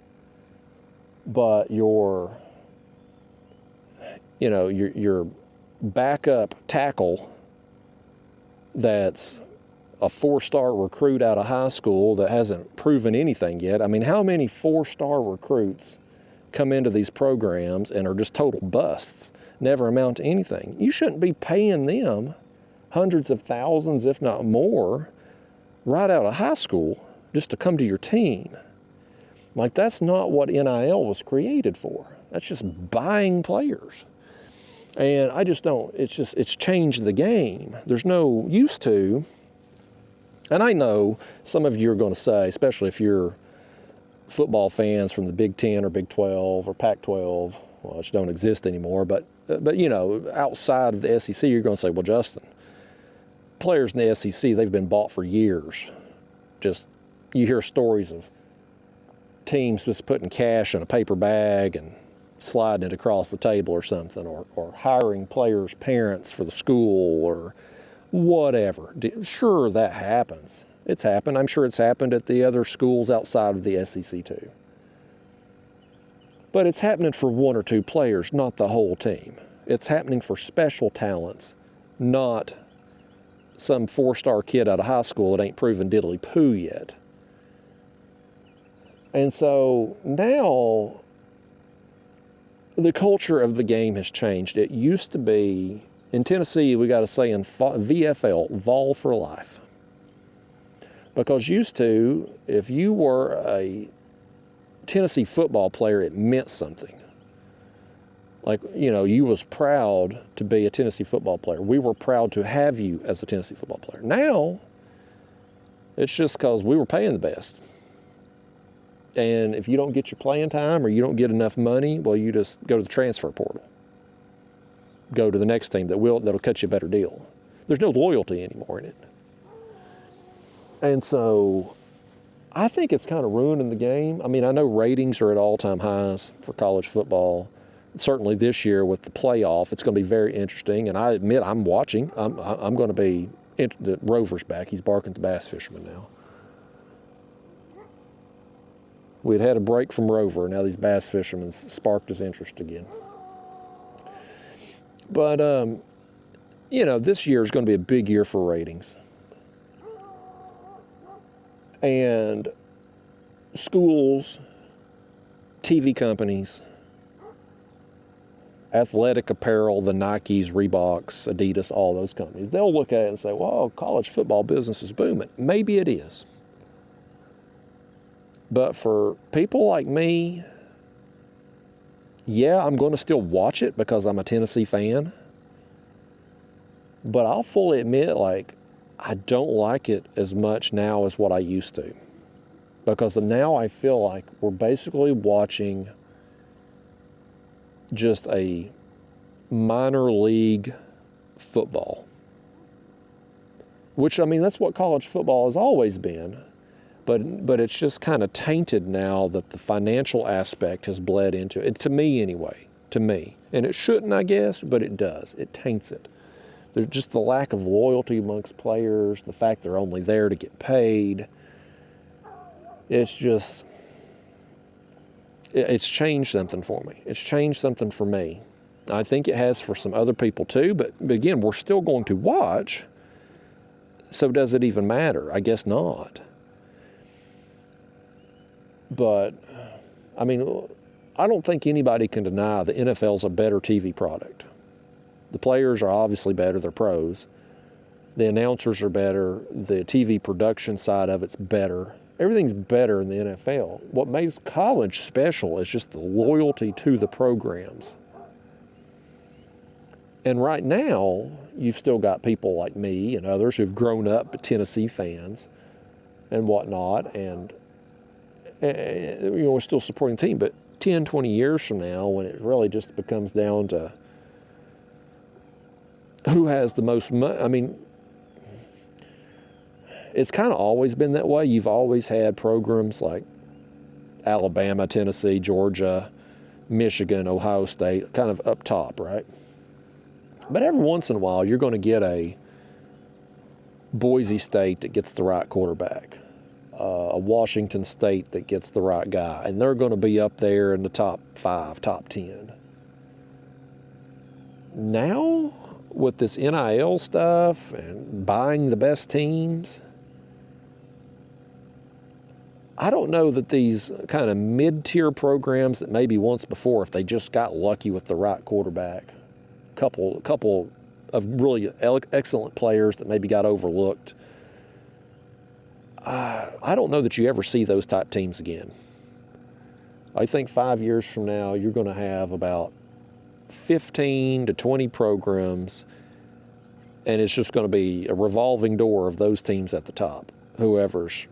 But your backup tackle that's a 4-star recruit out of high school that hasn't proven anything yet. I mean, how many 4-star recruits come into these programs and are just total busts, never amount to anything? You shouldn't be paying them hundreds of thousands, if not more, right out of high school just to come to your team. Like, that's not what NIL was created for. That's just buying players. And I just don't, it's changed the game. There's no used to. And I know some of you are going to say, especially if you're football fans from the Big 10 or Big 12 or Pac-12, which don't exist anymore, but you know, outside of the SEC, you're going to say, well, Justin, players in the SEC, they've been bought for years. Just, you hear stories of teams just putting cash in a paper bag and sliding it across the table or something, or hiring players' parents for the school or whatever. Sure, that happens. It's happened. I'm sure it's happened at the other schools outside of the SEC too. But it's happening for 1 or 2 players, not the whole team. It's happening for special talents, not some 4-star kid out of high school that ain't proven diddly poo yet. And so now the culture of the game has changed. It used to be, in Tennessee, we got to say in VFL, Vol for life. Because used to, if you were a Tennessee football player, it meant something. Like, you know, you was proud to be a Tennessee football player. We were proud to have you as a Tennessee football player. Now, it's just because we were paying the best. And if you don't get your playing time or you don't get enough money, well, you just go to the transfer portal. Go to the next team that'll cut you a better deal. There's no loyalty anymore in it. And so I think it's kind of ruining the game. I mean, I know ratings are at all-time highs for college football. Certainly this year with the playoff, it's going to be very interesting. And I admit I'm watching. I'm going to be, the Rover's back. He's barking at the bass fisherman now. We'd had a break from Rover. Now these bass fishermen sparked his interest again. But, you know, this year is going to be a big year for ratings. And schools, TV companies, athletic apparel, the Nikes, Reeboks, Adidas, all those companies, they'll look at it and say, well, college football business is booming. Maybe it is. But for people like me, yeah, I'm going to still watch it because I'm a Tennessee fan. But I'll fully admit, like, I don't like it as much now as what I used to. Because now I feel like we're basically watching just a minor league football. Which, I mean, that's what college football has always been. But it's just kind of tainted now that the financial aspect has bled into it. To me, anyway. To me. And it shouldn't, I guess, but it does. It taints it. There's just the lack of loyalty amongst players, the fact they're only there to get paid. It's just, it's changed something for me. It's changed something for me. I think it has for some other people too, but again, we're still going to watch. So does it even matter? I guess not. But, I mean, I don't think anybody can deny the NFL's a better TV product. The players are obviously better, they're pros. The announcers are better, the TV production side of it's better. Everything's better in the NFL. What makes college special is just the loyalty to the programs. And right now, you've still got people like me and others who've grown up Tennessee fans and whatnot, and we're still supporting the team. But 10, 20 years from now, when it really just becomes down to who has the most money, I mean, it's kind of always been that way. You've always had programs like Alabama, Tennessee, Georgia, Michigan, Ohio State, kind of up top, right? But every once in a while, you're going to get a Boise State that gets the right quarterback, a Washington State that gets the right guy, and they're going to be up there in the top 5, top 10. Now, with this NIL stuff and buying the best teams, I don't know that these kind of mid-tier programs that maybe once before, if they just got lucky with the right quarterback, couple of really excellent players that maybe got overlooked, I don't know that you ever see those type teams again. I think 5 years from now, you're going to have about 15 to 20 programs, and it's just going to be a revolving door of those teams at the top. Whoever's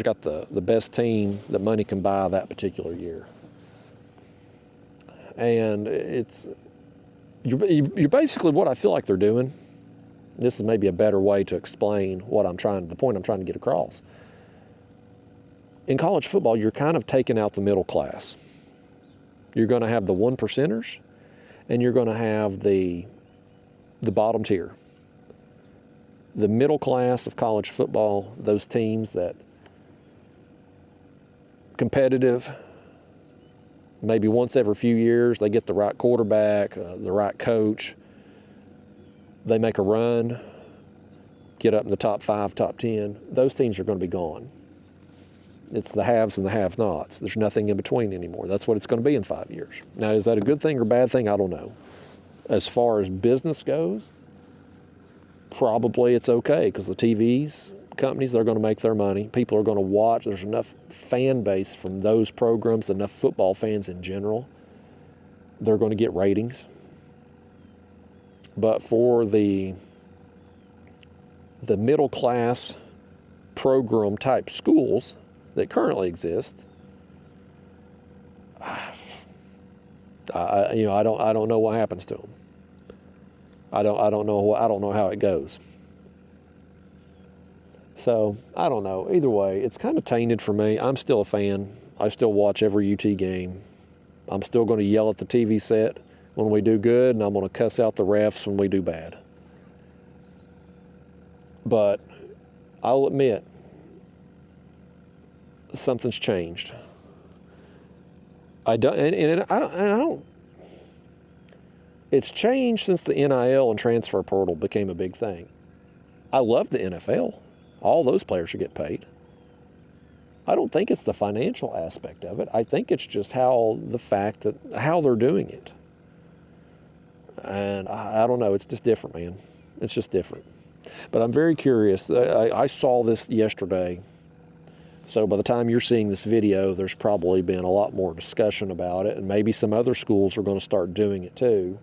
got the best team that money can buy that particular year. And you're basically what I feel like they're doing. This is maybe a better way to explain the point I'm trying to get across. In college football, you're kind of taking out the middle class. You're going to have the 1%ers, and you're going to have the bottom tier. The middle class of college football, those teams that competitive, maybe once every few years, they get the right quarterback, the right coach. They make a run, get up in the top 5, top 10. Those teams are going to be gone. It's the haves and the have-nots. There's nothing in between anymore. That's what it's going to be in 5 years. Now, is that a good thing or bad thing? I don't know. As far as business goes, probably it's okay because the TVs companies, they're going to make their money. People are going to watch. There's enough fan base from those programs, enough football fans in general. They're going to get ratings. But for the middle class program type schools that currently exist, I don't know what happens to them. I don't know how it goes. So, I don't know. Either way, it's kind of tainted for me. I'm still a fan. I still watch every UT game. I'm still going to yell at the TV set when we do good, and I'm going to cuss out the refs when we do bad. But I'll admit, something's changed. It's changed since the NIL and transfer portal became a big thing. I love the NFL. All those players are getting paid. I don't think it's the financial aspect of it. I think it's just how they're doing it. And I don't know. It's just different, man. It's just different. But I'm very curious. I saw this yesterday. So by the time you're seeing this video, there's probably been a lot more discussion about it. And maybe some other schools are going to start doing it too.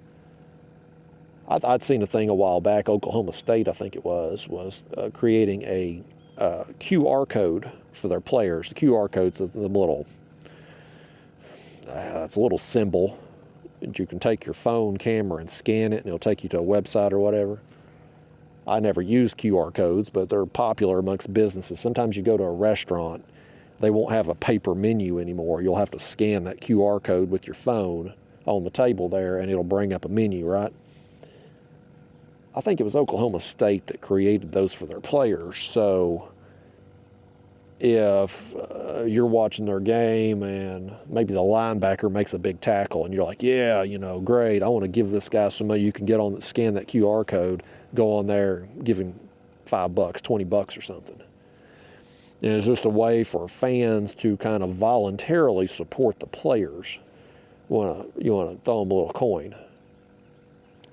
I'd seen a thing a while back, Oklahoma State, I think it was creating a QR code for their players. The QR code's it's a little symbol. You can take your phone camera and scan it, and it'll take you to a website or whatever. I never use QR codes, but they're popular amongst businesses. Sometimes you go to a restaurant, they won't have a paper menu anymore. You'll have to scan that QR code with your phone on the table there, and it'll bring up a menu, right? I think it was Oklahoma State that created those for their players. So if you're watching their game and maybe the linebacker makes a big tackle and you're like, yeah, great, I want to give this guy some money, you can scan that QR code, go on there, give him $5, $20 or something. And it's just a way for fans to kind of voluntarily support the players. You want to throw them a little coin.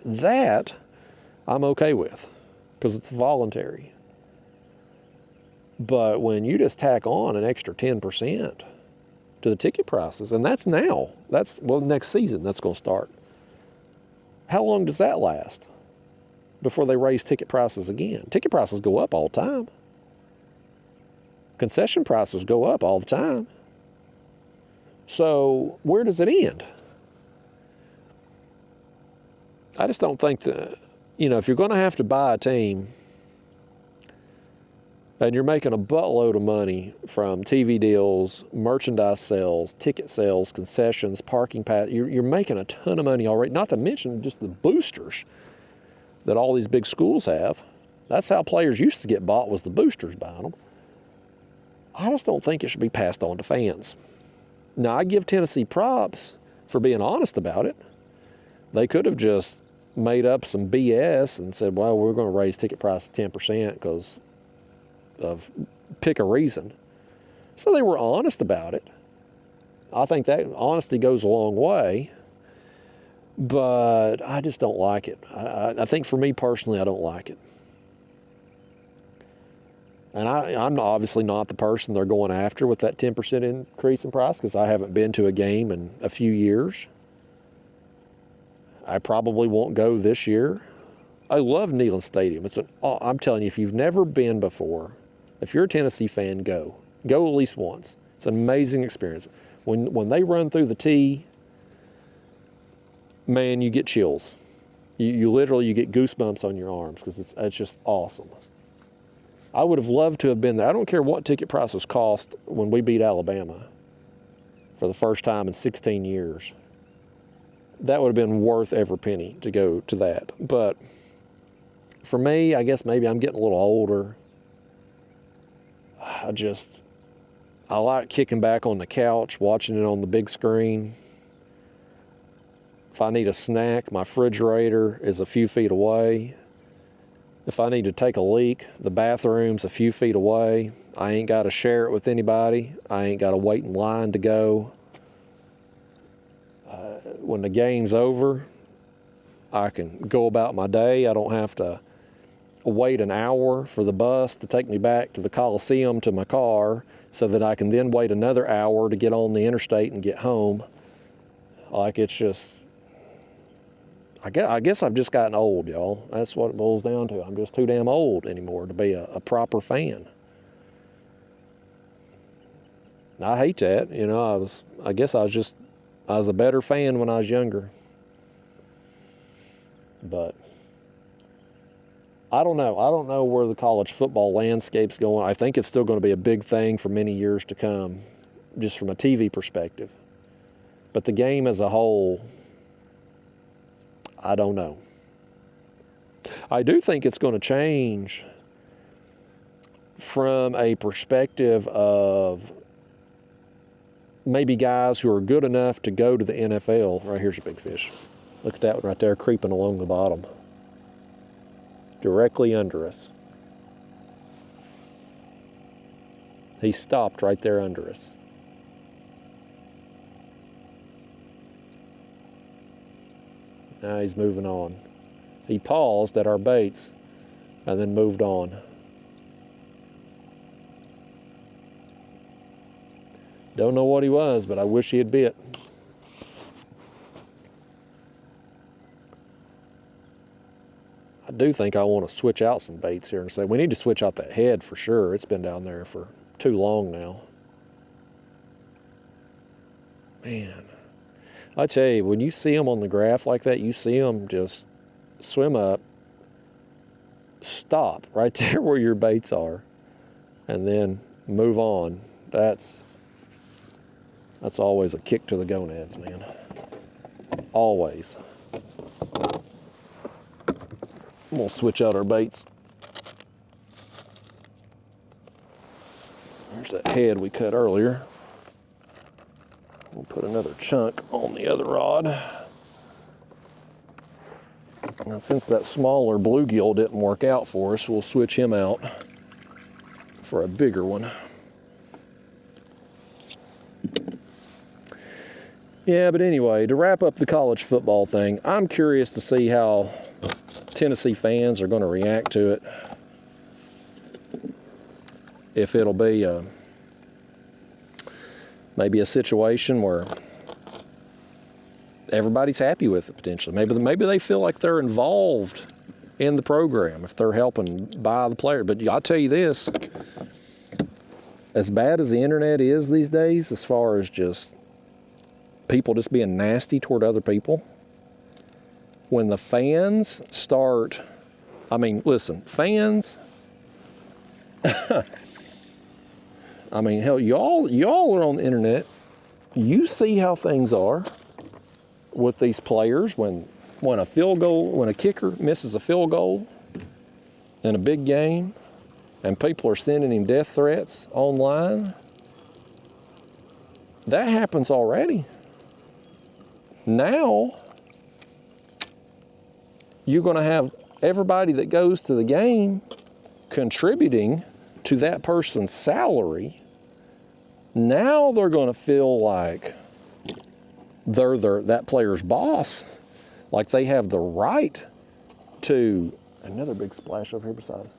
That I'm okay with because it's voluntary. But when you just tack on an extra 10% to the ticket prices, and that's now, next season that's going to start. How long does that last before they raise ticket prices again? Ticket prices go up all the time. Concession prices go up all the time. So where does it end? I just don't think that, if you're going to have to buy a team and you're making a buttload of money from TV deals, merchandise sales, ticket sales, concessions, parking pass, you're making a ton of money already, not to mention just the boosters that all these big schools have. That's how players used to get bought, was the boosters buying them. I just don't think it should be passed on to fans. Now, I give Tennessee props for being honest about it. They could have just made up some BS and said, well, we're going to raise ticket price 10% because of pick a reason. So they were honest about it. I think that honesty goes a long way, but I just don't like it. I think for me personally, I don't like it. And I'm obviously not the person they're going after with that 10% increase in price because I haven't been to a game in a few years. I probably won't go this year. I love Neyland Stadium. I'm telling you, if you've never been before, if you're a Tennessee fan, go at least once. It's an amazing experience. When they run through the tee, man, you get chills. You literally get goosebumps on your arms because it's just awesome. I would have loved to have been there. I don't care what ticket prices cost when we beat Alabama for the first time in 16 years. That would have been worth every penny to go to that. But for me, I guess maybe I'm getting a little older. I like kicking back on the couch, watching it on the big screen. If I need a snack, my refrigerator is a few feet away. If I need to take a leak, the bathroom's a few feet away. I ain't got to share it with anybody. I ain't got to wait in line to go. When the game's over, I can go about my day. I don't have to wait an hour for the bus to take me back to the Coliseum to my car so that I can then wait another hour to get on the interstate and get home. Like, it's just... I guess I've just gotten old, y'all. That's what it boils down to. I'm just too damn old anymore to be a proper fan. I hate that. I guess I was a better fan when I was younger. But I don't know. I don't know where the college football landscape's going. I think it's still going to be a big thing for many years to come, just from a TV perspective. But the game as a whole, I don't know. I do think it's going to change from a perspective of maybe guys who are good enough to go to the NFL. Right, here's a big fish. Look at that one right there creeping along the bottom. Directly under us. He stopped right there under us. Now he's moving on. He paused at our baits and then moved on. Don't know what he was, but I wish he had bit. I do think I want to switch out some baits here and say we need to switch out that head for sure. It's been down there for too long now. Man. I tell you, when you see them on the graph like that, you see them just swim up, stop right there where your baits are, and then move on. That's always a kick to the gonads, man. Always. I'm gonna switch out our baits. There's that head we cut earlier. We'll put another chunk on the other rod. Now, since that smaller bluegill didn't work out for us, we'll switch him out for a bigger one. Yeah, but anyway, to wrap up the college football thing, I'm curious to see how Tennessee fans are going to react to it. If it'll be maybe a situation where everybody's happy with it potentially. Maybe they feel like they're involved in the program if they're helping buy the player. But I'll tell you this, as bad as the internet is these days, as far as just people just being nasty toward other people, when the fans start, I mean, listen, fans, I mean, hell, y'all are on the internet. You see how things are with these players when a kicker misses a field goal in a big game and people are sending him death threats online. That happens already. Now, you're going to have everybody that goes to the game contributing to that person's salary. Now they're going to feel like they're that player's boss, like they have the right to, another big splash over here beside us.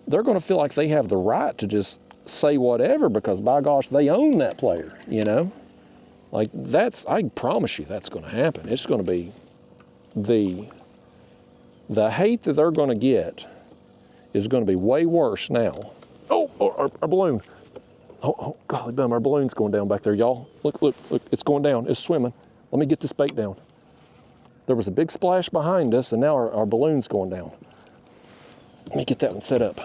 They're going to feel like they have the right to just say whatever because, by gosh, they own that player, you know? Like, I promise you that's going to happen. It's going to be the hate that they're going to get is going to be way worse now. Oh, our balloon. Oh, golly bum, our balloon's going down back there, y'all. Look, it's going down. It's swimming. Let me get this bait down. There was a big splash behind us, and now our balloon's going down. Let me get that one set up.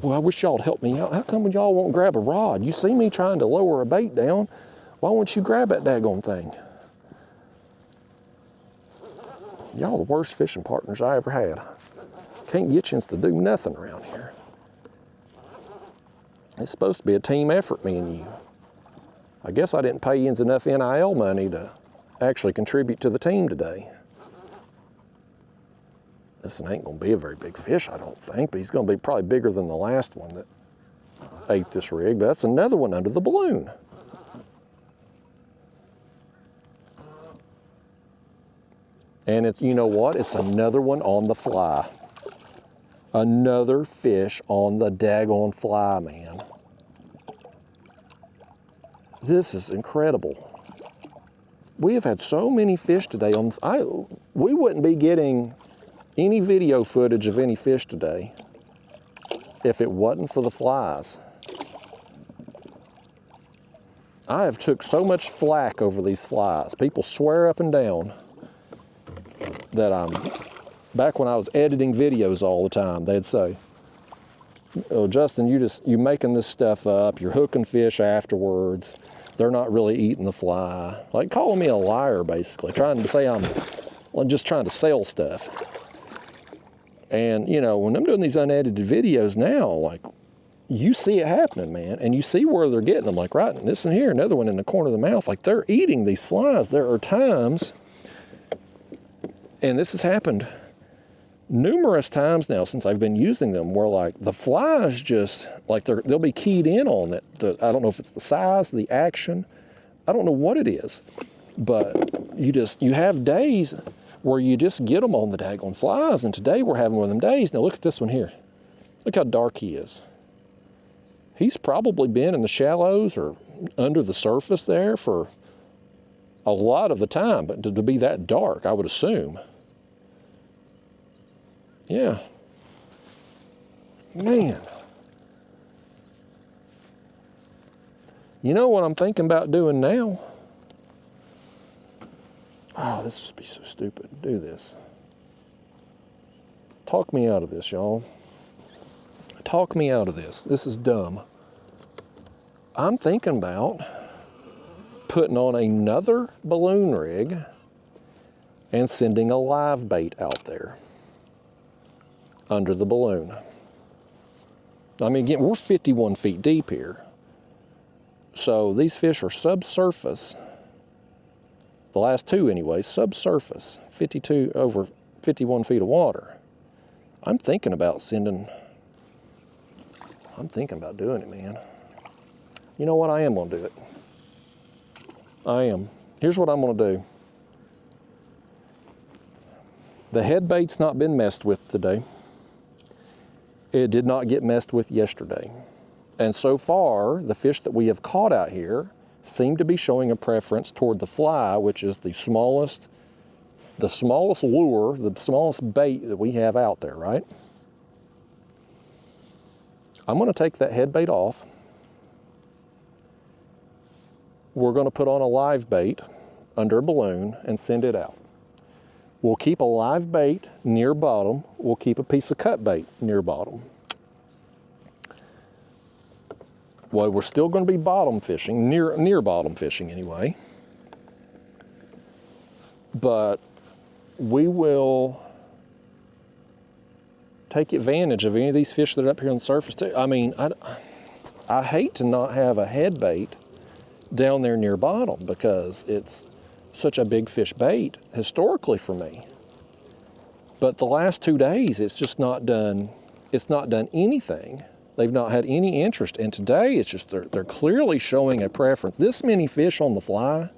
Well, I wish y'all would help me out. How come y'all won't grab a rod? You see me trying to lower a bait down. Why won't you grab that daggone thing? Y'all the worst fishing partners I ever had. Can't get you to do nothing around here. It's supposed to be a team effort, me and you. I guess I didn't pay you enough NIL money to actually contribute to the team today. This ain't gonna be a very big fish, I don't think, but he's gonna be probably bigger than the last one that ate this rig, but that's another one under the balloon. And it's, you know what? It's another one on the fly. Another fish on the daggone fly, man. This is incredible. We have had so many fish today. We wouldn't be getting any video footage of any fish today if it wasn't for the flies. I have took so much flack over these flies. People swear up and down that back when I was editing videos all the time, they'd say, "Oh, Justin, you making this stuff up. You're hooking fish afterwards. They're not really eating the fly." Like calling me a liar, basically, trying to say I'm just trying to sell stuff. And you know, when I'm doing these unedited videos now, like you see it happening, man, and you see where they're getting them. Like right, this and here, another one in the corner of the mouth. Like they're eating these flies. There are times. And this has happened numerous times now since I've been using them where like the flies just, like they'll be keyed in on it. I don't know if it's the size, the action, I don't know what it is, but you have days where you just get them on the daggone flies, and today we're having one of them days. Now look at this one here. Look how dark he is. He's probably been in the shallows or under the surface there for a lot of the time, but to be that dark, I would assume. Yeah. Man. You know what I'm thinking about doing now? Oh, this would be so stupid to do this. Talk me out of this, y'all. Talk me out of this. This is dumb. I'm thinking about putting on another balloon rig and sending a live bait out there under the balloon. I mean, again, we're 51 feet deep here. So these fish are subsurface. The last two anyways, subsurface, over 51 feet of water. I'm thinking about doing it, man. You know what? I am gonna do it. I am. Here's what I'm gonna do. The head bait's not been messed with today. It did not get messed with yesterday. And so far, the fish that we have caught out here seem to be showing a preference toward the fly, which is the smallest lure, the smallest bait that we have out there, right? I'm gonna take that head bait off. We're gonna put on a live bait under a balloon and send it out. We'll keep a live bait near bottom. We'll keep a piece of cut bait near bottom. Well, we're still going to be bottom fishing, near bottom fishing anyway. But we will take advantage of any of these fish that are up here on the surface too. I mean, I hate to not have a head bait down there near bottom because it's such a big fish bait historically for me. But the last 2 days, it's just not done, it's not done anything. They've not had any interest. And today, it's just, they're clearly showing a preference. This many fish on the fly,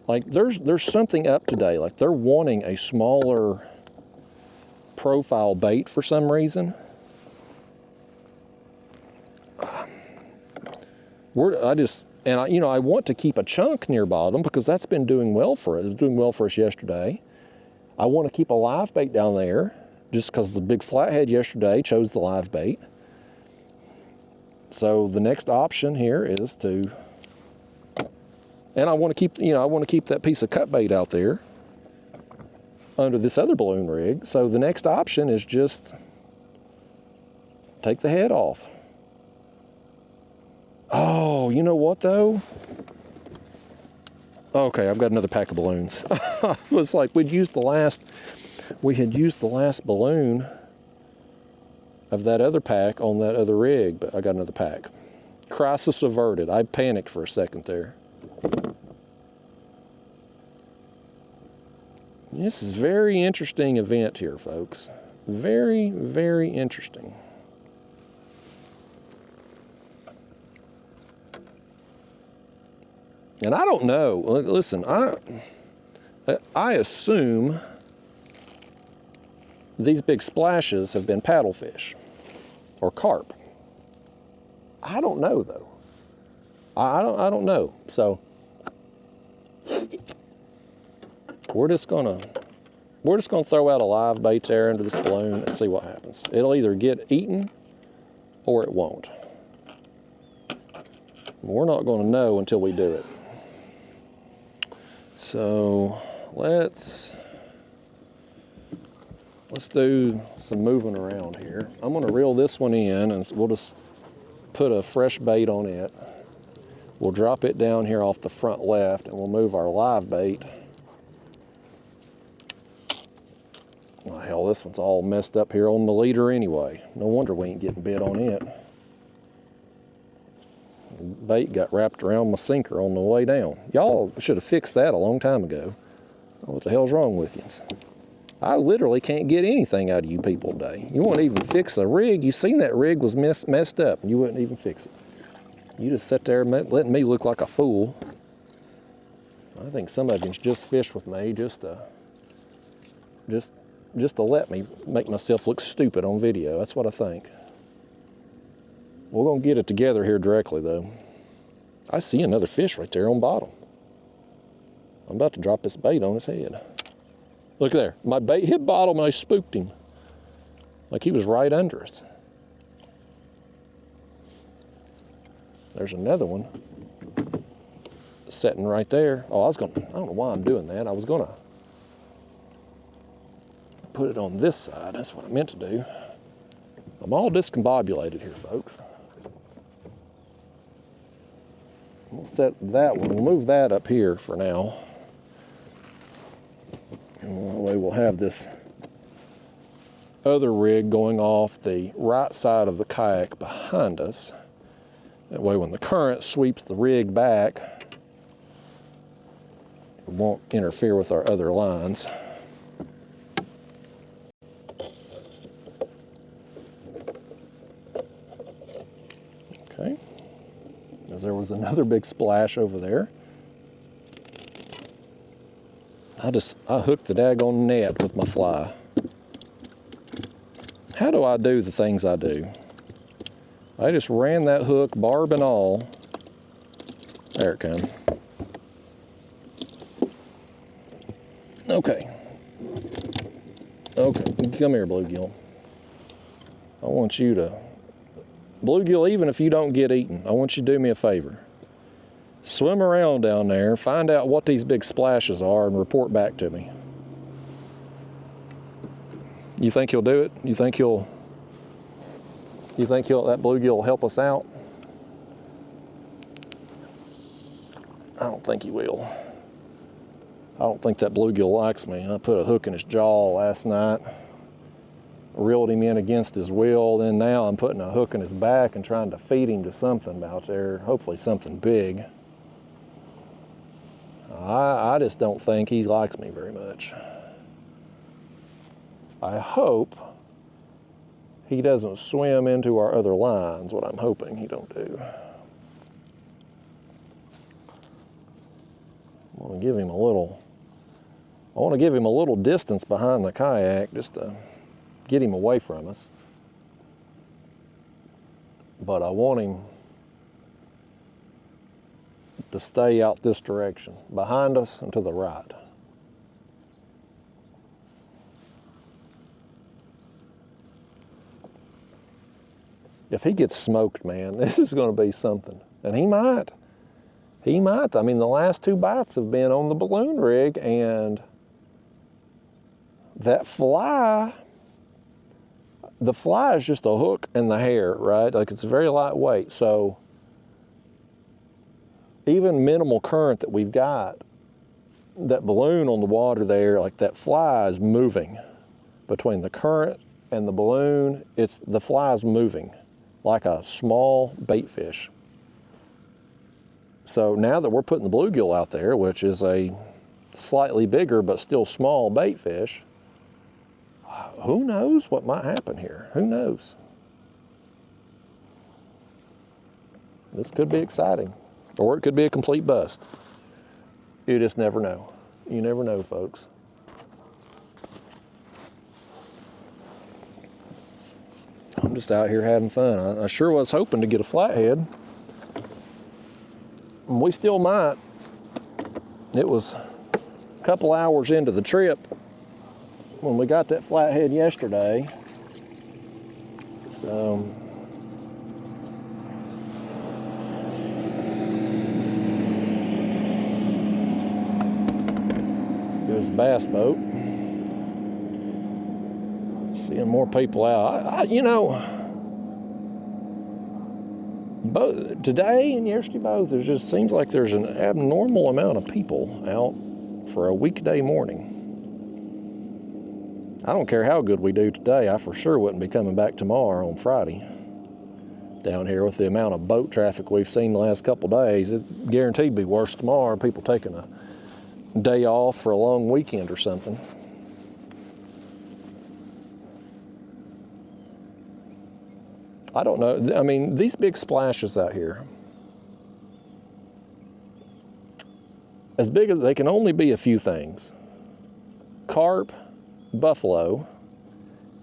like there's something up today. Like they're wanting a smaller profile bait for some reason. I want to keep a chunk near bottom because that's been doing well for us. It was doing well for us yesterday. I want to keep a live bait down there just because the big flathead yesterday chose the live bait. So the next option here is to, and I want to keep, I want to keep that piece of cut bait out there under this other balloon rig. So the next option is just take the head off. Oh, you know what though? Okay, I've got another pack of balloons. It was like we had used the last balloon of that other pack on that other rig, but I got another pack. Crisis averted. I panicked for a second there. This is a very interesting event here, folks. Very, very interesting. And I don't know, listen, I assume these big splashes have been paddlefish or carp. I don't know though. I don't know. So we're just gonna throw out a live bait there into this balloon and see what happens. It'll either get eaten or it won't. We're not gonna know until we do it. So let's do some moving around here. I'm gonna reel this one in and we'll just put a fresh bait on it. We'll drop it down here off the front left and we'll move our live bait. Oh, hell, this one's all messed up here on the leader anyway. No wonder we ain't getting bit on it. Bait got wrapped around my sinker on the way down. Y'all should have fixed that a long time ago. What the hell's wrong with you? I literally can't get anything out of you people today. You won't even fix a rig. You seen that rig was messed up and you wouldn't even fix it. You just sat there letting me look like a fool. I think some of you just fish with me just to let me make myself look stupid on video. That's what I think. We're gonna get it together here directly though. I see another fish right there on bottom. I'm about to drop this bait on his head. Look there, my bait hit bottom and I spooked him. Like he was right under us. There's another one sitting right there. Oh, I don't know why I'm doing that. I was gonna put it on this side. That's what I meant to do. I'm all discombobulated here, folks. We'll set that one, we'll move that up here for now. And that way we'll have this other rig going off the right side of the kayak behind us. That way when the current sweeps the rig back, it won't interfere with our other lines. Okay. As there was another big splash over there. I hooked the daggone net with my fly. How do I do the things I do? I just ran that hook, barb and all. There it comes. Okay. Okay, come here, bluegill. I want you to, bluegill, even if you don't get eaten, I want you to do me a favor. Swim around down there, find out what these big splashes are, and report back to me. You think you'll do it? You think that bluegill will help us out? I don't think he will. I don't think that bluegill likes me. I put a hook in his jaw last night, reeled him in against his will, then now I'm putting a hook in his back and trying to feed him to something out there, hopefully something big. I just don't think he likes me very much. I hope he doesn't swim into our other lines, what I'm hoping he don't do. I want to give him a little distance behind the kayak just to get him away from us. But I want him to stay out this direction, behind us and to the right. If he gets smoked, man, this is going to be something. And he might. He might. I mean, the last 2 bites have been on the balloon rig, and that fly, the fly is just a hook and the hair, right? Like, it's very lightweight. So even minimal current that we've got, that balloon on the water there, like that fly is moving between the current and the balloon. The fly is moving like a small bait fish. So now that we're putting the bluegill out there, which is a slightly bigger but still small bait fish, who knows what might happen here? Who knows? This could be exciting, or it could be a complete bust. You just never know. You never know, folks. I'm just out here having fun. I sure was hoping to get a flathead. We still might. It was a couple hours into the trip when we got that flathead yesterday. So goes the bass boat. Seeing more people out. You know, both today and yesterday both, it just seems like there's an abnormal amount of people out for a weekday morning. I don't care how good we do today, I for sure wouldn't be coming back tomorrow on Friday. Down here with the amount of boat traffic we've seen the last couple days, it guaranteed to be worse tomorrow. People taking a day off for a long weekend or something. I don't know. I mean, these big splashes out here, as big as they can only be a few things. Carp, buffalo,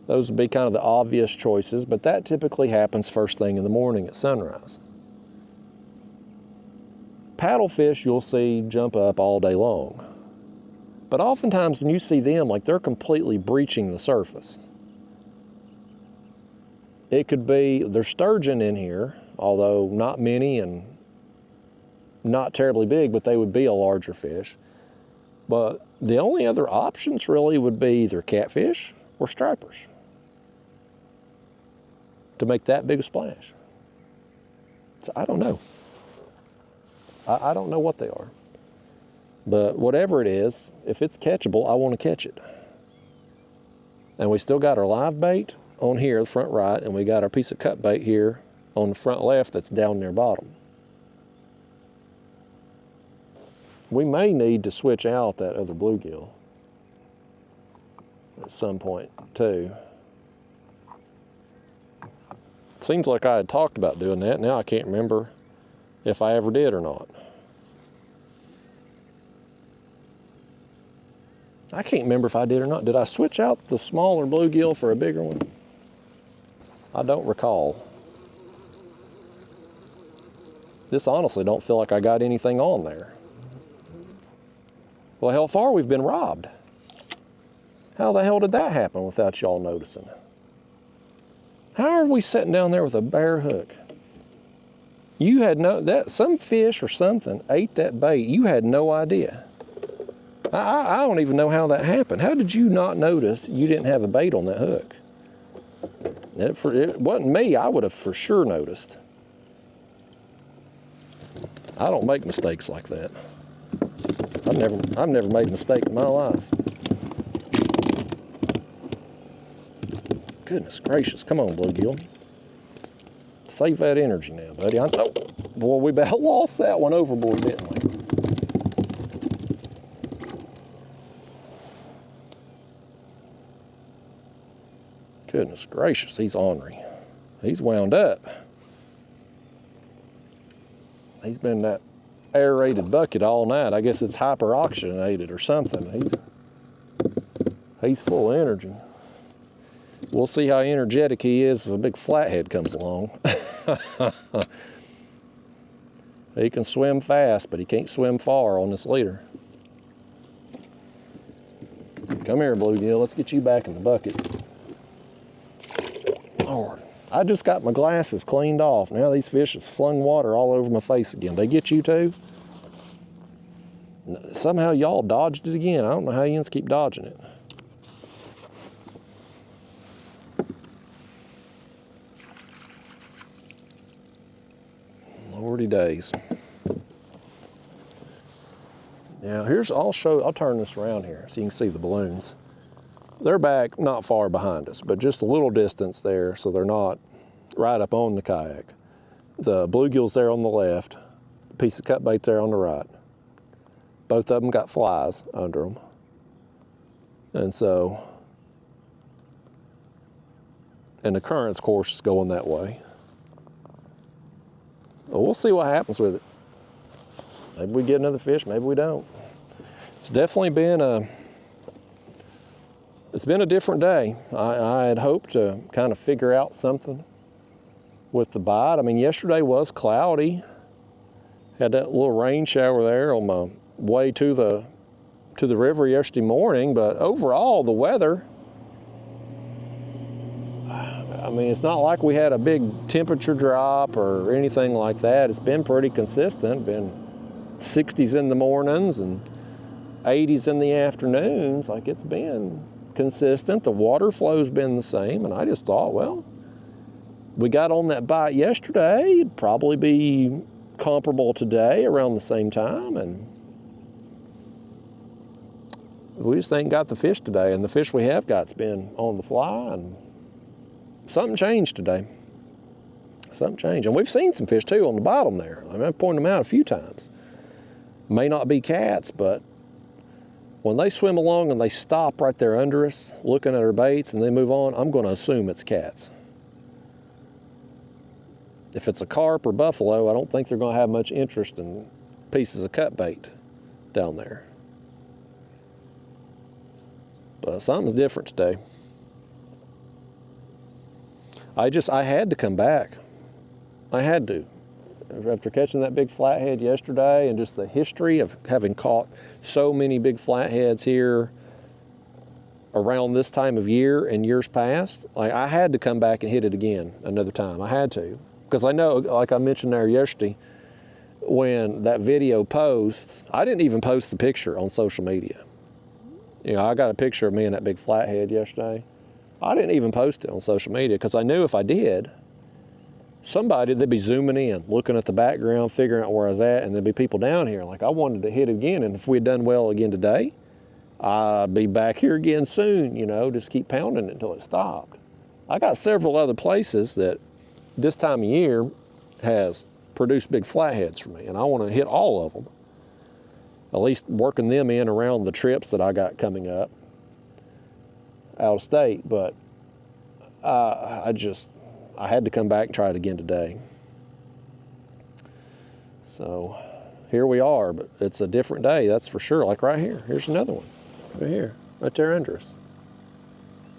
those would be kind of the obvious choices, but that typically happens first thing in the morning at sunrise. Paddlefish you'll see jump up all day long. But oftentimes when you see them, like, they're completely breaching the surface. It could be, there's sturgeon in here, although not many and not terribly big, but they would be a larger fish. But the only other options really would be either catfish or stripers to make that big a splash. So I don't know. I don't know what they are. But whatever it is, if it's catchable, I want to catch it. And we still got our live bait on here, the front right, and we got our piece of cut bait here on the front left that's down near bottom. We may need to switch out that other bluegill at some point too. Seems like I had talked about doing that. Now I can't remember if I ever did or not. I can't remember if I did or not. Did I switch out the smaller bluegill for a bigger one? I don't recall. This honestly don't feel like I got anything on there. Well, how far we've been robbed. How the hell did that happen without y'all noticing? How are we sitting down there with a bare hook? You had some fish or something ate that bait. You had no idea. I don't even know how that happened. How did you not notice you didn't have a bait on that hook? It wasn't me. I would have for sure noticed. I don't make mistakes like that. I've never made a mistake in my life. Goodness gracious, come on, bluegill. Save that energy now, buddy. Oh, boy, we about lost that one overboard, didn't we? Goodness gracious, he's ornery. He's wound up. He's been in that aerated bucket all night. I guess it's hyper-oxygenated or something. He's full of energy. We'll see how energetic he is if a big flathead comes along. He can swim fast, but he can't swim far on this leader. Come here, bluegill. Let's get you back in the bucket. Lord, I just got my glasses cleaned off. Now these fish have slung water all over my face again. They get you too? Somehow y'all dodged it again. I don't know how you keep dodging it. Lordy days. Now I'll turn this around here so you can see the balloons. They're back not far behind us, but just a little distance there, so they're not right up on the kayak. The bluegill's there on the left, a piece of cut bait there on the right. Both of them got flies under them. And the current's course is going that way. Well, we'll see what happens with it. Maybe we get another fish, maybe we don't. It's definitely been a different day. I had hoped to kind of figure out something with the bite. I mean, yesterday was cloudy. Had that little rain shower there on my way to the river yesterday morning, but overall the weather, I mean, it's not like we had a big temperature drop or anything like that. It's been pretty consistent. Been 60s in the mornings and 80s in the afternoons. Like, it's been consistent. The water flow's been the same, and I just thought, well, we got on that bite yesterday. It'd probably be comparable today around the same time, and we just ain't got the fish today. And the fish we have got's been on the fly, and something changed today. Something changed. And we've seen some fish too on the bottom there. I mean, I've pointed them out a few times. May not be cats, but when they swim along and they stop right there under us, looking at our baits, and they move on, I'm going to assume it's cats. If it's a carp or buffalo, I don't think they're going to have much interest in pieces of cut bait down there. But something's different today. I had to come back. I had to. After catching that big flathead yesterday and just the history of having caught so many big flatheads here around this time of year and years past, like, I had to come back and hit it again another time. I had to. Because I know, like I mentioned there yesterday, when that video posts, I didn't even post the picture on social media. You know, I got a picture of me and that big flathead yesterday. I didn't even post it on social media because I knew if I did, they'd be zooming in, looking at the background, figuring out where I was at, and there'd be people down here. Like, I wanted to hit it again, and if we had done well again today, I'd be back here again soon, you know, just keep pounding it until it stopped. I got several other places that this time of year has produced big flatheads for me, and I want to hit all of them, at least working them in around the trips that I got coming up out of state. But I had to come back and try it again today. So here we are, but it's a different day, that's for sure. Like right here, here's another one. Right here, right there under us.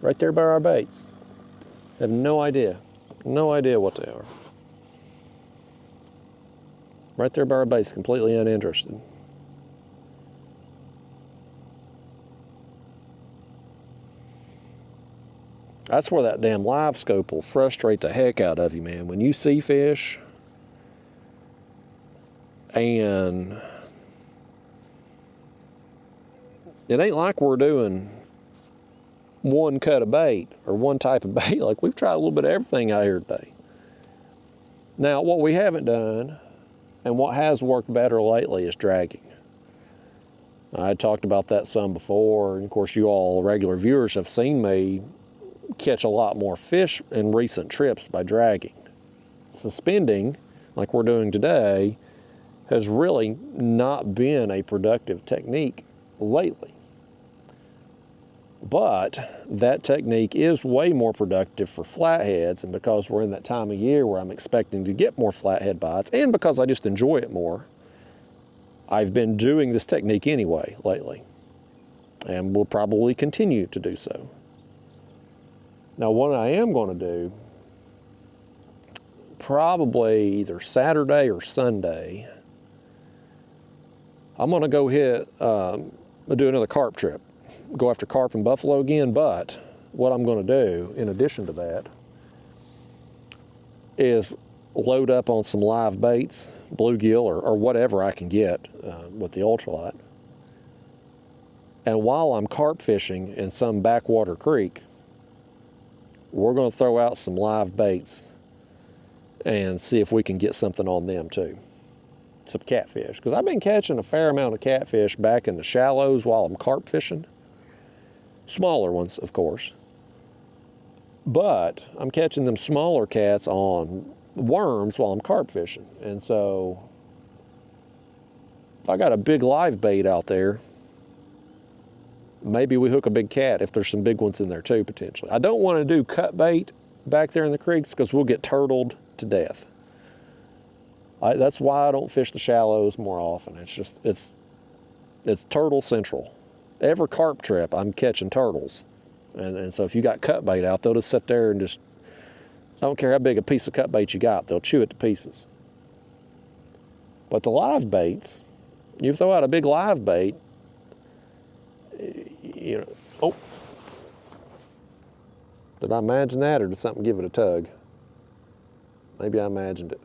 Right there by our baits. Have no idea what they are. Right there by our baits, completely uninterested. That's where that damn live scope will frustrate the heck out of you, man. When you see fish and it ain't like we're doing one cut of bait or one type of bait. Like, we've tried a little bit of everything out here today. Now, what we haven't done and what has worked better lately is dragging. I talked about that some before, and of course you all regular viewers have seen me catch a lot more fish in recent trips by dragging. Suspending, like we're doing today, has really not been a productive technique lately. But that technique is way more productive for flatheads, and because we're in that time of year where I'm expecting to get more flathead bites, and because I just enjoy it more, I've been doing this technique anyway lately, and will probably continue to do so. Now, what I am going to do, probably either Saturday or Sunday, I'm going to go do another carp trip. Go after carp and buffalo again, but what I'm going to do in addition to that is load up on some live baits, bluegill or whatever I can get with the ultralight. And while I'm carp fishing in some backwater creek, we're going to throw out some live baits and see if we can get something on them too. Some catfish, because I've been catching a fair amount of catfish back in the shallows while I'm carp fishing. Smaller ones, of course. But I'm catching them smaller cats on worms while I'm carp fishing. And so if I got a big live bait out there, maybe we hook a big cat if there's some big ones in there too, potentially. I don't want to do cut bait back there in the creeks because we'll get turtled to death. That's why I don't fish the shallows more often. It's just, it's turtle central. Every carp trip, I'm catching turtles. And so if you got cut bait out, they'll just sit there and just, I don't care how big a piece of cut bait you got, they'll chew it to pieces. But the live baits, you throw out a big live bait, you know, oh. Did I imagine that, or did something give it a tug? Maybe I imagined it.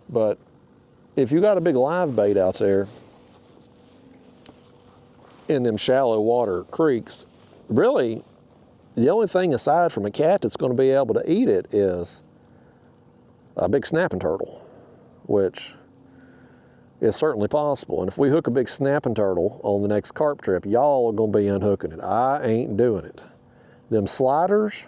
But if you got a big live bait out there in them shallow water creeks, really the only thing aside from a cat that's going to be able to eat it is a big snapping turtle, which is certainly possible. And if we hook a big snapping turtle on the next carp trip, y'all are going to be unhooking it. I ain't doing it. Them sliders,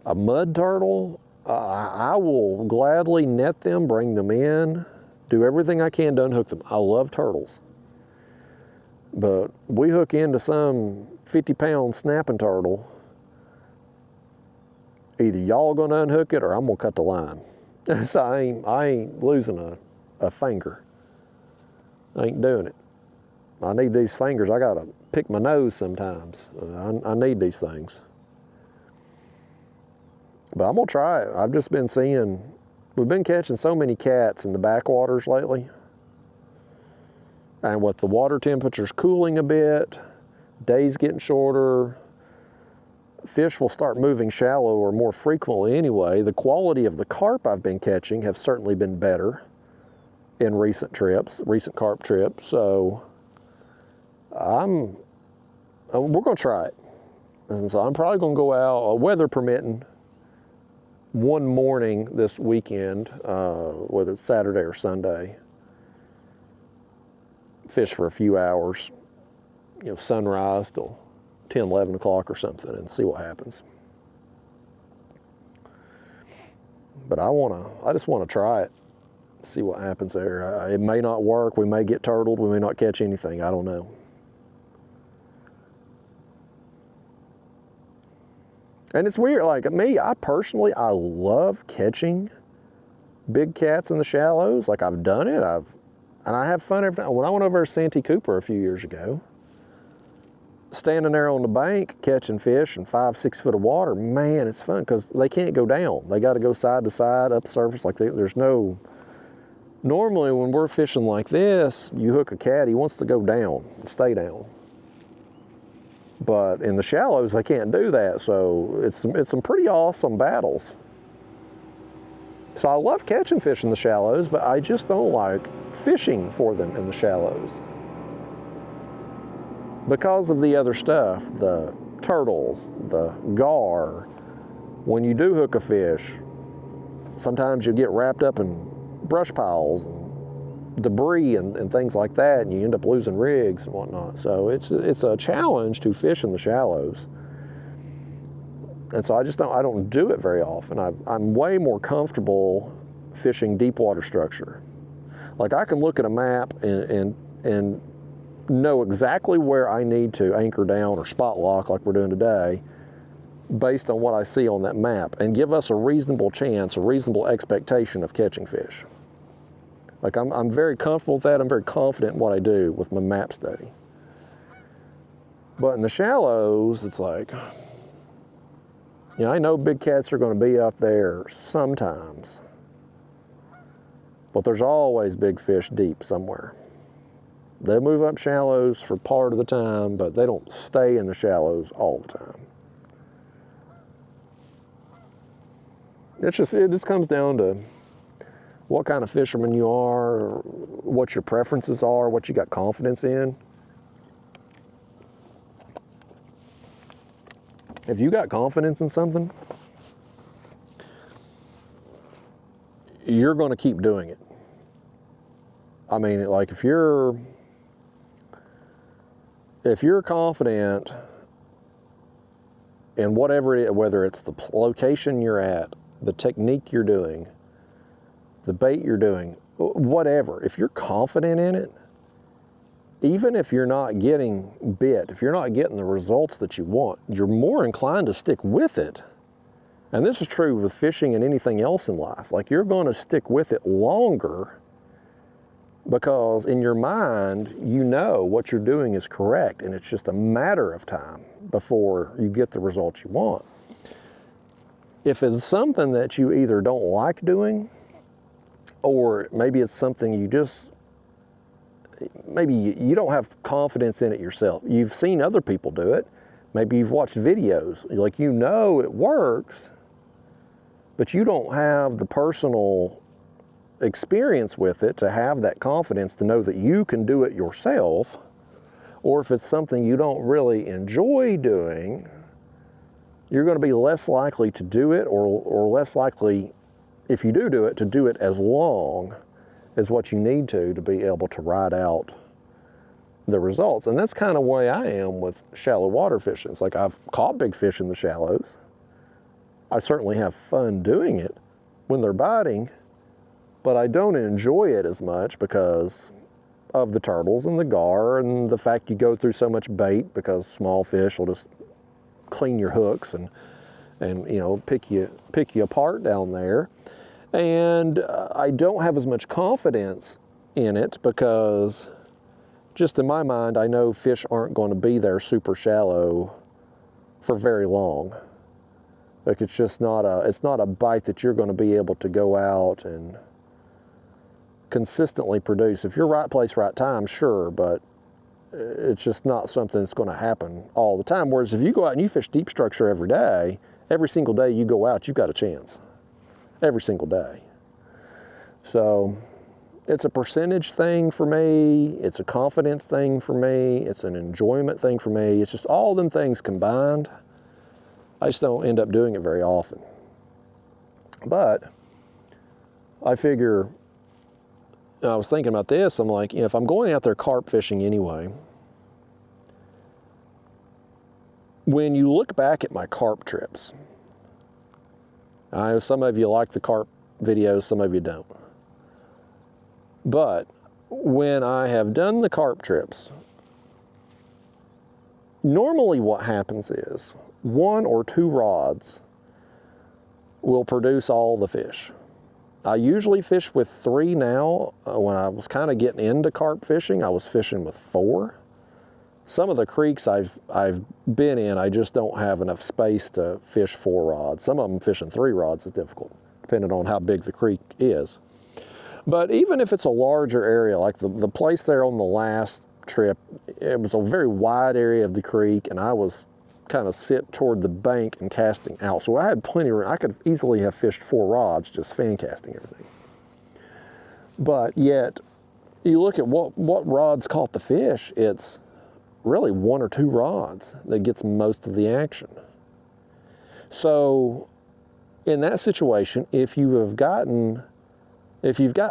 a mud turtle, I will gladly net them, bring them in, do everything I can to unhook them. I love turtles. But we hook into some 50-pound snapping turtle, either y'all are gonna unhook it or I'm gonna cut the line. So I ain't losing a finger. I ain't doing it. I need these fingers. I gotta pick my nose sometimes. I need these things. But I'm gonna try it. I've just been seeing, we've been catching so many cats in the backwaters lately. And with the water temperatures cooling a bit, days getting shorter, fish will start moving shallower more frequently anyway. The quality of the carp I've been catching have certainly been better in recent carp trips. So we're gonna try it. And so I'm probably gonna go out, weather permitting, one morning this weekend, whether it's Saturday or Sunday, fish for a few hours, you know, sunrise till 10, 11 o'clock or something, and see what happens. But I just want to try it, see what happens there. It may not work, we may get turtled, we may not catch anything, I don't know. And it's weird, like me, I personally love catching big cats in the shallows. Like I've done it, And I have fun every time. When I went over to Santee Cooper a few years ago, standing there on the bank catching fish in 5-6 foot of water, man, it's fun because they can't go down. They got to go side to side, up surface. Like there's no. Normally, when we're fishing like this, you hook a cat, he wants to go down and stay down. But in the shallows, they can't do that. So it's some pretty awesome battles. So I love catching fish in the shallows, but I just don't like fishing for them in the shallows. Because of the other stuff, the turtles, the gar, when you do hook a fish, sometimes you get wrapped up in brush piles and debris and things like that, and you end up losing rigs and whatnot. So it's a challenge to fish in the shallows. And so I don't do it very often. I'm way more comfortable fishing deep water structure. Like I can look at a map and know exactly where I need to anchor down or spot lock like we're doing today based on what I see on that map and give us a reasonable chance, a reasonable expectation of catching fish. Like I'm very comfortable with that. I'm very confident in what I do with my map study. But in the shallows, it's like, I know big cats are going to be up there sometimes, but there's always big fish deep somewhere. They move up shallows for part of the time, but they don't stay in the shallows all the time. It just comes down to what kind of fisherman you are, what your preferences are, what you got confidence in. If you got confidence in something, you're going to keep doing it. I mean, like if you're confident in whatever it is, whether it's the location you're at, the technique you're doing, the bait you're doing, whatever, if you're confident in it, even if you're not getting bit, if you're not getting the results that you want, you're more inclined to stick with it. And this is true with fishing and anything else in life. Like you're going to stick with it longer because in your mind, you know what you're doing is correct, and it's just a matter of time before you get the results you want. If it's something that you either don't like doing, or maybe it's something maybe you don't have confidence in it yourself. You've seen other people do it. Maybe you've watched videos. Like you know it works, but you don't have the personal experience with it to have that confidence to know that you can do it yourself. Or if it's something you don't really enjoy doing, you're going to be less likely to do it, or less likely, if you do it, to do it as long as what you need to be able to ride out the results. And that's kind of the way I am with shallow water fishing. It's like I've caught big fish in the shallows. I certainly have fun doing it when they're biting, but I don't enjoy it as much because of the turtles and the gar and the fact you go through so much bait, because small fish will just clean your hooks and pick you apart down there. And I don't have as much confidence in it because just in my mind, I know fish aren't going to be there super shallow for very long. Like it's just not a bite that you're going to be able to go out and consistently produce. If you're right place, right time, sure, but it's just not something that's going to happen all the time. Whereas if you go out and you fish deep structure every day, every single day you go out, you've got a chance. Every single day. So it's a percentage thing for me. It's a confidence thing for me. It's an enjoyment thing for me. It's just all them things combined. I just don't end up doing it very often. But I figure, I was thinking about this, I'm like, if I'm going out there carp fishing anyway, when you look back at my carp trips, I know some of you like the carp videos, some of you don't. But when I have done the carp trips, normally what happens is 1 or 2 rods will produce all the fish. I usually fish with 3 now. When I was kind of getting into carp fishing, I was fishing with 4. Some of the creeks I've been in, I just don't have enough space to fish 4 rods. Some of them fishing 3 rods is difficult, depending on how big the creek is. But even if it's a larger area, like the place there on the last trip, it was a very wide area of the creek, and I was kind of sit toward the bank and casting out. So I had plenty of room. I could easily have fished 4 rods, just fan casting everything. But yet, you look at what rods caught the fish, it's really 1 or 2 rods that gets most of the action. So in that situation, if you've got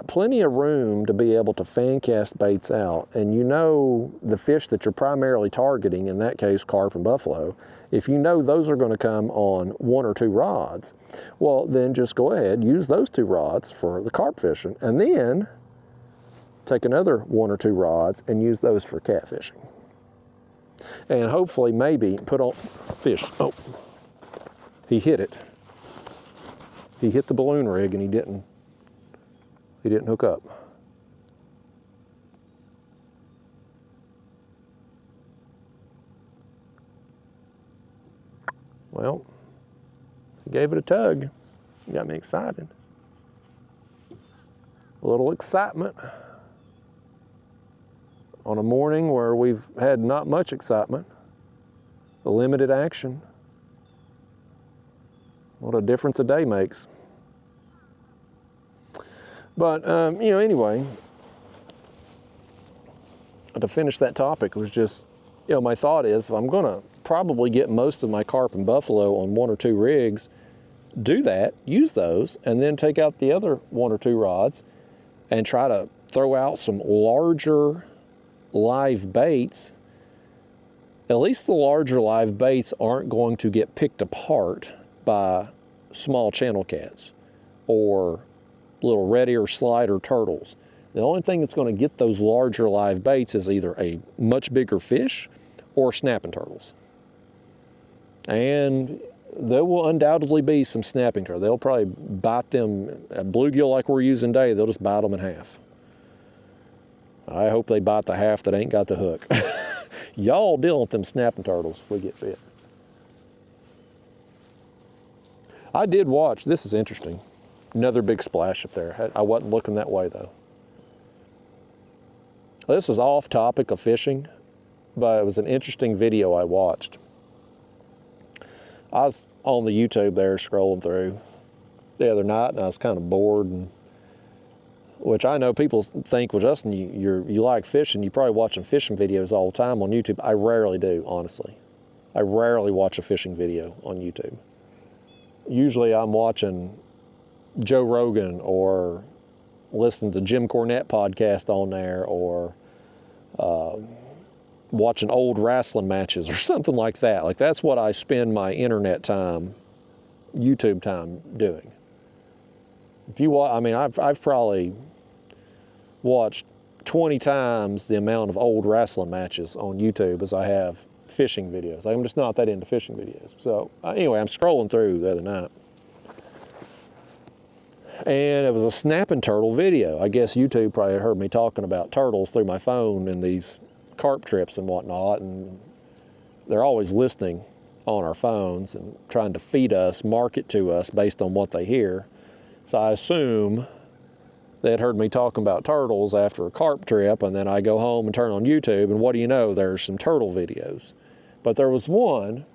plenty of room to be able to fan cast baits out, and you know the fish that you're primarily targeting, in that case carp and buffalo, if you know those are going to come on 1 or 2 rods, well then just go ahead, use those 2 rods for the carp fishing, and then take another 1 or 2 rods and use those for catfishing. And hopefully maybe put on fish. Oh, he hit it. He hit the balloon rig and he didn't hook up. Well, he gave it a tug. Got me excited. A little excitement on a morning where we've had not much excitement, the limited action. What a difference a day makes. But, you know, anyway, to finish that topic was just, you know, my thought is, if I'm gonna probably get most of my carp and buffalo on 1 or 2 rigs, do that, use those, and then take out the other 1 or 2 rods and try to throw out some larger live baits. At least the larger live baits aren't going to get picked apart by small channel cats or little reddy or slider turtles. The only thing that's going to get those larger live baits is either a much bigger fish or snapping turtles. And there will undoubtedly be some snapping turtles. They'll probably bite them, a bluegill like we're using today, they'll just bite them in half. I hope they bite the half that ain't got the hook. Y'all deal with them snapping turtles if we get bit. I did watch, this is interesting, another big splash up there. I wasn't looking that way though. This is off topic of fishing, but it was an interesting video I watched. I was on the YouTube there scrolling through the other night, and I was kind of bored, and which I know people think, well, Justin, you like fishing, you're probably watching fishing videos all the time on YouTube. I rarely do, honestly. I rarely watch a fishing video on YouTube. Usually I'm watching Joe Rogan or listening to Jim Cornette podcast on there, or watching old wrestling matches or something like that. Like, that's what I spend my internet time, YouTube time doing. If you watch, I mean, I've probably watched 20 times the amount of old wrestling matches on YouTube as I have fishing videos. I'm just not that into fishing videos. So anyway, I'm scrolling through the other night, and it was a snapping turtle video. I guess YouTube probably heard me talking about turtles through my phone and these carp trips and whatnot, and they're always listening on our phones and trying to feed us, market to us based on what they hear. So I assume they'd heard me talking about turtles after a carp trip, and then I go home and turn on YouTube, and what do you know, there's some turtle videos. But there was one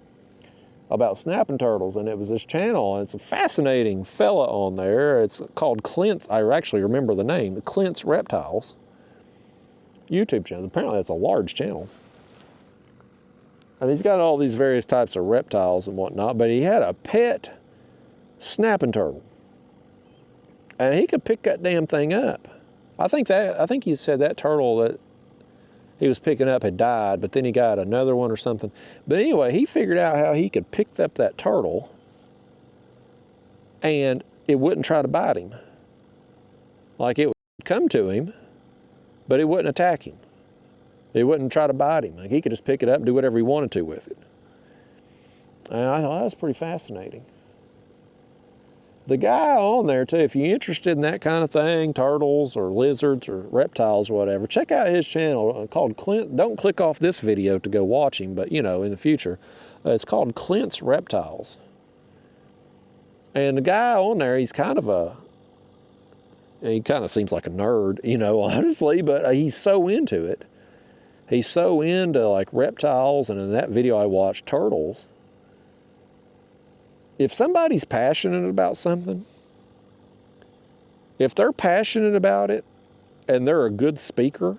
about snapping turtles, and it was this channel, and it's a fascinating fella on there. It's called Clint's, I actually remember the name, Clint's Reptiles YouTube channel. Apparently that's a large channel. And he's got all these various types of reptiles and whatnot, but he had a pet snapping turtle. And he could pick that damn thing up. I think he said that turtle that he was picking up had died, but then he got another one or something. But anyway, he figured out how he could pick up that turtle and it wouldn't try to bite him. Like, it would come to him, but it wouldn't attack him. It wouldn't try to bite him. Like, he could just pick it up and do whatever he wanted to with it. And I thought that was pretty fascinating. The guy on there too, if you're interested in that kind of thing, turtles or lizards or reptiles or whatever, check out his channel called Clint. Don't click off this video to go watch him, but you know, in the future. It's called Clint's Reptiles. And the guy on there, he's kind of he kind of seems like a nerd, you know, honestly, but he's so into it. He's so into like reptiles, and in that video I watched, turtles. If somebody's passionate about something, if they're passionate about it and they're a good speaker,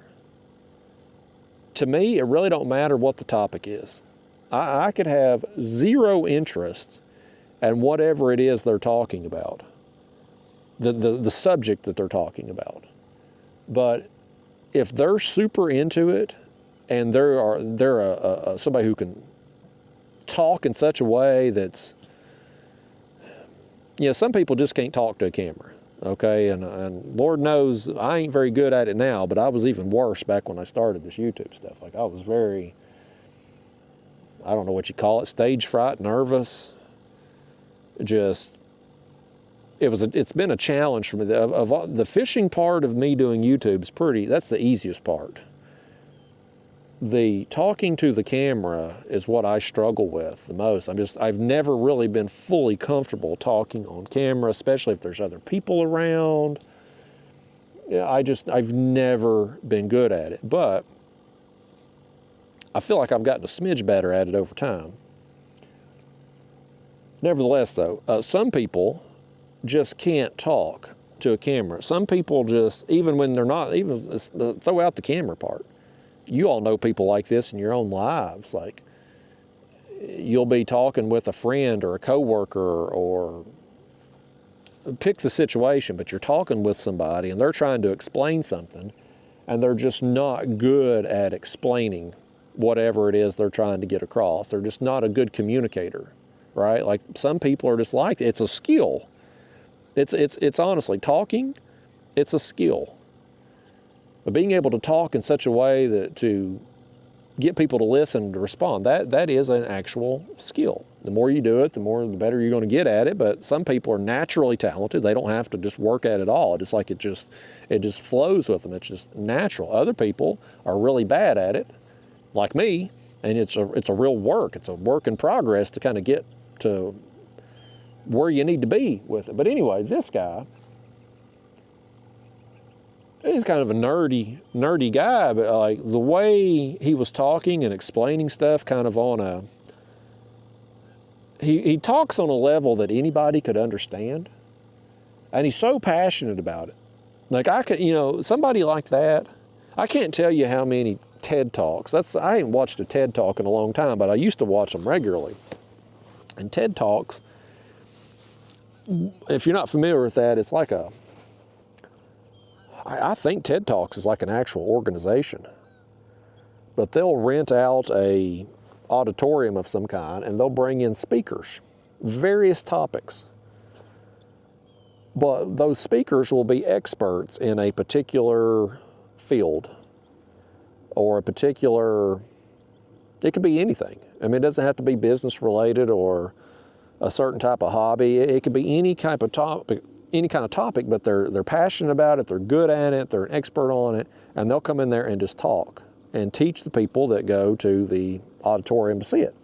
to me, it really don't matter what the topic is. I could have zero interest in whatever it is they're talking about, the subject that they're talking about. But if they're super into it and they're somebody who can talk in such a way that's, you know, some people just can't talk to a camera, okay? And Lord knows I ain't very good at it now, but I was even worse back when I started this YouTube stuff. Like I was very, I don't know what you call it, stage fright, nervous. Just, it's been a challenge for me. The fishing part of me doing YouTube is that's the easiest part. The talking to the camera is what I struggle with the most. I've never really been fully comfortable talking on camera, especially if there's other people around. Yeah, I've never been good at it, but I feel like I've gotten a smidge better at it over time. Nevertheless though, some people just can't talk to a camera. Some people just, even when they're not, even throw out the camera part. You all know people like this in your own lives. Like you'll be talking with a friend or a coworker, or pick the situation, but you're talking with somebody and they're trying to explain something and they're just not good at explaining whatever it is they're trying to get across. They're just not a good communicator, right? Like some people are just like, it's a skill. It's honestly, talking, it's a skill. But being able to talk in such a way that to get people to listen and to respond, that is an actual skill. The more you do it, the better you're going to get at it. But some people are naturally talented. They don't have to just work at it all. It's like it just flows with them. It's just natural. Other people are really bad at it, like me, and it's a real work. It's a work in progress to kind of get to where you need to be with it. But anyway, this guy, he's kind of a nerdy guy, but like the way he was talking and explaining stuff kind of on he talks on a level that anybody could understand. And he's so passionate about it. Like I could, you know, somebody like that, I can't tell you how many TED Talks. I ain't watched a TED Talk in a long time, but I used to watch them regularly. And TED Talks, if you're not familiar with that, it's like I think TED Talks is like an actual organization, but they'll rent out a auditorium of some kind and they'll bring in speakers, various topics. But those speakers will be experts in a particular field or a particular, it could be anything. I mean, it doesn't have to be business related or a certain type of hobby. It could be any kind of topic, but they're passionate about it, they're good at it, they're an expert on it, and they'll come in there and just talk and teach the people that go to the auditorium to see it.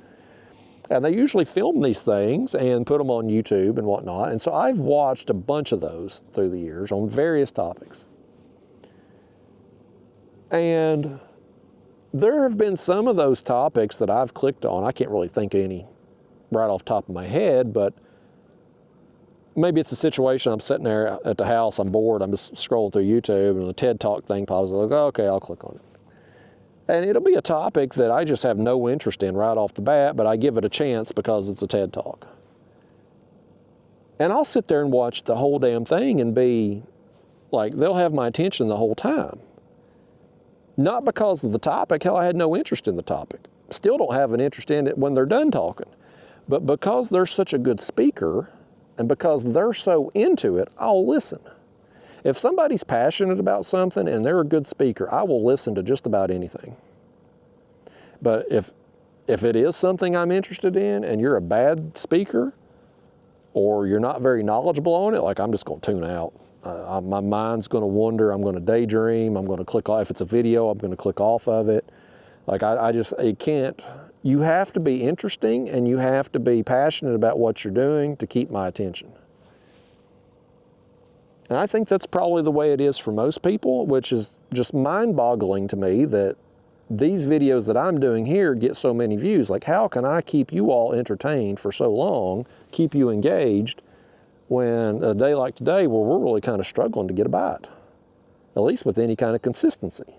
And they usually film these things and put them on YouTube and whatnot. And so I've watched a bunch of those through the years on various topics. And there have been some of those topics that I've clicked on. I can't really think of any right off the top of my head, but maybe it's a situation, I'm sitting there at the house, I'm bored, I'm just scrolling through YouTube and the TED Talk thing pops up, okay, I'll click on it. And it'll be a topic that I just have no interest in right off the bat, but I give it a chance because it's a TED Talk. And I'll sit there and watch the whole damn thing and be like, they'll have my attention the whole time. Not because of the topic, hell, I had no interest in the topic. Still don't have an interest in it when they're done talking. But because they're such a good speaker, and because they're so into it, I'll listen. If somebody's passionate about something and they're a good speaker, I will listen to just about anything. But if it is something I'm interested in and you're a bad speaker, or you're not very knowledgeable on it, like I'm just gonna tune out. My mind's gonna wander, I'm gonna daydream, I'm gonna click off. If it's a video, I'm gonna click off of it. Like it can't, you have to be interesting and you have to be passionate about what you're doing to keep my attention. And I think that's probably the way it is for most people, which is just mind-boggling to me that these videos that I'm doing here get so many views. Like, how can I keep you all entertained for so long, keep you engaged, when a day like today where we're really kind of struggling to get a bite, at least with any kind of consistency.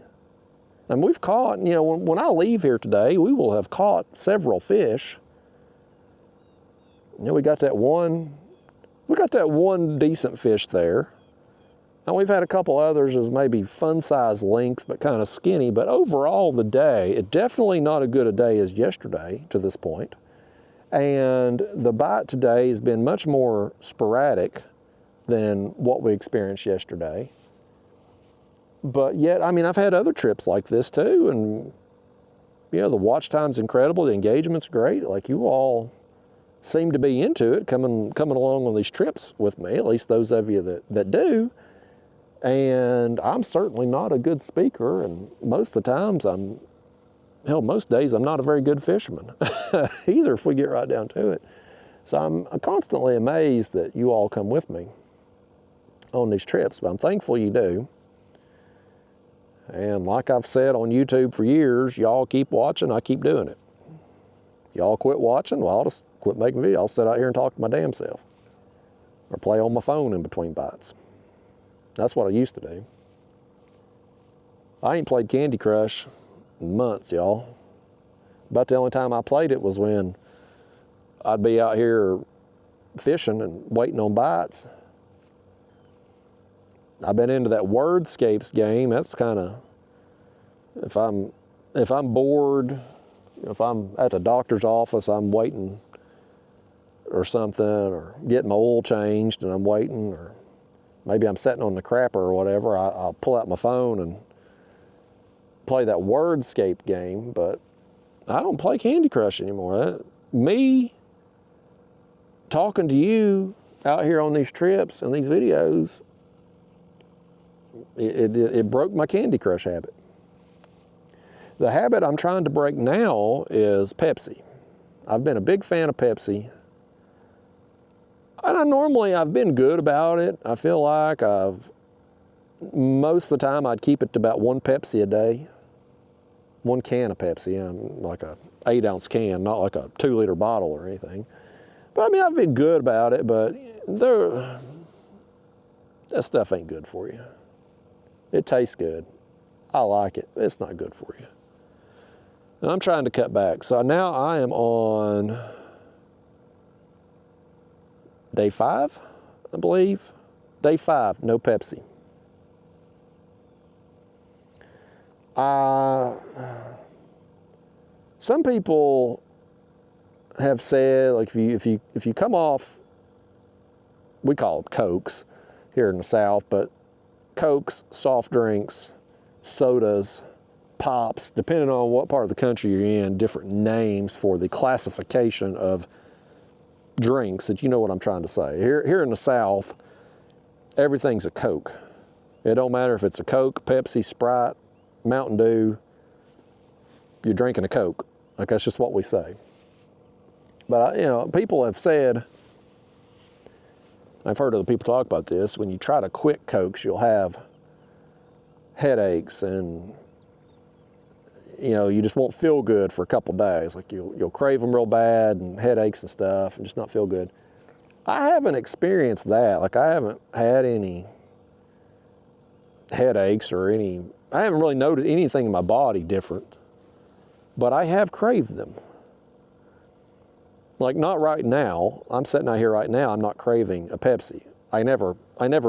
And we've caught, you know, when I leave here today, we will have caught several fish. You know, we got that one decent fish there. And we've had a couple others as maybe fun size length, but kind of skinny. But overall, the day, it definitely not as good a day as yesterday to this point. And the bite today has been much more sporadic than what we experienced yesterday. But yet, I mean, I've had other trips like this too. And, you know, the watch time's incredible. The engagement's great. Like, you all seem to be into it, coming along on these trips with me, at least those of you that do. And I'm certainly not a good speaker, and most of the times most days I'm not a very good fisherman either, if we get right down to it. So I'm constantly amazed that you all come with me on these trips, but I'm thankful you do. And like I've said on YouTube for years, y'all keep watching, I keep doing it. Y'all quit watching, well, I'll just quit making videos. I'll sit out here and talk to my damn self, or play on my phone in between bites. That's what I used to do. I ain't played Candy Crush in months, y'all. About the only time I played it was when I'd be out here fishing and waiting on bites. I've been into that Wordscapes game. That's kind of, if I'm bored, if I'm at the doctor's office, I'm waiting or something, or getting my oil changed and I'm waiting, or maybe I'm sitting on the crapper or whatever, I'll pull out my phone and play that Wordscape game, but I don't play Candy Crush anymore. Me talking to you out here on these trips and these videos, it broke my Candy Crush habit. The habit I'm trying to break now is Pepsi. I've been a big fan of Pepsi. And I've been good about it. I feel like most of the time I'd keep it to about one Pepsi a day. One can of Pepsi, like a 8-ounce can, not like a 2-liter bottle or anything. But I mean, I've been good about it, but that stuff ain't good for you. It tastes good. I like it. It's not good for you. And I'm trying to cut back. So now I am on day 5, I believe. Day 5, no Pepsi. Some people have said, like, if you come off, we call it Cokes here in the South, but Cokes, soft drinks, sodas, pops, depending on what part of the country you're in, different names for the classification of drinks, that you know what I'm trying to say. Here in the South, everything's a Coke. It don't matter if it's a Coke, Pepsi, Sprite, Mountain Dew, you're drinking a Coke. Like, that's just what we say. But, people have said, I've heard other people talk about this, when you try to quit Cokes, you'll have headaches and, you just won't feel good for a couple days. Like, you'll crave them real bad and headaches and stuff and just not feel good. I haven't experienced that. Like, I haven't had any headaches or I haven't really noticed anything in my body different, but I have craved them. Like, not right now. I'm sitting out here right now, I'm not craving a Pepsi. I never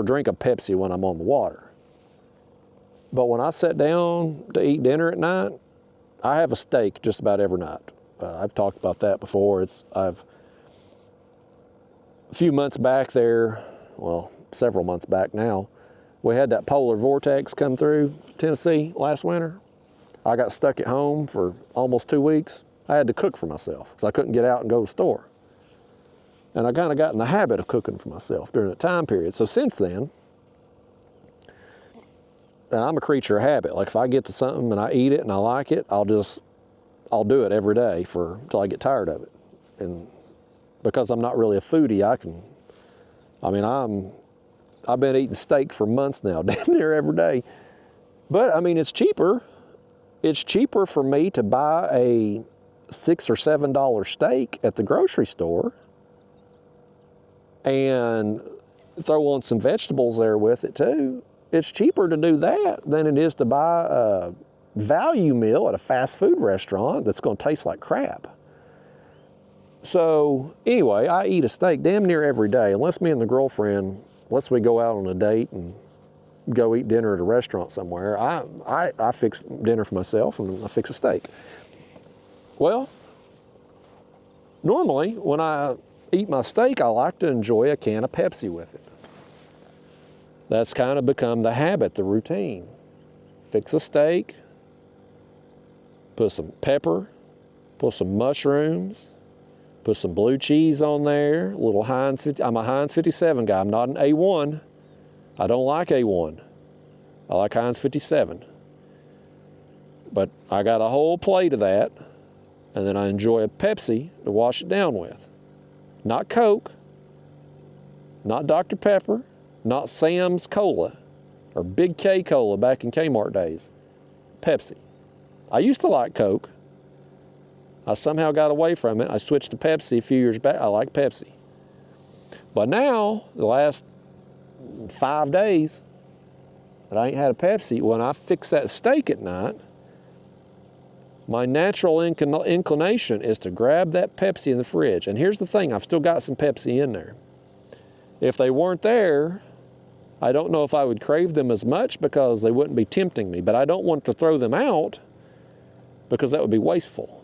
drink a Pepsi when I'm on the water. But when I sit down to eat dinner at night, I have a steak just about every night. I've talked about that before. A few months back there, well, several months back now, we had that polar vortex come through Tennessee last winter. I got stuck at home for almost 2 weeks. I had to cook for myself because I couldn't get out and go to the store. And I kind of got in the habit of cooking for myself during that time period. So since then, and I'm a creature of habit. Like if I get to something and I eat it and I like it, I'll do it every day until I get tired of it. And because I'm not really a foodie, I've been eating steak for months now, damn near every day. But I mean, it's cheaper. It's cheaper for me to buy a $6 or $7 steak at the grocery store and throw on some vegetables there with it too. It's cheaper to do that than it is to buy a value meal at a fast food restaurant that's going to taste like crap. So anyway, I eat a steak damn near every day, unless me and the girlfriend, unless we go out on a date and go eat dinner at a restaurant somewhere. I fix dinner for myself and I fix a steak. Well, normally when I eat my steak, I like to enjoy a can of Pepsi with it. That's kind of become the habit, the routine. Fix a steak, put some pepper, put some mushrooms, put some blue cheese on there, a little Heinz 50, I'm a Heinz 57 guy, I'm not an A1. I don't like A1. I like Heinz 57. But I got a whole plate of that, and then I enjoy a Pepsi to wash it down with. Not Coke, not Dr. Pepper, not Sam's Cola, or Big K Cola back in Kmart days. Pepsi. I used to like Coke. I somehow got away from it. I switched to Pepsi a few years back. I like Pepsi. But now, the last 5 days that I ain't had a Pepsi, when I fix that steak at night, my natural inclination is to grab that Pepsi in the fridge. And here's the thing, I've still got some Pepsi in there. If they weren't there, I don't know if I would crave them as much because they wouldn't be tempting me, but I don't want to throw them out because that would be wasteful.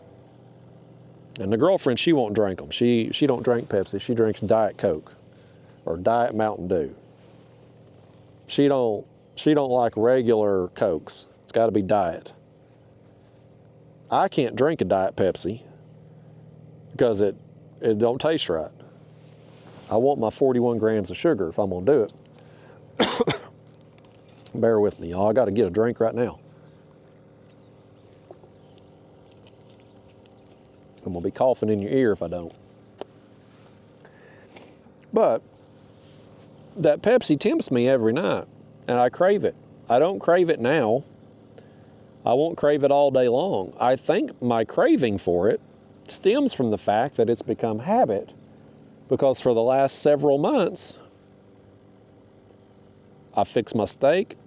And the girlfriend, she won't drink them. She don't drink Pepsi, she drinks Diet Coke or Diet Mountain Dew. She don't like regular Cokes. It's got to be Diet. I can't drink a Diet Pepsi because it don't taste right. I want my 41 grams of sugar if I'm gonna do it. Bear with me, y'all. I got to get a drink right now. I'm gonna be coughing in your ear if I don't. But that Pepsi tempts me every night, and I crave it. I don't crave it now. I won't crave it all day long. I think my craving for it stems from the fact that it's become habit, because for the last several months, I fix my steak,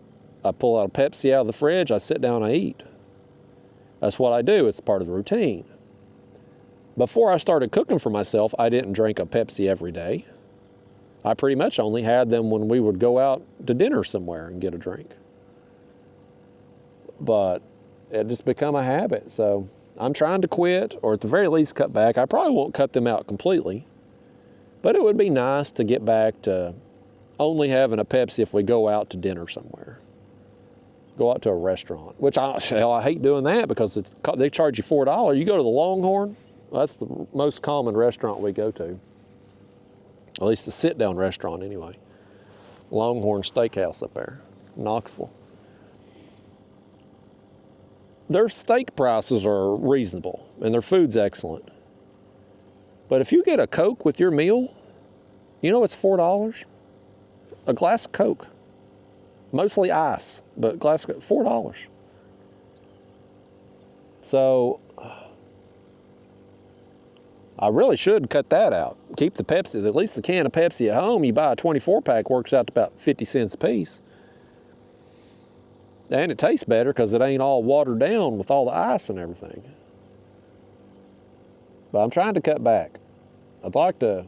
I pull out a Pepsi out of the fridge, I sit down, I eat. That's what I do, it's part of the routine. Before I started cooking for myself, I didn't drink a Pepsi every day. I pretty much only had them when we would go out to dinner somewhere and get a drink. But it just become a habit, so I'm trying to quit, or at the very least cut back. I probably won't cut them out completely, but it would be nice to get back to only having a Pepsi if we go out to dinner somewhere. Go out to a restaurant, which I hate doing that because they charge you $4. You go to the Longhorn, well, that's the most common restaurant we go to. At least the sit-down restaurant anyway. Longhorn Steakhouse up there, Knoxville. Their steak prices are reasonable and their food's excellent. But if you get a Coke with your meal, you know it's $4? A glass of Coke. Mostly ice, but glass of Coke, $4. So I really should cut that out. Keep the Pepsi, at least the can of Pepsi at home. You buy a 24-pack, works out to about 50 cents a piece. And it tastes better because it ain't all watered down with all the ice and everything. But I'm trying to cut back. I'd like to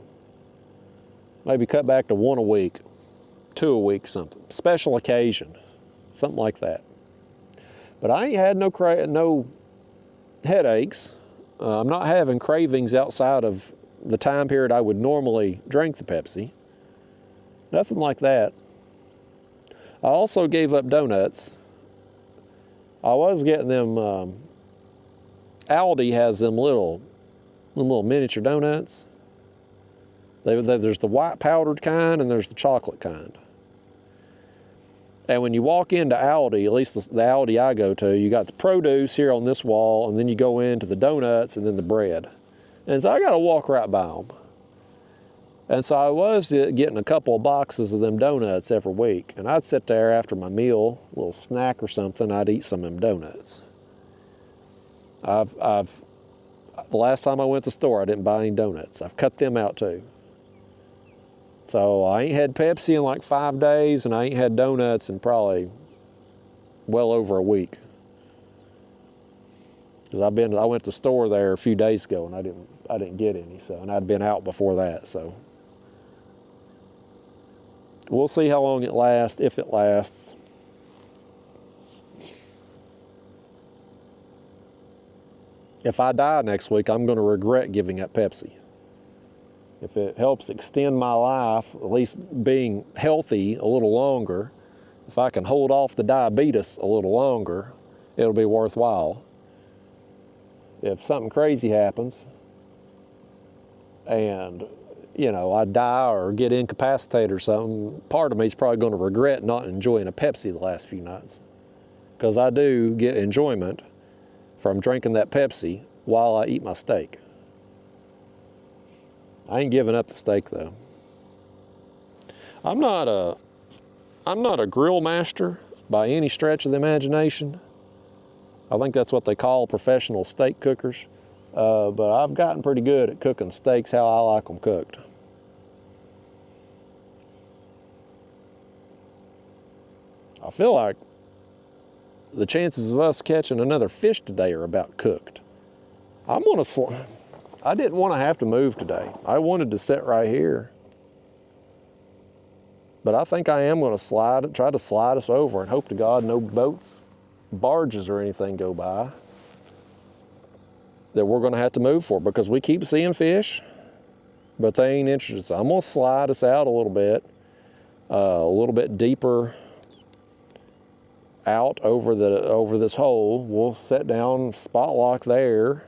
maybe cut back to 1 a week, 2 a week, something. Special occasion, something like that. But I ain't had no headaches. I'm not having cravings outside of the time period I would normally drink the Pepsi. Nothing like that. I also gave up donuts. I was getting them, Aldi has them little miniature donuts. There's the white powdered kind and there's the chocolate kind. And when you walk into Aldi, at least the Aldi I go to, you got the produce here on this wall, and then you go into the donuts and then the bread. And so I got to walk right by them. And so I was getting a couple of boxes of them donuts every week. And I'd sit there after my meal, a little snack or something, I'd eat some of them donuts. The last time I went to the store, I didn't buy any donuts. I've cut them out too. So I ain't had Pepsi in like 5 days, and I ain't had donuts in probably well over a week. Because I went to the store there a few days ago, and I didn't get any. So, and I'd been out before that. So we'll see how long it lasts, if it lasts. If I die next week, I'm going to regret giving up Pepsi. If it helps extend my life, at least being healthy a little longer, if I can hold off the diabetes a little longer, it'll be worthwhile. If something crazy happens and, you know, I die or get incapacitated or something, part of me is probably going to regret not enjoying a Pepsi the last few nights. Because I do get enjoyment from drinking that Pepsi while I eat my steak. I ain't giving up the steak though. I'm not a grill master by any stretch of the imagination. I think that's what they call professional steak cookers. But I've gotten pretty good at cooking steaks how I like them cooked. I feel like the chances of us catching another fish today are about cooked. I didn't want to have to move today. I wanted to sit right here. But I think I am going to try to slide us over and hope to God no boats, barges or anything go by that we're going to have to move for, because we keep seeing fish, but they ain't interested. So I'm going to slide us out a little bit deeper out over this hole. We'll set down, spot lock there.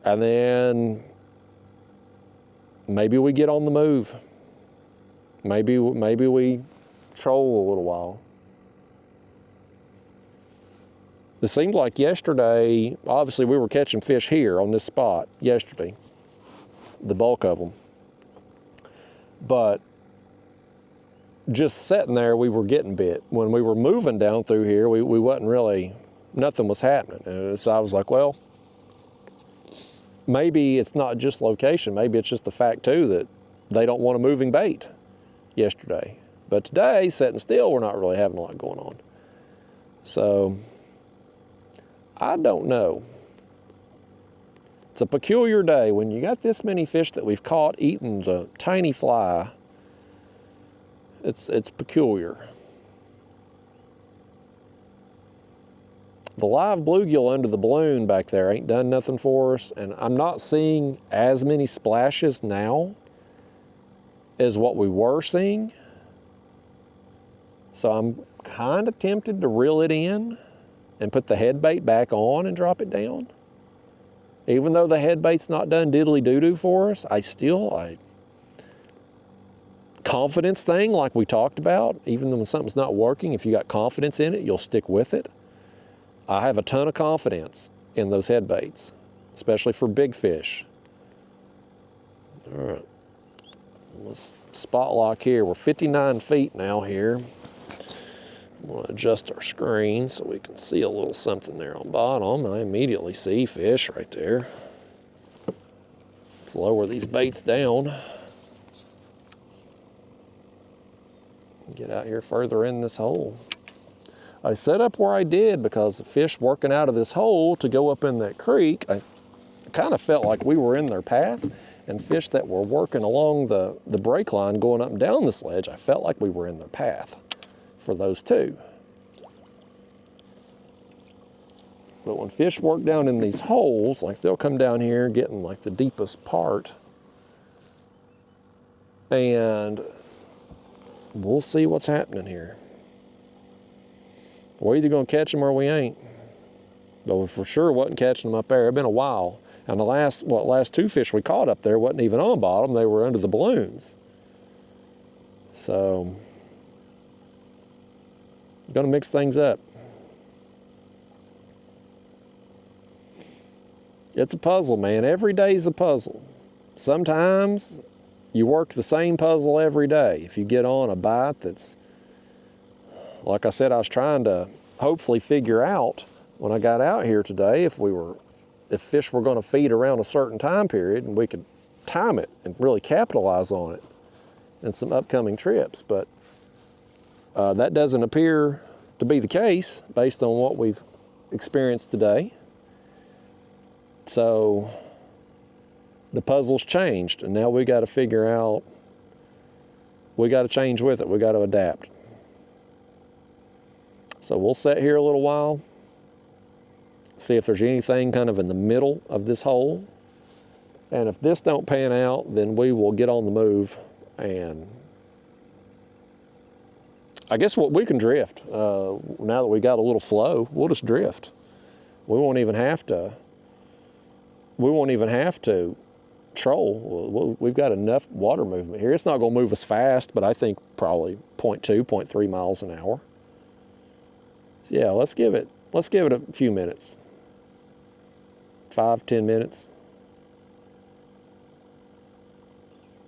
And then maybe we get on the move. Maybe we troll a little while. It seemed like yesterday, obviously we were catching fish here on this spot yesterday, the bulk of them. But just sitting there, we were getting bit. When we were moving down through here, we wasn't really, nothing was happening. And so I was like, well, maybe it's not just location. Maybe it's just the fact, too, that they don't want a moving bait yesterday. But today, sitting still, we're not really having a lot going on. So, I don't know. It's a peculiar day when you got this many fish that we've caught eating the tiny fly. It's peculiar. The live bluegill under the balloon back there ain't done nothing for us, and I'm not seeing as many splashes now as what we were seeing. So I'm kind of tempted to reel it in and put the head bait back on and drop it down. Even though the head bait's not done diddly doo-doo for us, confidence thing like we talked about, even when something's not working, if you got confidence in it, you'll stick with it. I have a ton of confidence in those head baits, especially for big fish. All right, let's spot lock here. We're 59 feet now here. I'm gonna adjust our screen so we can see a little something there on bottom. I immediately see fish right there. Let's lower these baits down. Get out here further in this hole. I set up where I did because the fish working out of this hole to go up in that creek, I kind of felt like we were in their path, and fish that were working along the break line going up and down this ledge, I felt like we were in their path for those two. But when fish work down in these holes, like they'll come down here getting like the deepest part, and we'll see what's happening here. We're either going to catch them or we ain't. But we for sure wasn't catching them up there. It's been a while. And the last two fish we caught up there wasn't even on bottom, they were under the balloons. So, gonna mix things up. It's a puzzle, man. Every day's a puzzle. Sometimes you work the same puzzle every day. If you get on a bite that's, like I said, I was trying to hopefully figure out when I got out here today if fish were going to feed around a certain time period and we could time it and really capitalize on it in some upcoming trips. But that doesn't appear to be the case based on what we've experienced today. So the puzzle's changed, and now we got to figure out, we got to change with it. We got to adapt. So we'll sit here a little while, see if there's anything kind of in the middle of this hole. And if this don't pan out, then we will get on the move, and I guess we can drift. Now that we got a little flow, we'll just drift. We won't even have to troll. We've got enough water movement here. It's not going to move as fast, but I think probably 0.2, 0.3 miles an hour. So yeah, let's give it a few minutes. 5, 10 minutes.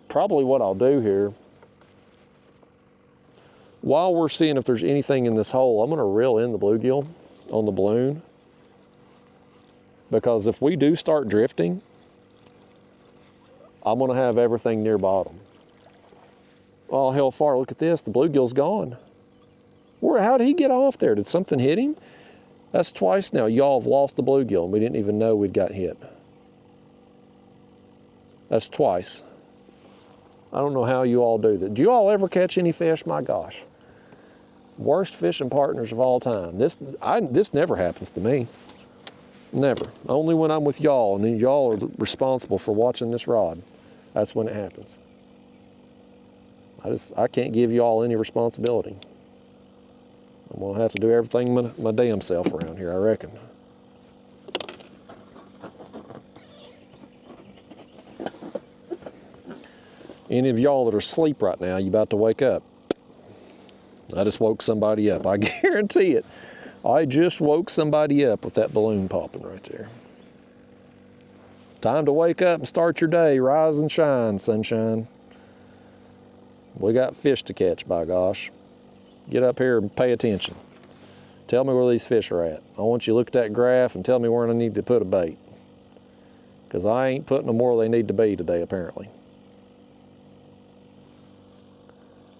Probably what I'll do here, while we're seeing if there's anything in this hole, I'm going to reel in the bluegill on the balloon. Because if we do start drifting, I'm gonna have everything near bottom. Oh, hell far, look at this, the bluegill's gone. How did he get off there? Did something hit him? That's twice now y'all have lost the bluegill and we didn't even know we'd got hit. That's twice. I don't know how you all do that. Do you all ever catch any fish? My gosh. Worst fishing partners of all time. This never happens to me. Never. Only when I'm with y'all, and then y'all are responsible for watching this rod. That's when it happens. I can't give y'all any responsibility. I'm gonna have to do everything my damn self around here, I reckon. Any of y'all that are asleep right now, you about to wake up. I just woke somebody up, I guarantee it. I just woke somebody up with that balloon popping right there. Time to wake up and start your day. Rise and shine, sunshine. We got fish to catch, by gosh. Get up here and pay attention. Tell me where these fish are at. I want you to look at that graph and tell me where I need to put a bait. Because I ain't putting them where they need to be today, apparently.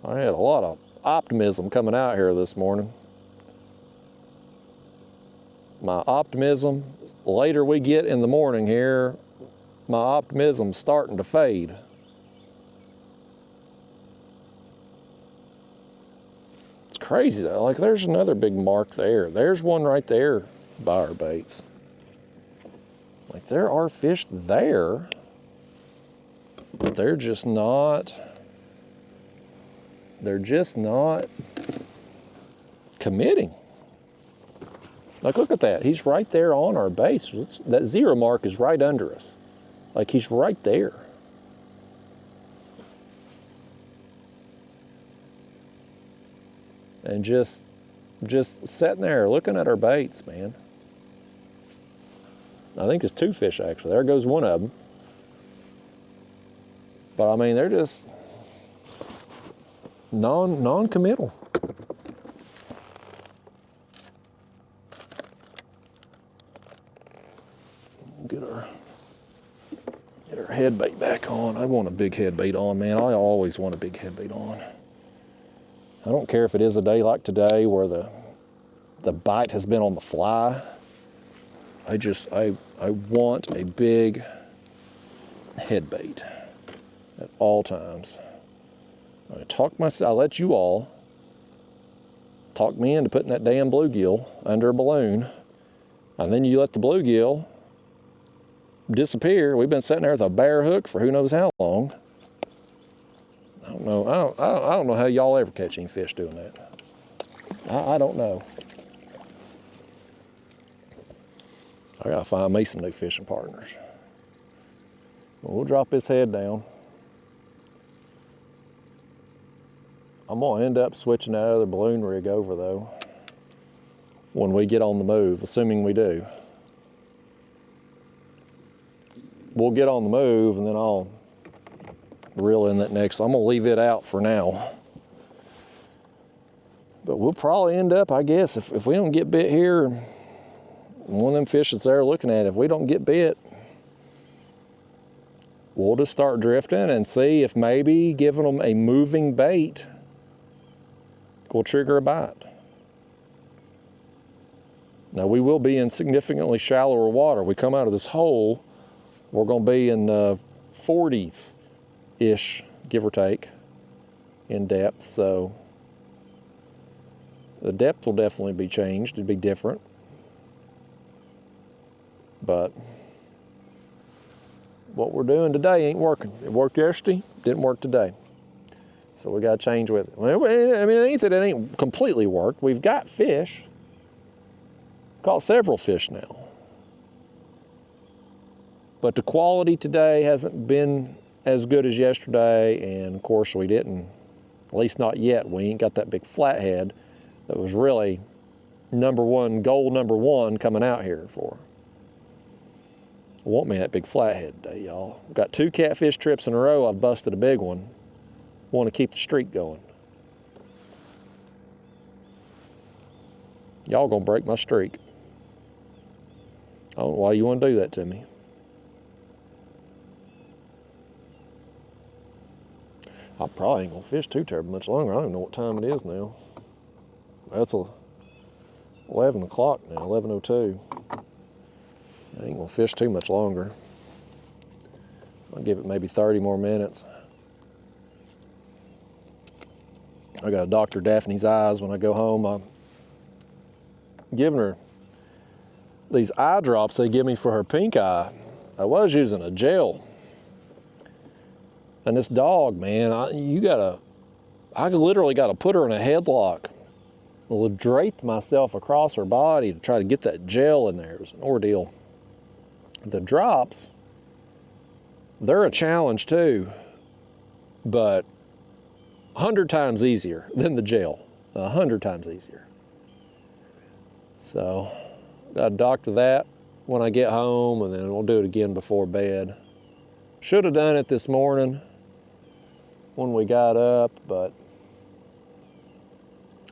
I had a lot of optimism coming out here this morning. My optimism, the later we get in the morning here, my optimism's starting to fade. It's crazy though, like there's another big mark there. There's one right there by our baits. Like there are fish there, but they're just not committing. Like, look at that. He's right there on our base. That 0 mark is right under us. Like, he's right there. And just sitting there looking at our baits, man. I think it's 2 fish, actually. There goes one of them. But, I mean, they're just non-committal. Get our head bait back on. I want a big head bait on, man. I always want a big head bait on. I don't care if it is a day like today where the bite has been on the fly. I want a big head bait at all times. I let you all talk me into putting that damn bluegill under a balloon, and then you let the bluegill disappear. We've been sitting there with a bare hook for who knows how long. I don't know. I don't know how y'all ever catch any fish doing that. I don't know. I gotta find me some new fishing partners. We'll drop his head down. I'm gonna end up switching that other balloon rig over though, when we get on the move, assuming we do. We'll get on the move and then I'll reel in that next. I'm gonna leave it out for now. But we'll probably end up, I guess, if we don't get bit here, one of them fish that's there looking at it, if we don't get bit, we'll just start drifting and see if maybe giving them a moving bait will trigger a bite. Now we will be in significantly shallower water. We come out of this hole, we're gonna be in 40s-ish, give or take, in depth. So the depth will definitely be changed, it'd be different. But what we're doing today ain't working. It worked yesterday, didn't work today. So we gotta change with it. I mean, it ain't that it ain't completely worked. We've got fish. Caught several fish now. But the quality today hasn't been as good as yesterday, and of course we didn't, at least not yet, we ain't got that big flathead that was really goal number one coming out here for. I want me that big flathead today, y'all. Got 2 catfish trips in a row, I've busted a big one. Want to keep the streak going. Y'all gonna break my streak. I don't know why you want to do that to me. I probably ain't gonna fish too terribly much longer. I don't even know what time it is now. That's 11 o'clock now, 11:02. I ain't gonna fish too much longer. I'll give it maybe 30 more minutes. I got to Dr. Daphne's eyes when I go home. I'm giving her these eye drops they give me for her pink eye. I was using a gel. And this dog, man, I literally got to put her in a headlock. I draped myself across her body to try to get that gel in there. It was an ordeal. The drops, they're a challenge too, but 100 times easier than the gel, 100 times easier. So, got to doctor that when I get home, and then we'll do it again before bed. Should have done it this morning when we got up, but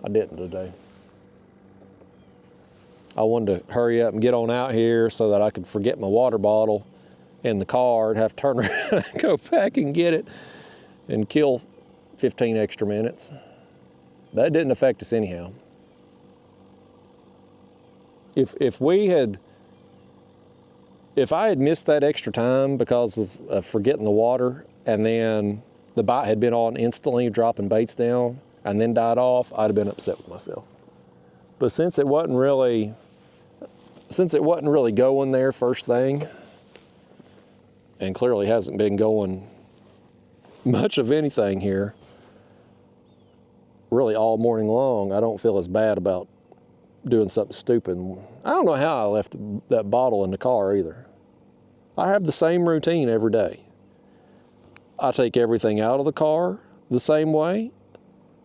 I didn't today. I wanted to hurry up and get on out here so that I could forget my water bottle in the car and have to turn around and go back and get it and kill 15 extra minutes. That didn't affect us anyhow. If I had missed that extra time because of forgetting the water, and then the bite had been on instantly, dropping baits down, and then died off, I'd have been upset with myself. But since it wasn't really going there first thing, and clearly hasn't been going much of anything here, really all morning long, I don't feel as bad about doing something stupid. I don't know how I left that bottle in the car either. I have the same routine every day. I take everything out of the car the same way.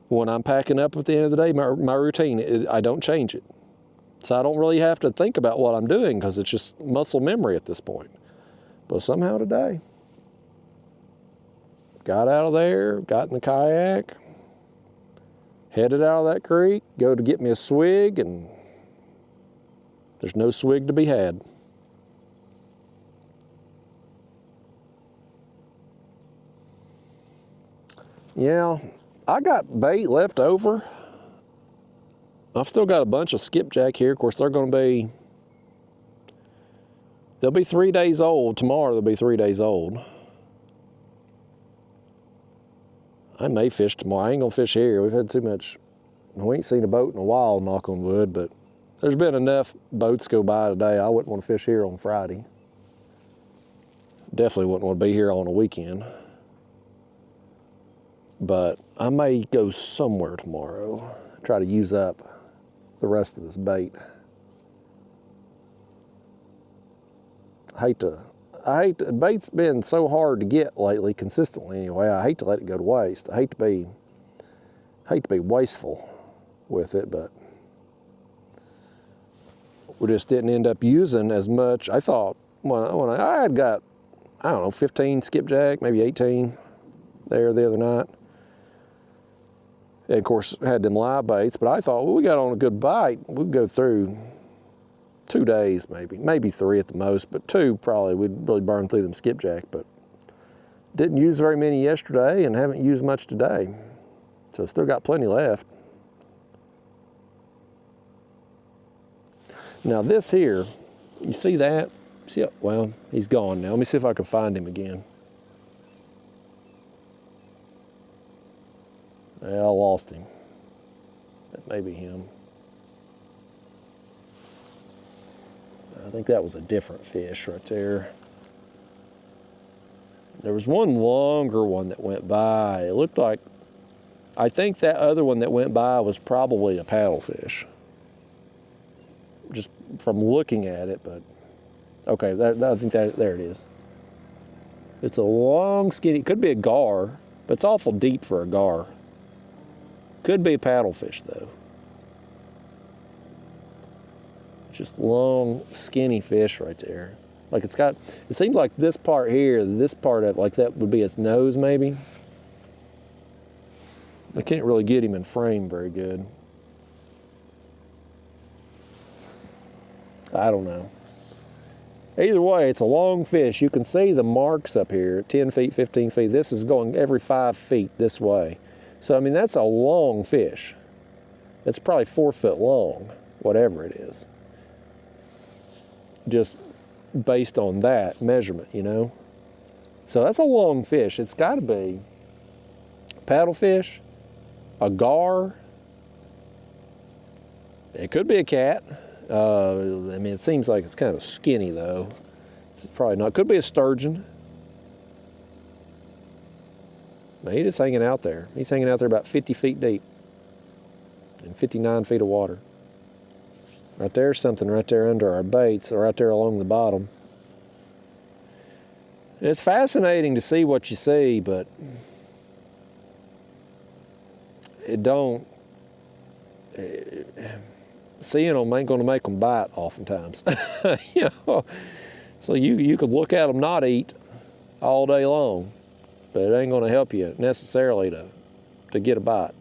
When I'm packing up at the end of the day, my routine, I don't change it. So I don't really have to think about what I'm doing because it's just muscle memory at this point. But somehow today, got out of there, got in the kayak, headed out of that creek, go to get me a swig, and there's no swig to be had. Yeah, I got bait left over. I've still got a bunch of skipjack here. Of course, they'll be 3 days old. Tomorrow they'll be 3 days old. I may fish tomorrow. I ain't gonna fish here. We've had too much. We ain't seen a boat in a while, knock on wood, but there's been enough boats go by today. I wouldn't want to fish here on Friday. Definitely wouldn't want to be here on a weekend. But I may go somewhere tomorrow, try to use up the rest of this bait. I the bait's been so hard to get lately, consistently anyway. I hate to let it go to waste. I hate to be wasteful with it, but we just didn't end up using as much. I thought when I had got, I don't know, 15 skipjack, maybe 18 there the other night. And of course, had them live baits, but I thought, well, we got on a good bite. We'd go through 2 days, maybe 3 at the most, but 2 probably we'd really burn through them skipjack. But didn't use very many yesterday and haven't used much today. So still got plenty left. Now this here, you see that? See, well, he's gone now. Let me see if I can find him again. Yeah, I lost him. That may be him. I think that was a different fish right there. There was one longer one that went by. It looked like, I think that other one that went by was probably a paddlefish. Just from looking at it, but okay, I think there it is. It's a long, skinny, could be a gar, but it's awful deep for a gar. Could be a paddlefish though. Just long, skinny fish right there. Like it seems like this part here, this part of like that would be its nose maybe. I can't really get him in frame very good. I don't know. Either way, it's a long fish. You can see the marks up here, 10 feet, 15 feet. This is going every 5 feet this way. So, I mean, that's a long fish. It's probably 4 foot long, whatever it is. Just based on that measurement, you know? So that's a long fish. It's got to be paddlefish, a gar. It could be a cat. I mean, it seems like it's kind of skinny, though. It's probably not. Could be a sturgeon. But he's just hanging out there. He's hanging out there about 50 feet deep and 59 feet of water. Right there's something right there under our baits, right there along the bottom. It's fascinating to see what you see, but seeing them ain't going to make them bite oftentimes. You know? So you could look at them not eat all day long, but it ain't going to help you necessarily to get a bite.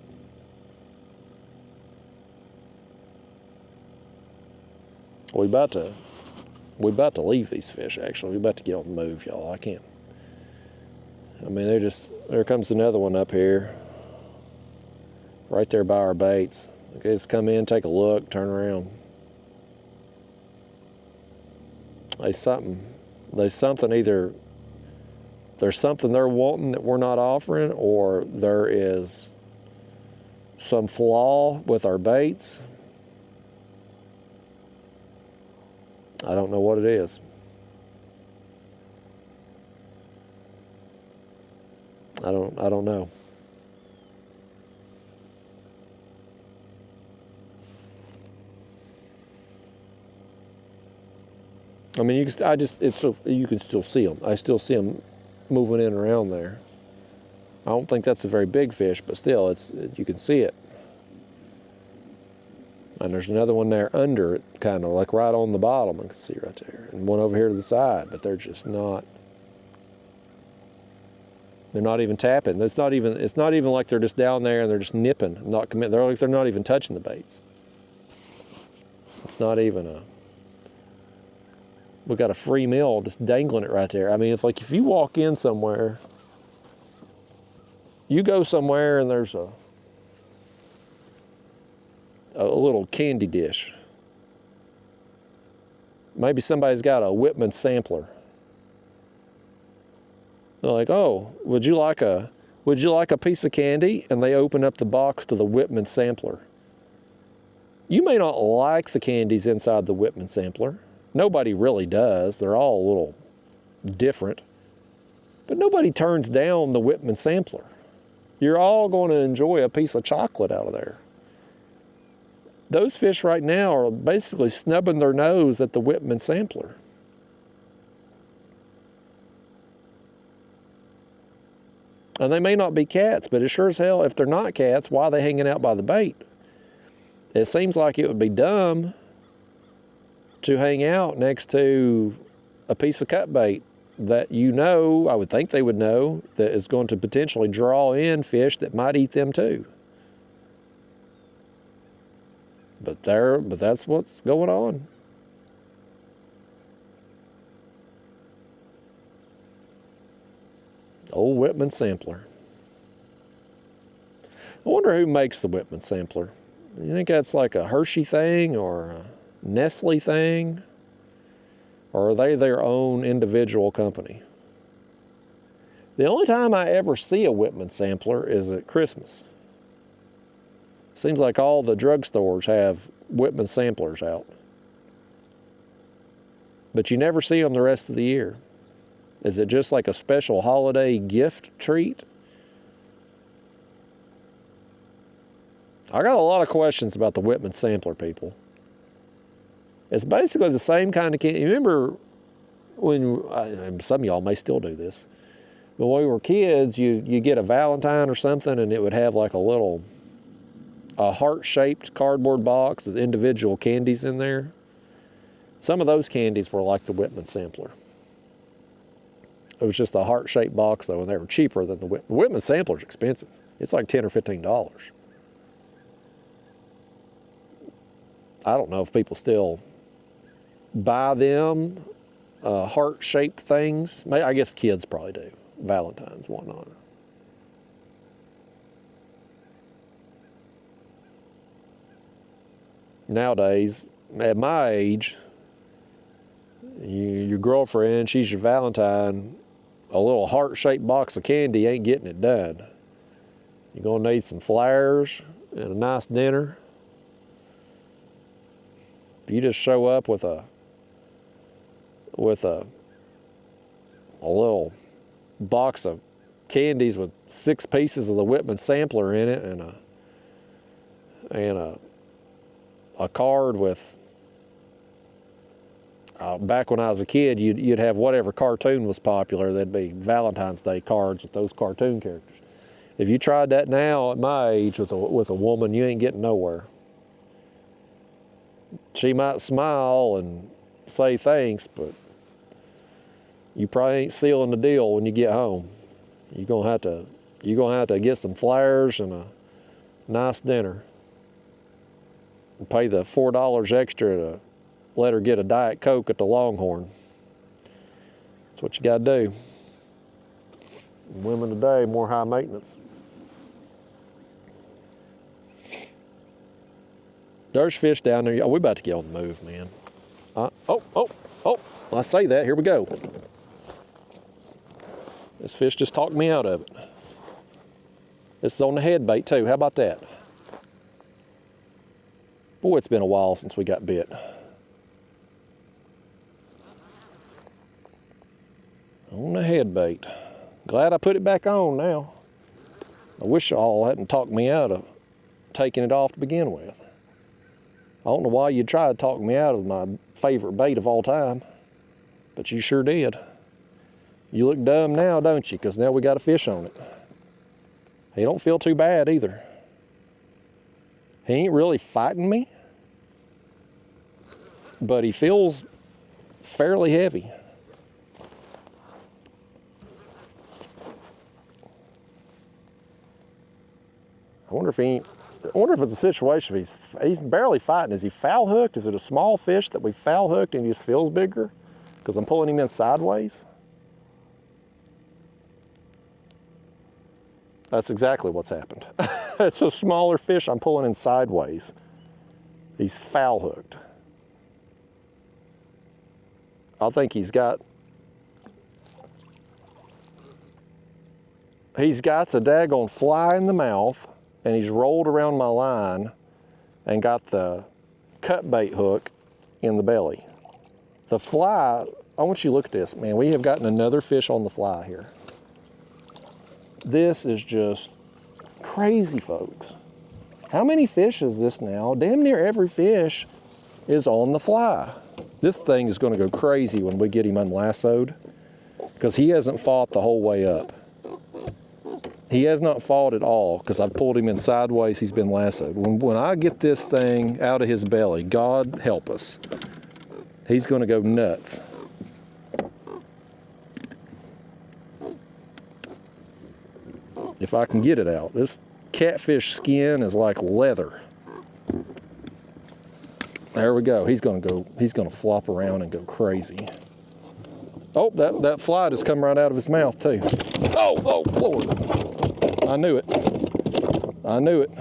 We about to leave these fish, actually. We're about to get on the move, y'all. I mean, there comes another one up here, right there by our baits. Okay, just come in, take a look, turn around. There's something either there's something they're wanting that we're not offering, or there is some flaw with our baits. I don't know what it is. I don't know. I mean, you can still see them. I still see them moving in and around there. I don't think that's a very big fish, but still, you can see it. And there's another one there under it, kind of like right on the bottom. I can see right there, and one over here to the side. But they're just not. They're not even tapping. It's not even like they're just down there and they're just nipping, not committing. They're not even touching the baits. It's not even we got a free meal just dangling it right there. I mean, it's like if you walk in somewhere, you go somewhere and there's a little candy dish. Maybe somebody's got a Whitman sampler. They're like, "Oh, would you like a piece of candy?" And they open up the box to the Whitman sampler. You may not like the candies inside the Whitman sampler. Nobody really does. They're all a little different. But nobody turns down the Whitman sampler. You're all going to enjoy a piece of chocolate out of there. Those fish right now are basically snubbing their nose at the Whitman sampler. And they may not be cats, but it sure as hell, if they're not cats, why are they hanging out by the bait? It seems like it would be dumb to hang out next to a piece of cut bait that I would think they would know, that is going to potentially draw in fish that might eat them too. But that's what's going on. Old Whitman sampler. I wonder who makes the Whitman sampler. You think that's like a Hershey thing or a Nestle thing? Or are they their own individual company? The only time I ever see a Whitman sampler is at Christmas. Seems like all the drugstores have Whitman samplers out. But you never see them the rest of the year. Is it just like a special holiday gift treat? I got a lot of questions about the Whitman sampler, people. It's basically the same kind of candy. You remember when, some of y'all may still do this, but when we were kids, you get a Valentine or something, and it would have like a heart-shaped cardboard box with individual candies in there. Some of those candies were like the Whitman sampler. It was just a heart-shaped box, though, and they were cheaper than the Whitman sampler's expensive. It's like $10 or $15. I don't know if people still buy them heart-shaped things. I guess kids probably do. Valentine's, whatnot. Nowadays, at my age, your girlfriend, she's your Valentine, a little heart-shaped box of candy ain't getting it done. You're gonna need some flowers and a nice dinner. If you just show up with a little box of candies with 6 pieces of the Whitman sampler in it and a card with, back when I was a kid, you'd have whatever cartoon was popular. There'd be Valentine's Day cards with those cartoon characters. If you tried that now at my age with a woman, you ain't getting nowhere. She might smile and say thanks, but you probably ain't sealing the deal when you get home. You're gonna have to get some flowers and a nice dinner. And pay the $4 extra to let her get a Diet Coke at the Longhorn. That's what you gotta do. Women today, more high maintenance. There's fish down there. Oh, we're about to get on the move, man. I say that, here we go. This fish just talked me out of it. This is on the head bait too, how about that? Boy, it's been a while since we got bit. On the head bait. Glad I put it back on now. I wish y'all hadn't talked me out of taking it off to begin with. I don't know why you'd try to talk me out of my favorite bait of all time, but you sure did. You look dumb now, don't you? Because now we got a fish on it. He don't feel too bad either. He ain't really fighting me, but he feels fairly heavy. I wonder if it's a situation if he's barely fighting. Is he foul hooked? Is it a small fish that we foul hooked and he just feels bigger? Because I'm pulling him in sideways. That's exactly what's happened. It's a smaller fish I'm pulling in sideways. He's foul hooked. I think he's got the daggone fly in the mouth, and he's rolled around my line and got the cut bait hook in the belly. The fly, I want you to look at this, man. We have gotten another fish on the fly here. This is just crazy, folks. How many fish is this now? Damn near every fish is on the fly. This thing is going to go crazy when we get him unlassoed because he hasn't fought the whole way up. He has not fought at all because I've pulled him in sideways. He's been lassoed. When I get this thing out of his belly, God help us, he's going to go nuts. If I can get it out. This catfish skin is like leather. There we go. He's going to flop around and go crazy. Oh, that fly just come right out of his mouth too. Oh, Lord. I knew it. I knew it.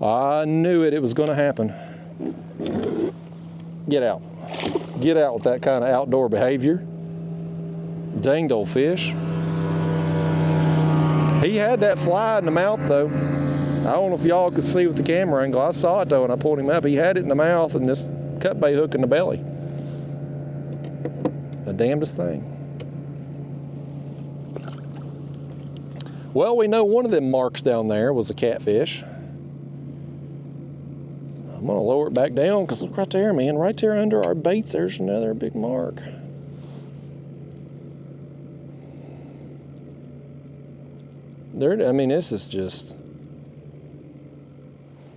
I knew it. It was going to happen. Get out. Get out with that kind of outdoor behavior. Danged old fish. He had that fly in the mouth though. I don't know if y'all could see with the camera angle. I saw it though, and I pulled him up. He had it in the mouth and this cut bait hook in the belly. The damnedest thing. Well, we know one of them marks down there was a catfish. I'm gonna lower it back down because look right there, man. Right there under our baits, there's another big mark. There, I mean, this is just.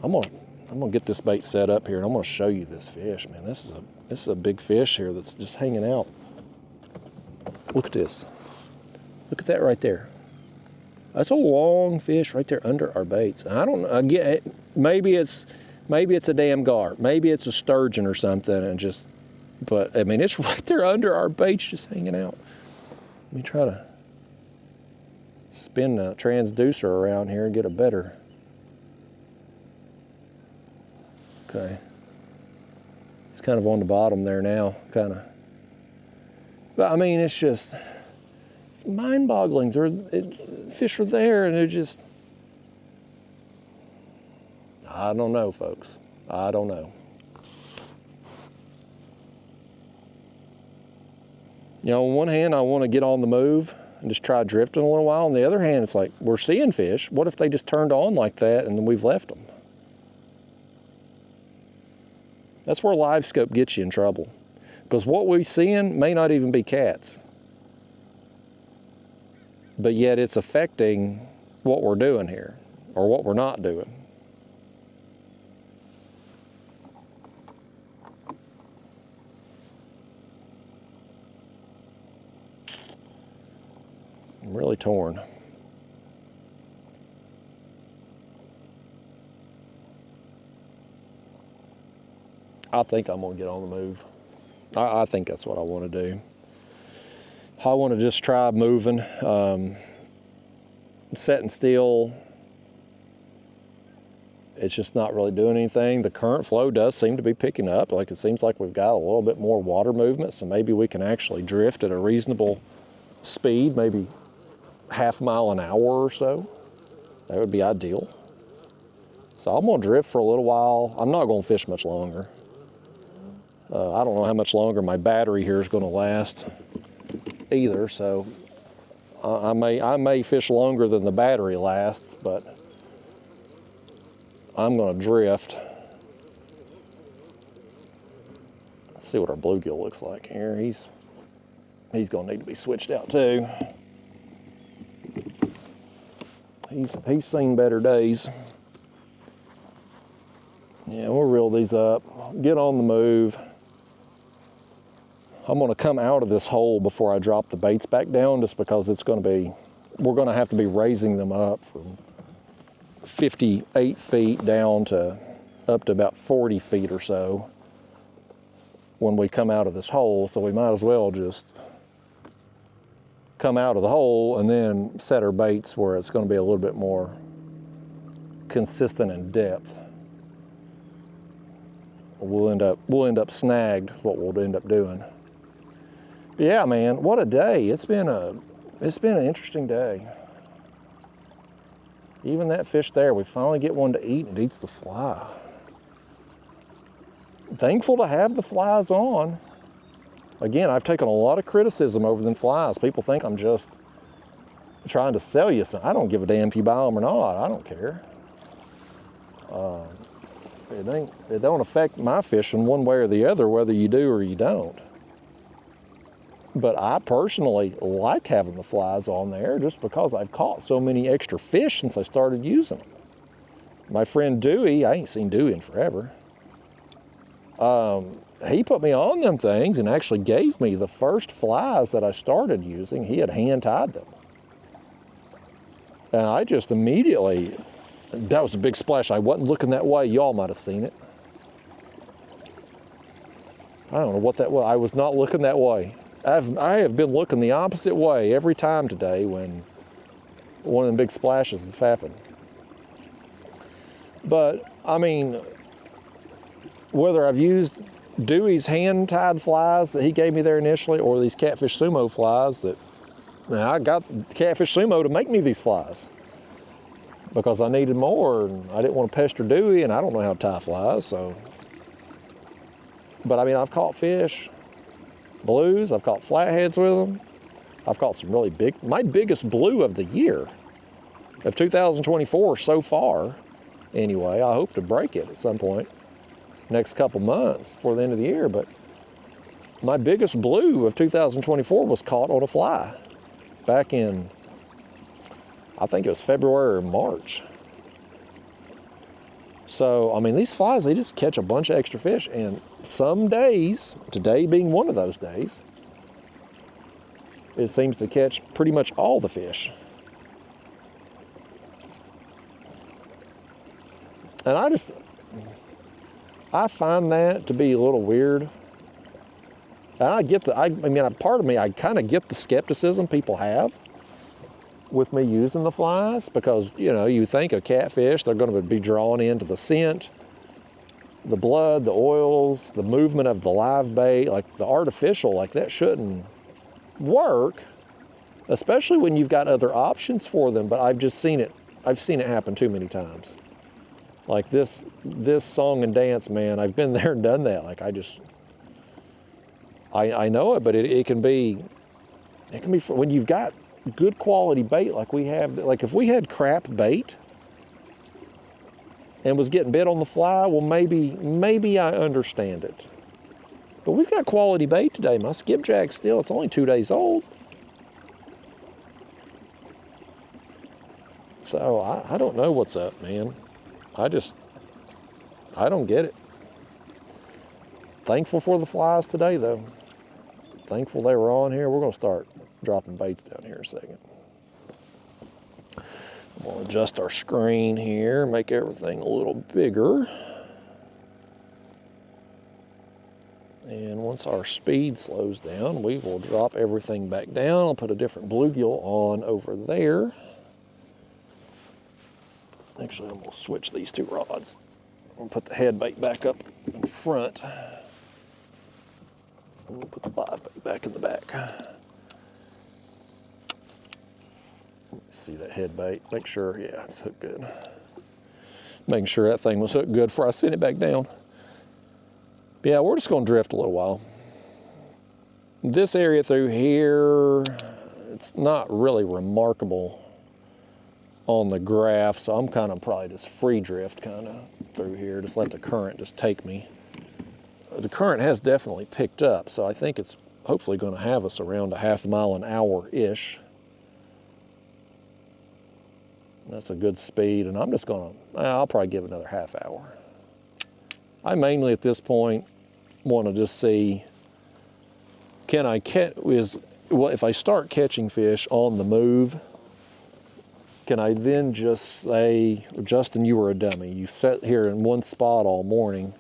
I'm gonna get this bait set up here, and I'm gonna show you this fish, man. This is a big fish here that's just hanging out. Look at this. Look at that right there. That's a long fish right there under our baits. I don't know. I get it. Maybe it's a damn garp. Maybe it's a sturgeon or something, and just. But I mean, it's right there under our baits, just hanging out. Let me try to spin the transducer around here and get a better. Okay. It's kind of on the bottom there now, kind of. But I mean, it's just, it's mind-boggling. Fish are there and they're just, I don't know, folks. I don't know. You know, on one hand, I want to get on the move and just try drifting a little while. On the other hand, it's like, we're seeing fish. What if they just turned on like that and then we've left them? That's where live scope gets you in trouble. Because what we're seeing may not even be cats. But yet it's affecting what we're doing here, or what we're not doing. I'm really torn. I think I'm gonna get on the move. I think that's what I want to do. I want to just try moving, setting still. It's just not really doing anything. The current flow does seem to be picking up. Like it seems like we've got a little bit more water movement, so maybe we can actually drift at a reasonable speed, maybe half mile an hour or so. That would be ideal. So I'm gonna drift for a little while. I'm not gonna fish much longer. I don't know how much longer my battery here is gonna last either, so I may fish longer than the battery lasts, but I'm gonna drift. Let's see what our bluegill looks like here. He's gonna need to be switched out too. He's seen better days. Yeah, we'll reel these up, get on the move. I'm gonna come out of this hole before I drop the baits back down, just because we're gonna have to be raising them up from 58 feet down to up to about 40 feet or so when we come out of this hole. So we might as well just come out of the hole and then set our baits where it's gonna be a little bit more consistent in depth. We'll end up snagged, what we'll end up doing. Yeah, man, what a day. It's been an interesting day. Even that fish there, we finally get one to eat and it eats the fly. Thankful to have the flies on. Again, I've taken a lot of criticism over them flies. People think I'm just trying to sell you something. I don't give a damn if you buy them or not. I don't care. It don't affect my fishing one way or the other, whether you do or you don't. But I personally like having the flies on there just because I've caught so many extra fish since I started using them. My friend Dewey, I ain't seen Dewey in forever. He put me on them things and actually gave me the first flies that I started using. He had hand tied them. And I just immediately, that was a big splash. I wasn't looking that way. Y'all might have seen it. I don't know what that was. I was not looking that way. I have been looking the opposite way every time today when one of them big splashes has happened. But, I mean, whether I've used Dewey's hand-tied flies that he gave me there initially or these Catfish Sumo flies that, now I got Catfish Sumo to make me these flies because I needed more and I didn't want to pester Dewey and I don't know how to tie flies, so. But I mean, I've caught fish, blues, I've caught flatheads with them. I've caught some really big, my biggest blue of the year, of 2024 so far, anyway. I hope to break it at some point, next couple months before the end of the year, but my biggest blue of 2024 was caught on a fly back in, I think it was February or March. So, I mean, these flies, they just catch a bunch of extra fish, and some days, today being one of those days, it seems to catch pretty much all the fish. And I find that to be a little weird. And I get I mean, part of me, I kind of get the skepticism people have with me using the flies because, you know, you think of catfish, they're going to be drawn into the scent, the blood, the oils, the movement of the live bait, like the artificial, like that shouldn't work, especially when you've got other options for them. But I've seen it happen too many times. Like this song and dance, man, I've been there and done that. Like I know it, but it can be when you've got good quality bait like we have. Like if we had crap bait and was getting bit on the fly, well, maybe I understand it. But we've got quality bait today. My skipjack still, it's only 2 days old. So I don't know what's up, man. I don't get it. Thankful for the flies today, though. Thankful they were on here. We're going to start dropping baits down here in a second. I'm going to adjust our screen here, make everything a little bigger. And once our speed slows down, we will drop everything back down. I'll put a different bluegill on over there. Actually, I'm going to switch these two rods. I'm going to put the head bait back up in front. I'm going to put the live bait back in the back. Let me see that head bait. Make sure, yeah, it's hooked good. Making sure that thing was hooked good before I sent it back down. But yeah, we're just going to drift a little while. This area through here, it's not really remarkable on the graph, so I'm kind of probably just free drift kind of through here, just let the current just take me. The current has definitely picked up, so I think it's hopefully going to have us around a half mile an hour-ish. That's a good speed, and I'm just going to, I'll probably give it another half hour. I mainly at this point want to just see, can I catch, well, if I start catching fish on the move, can I then just say, Justin, you were a dummy. You sat here in one spot all morning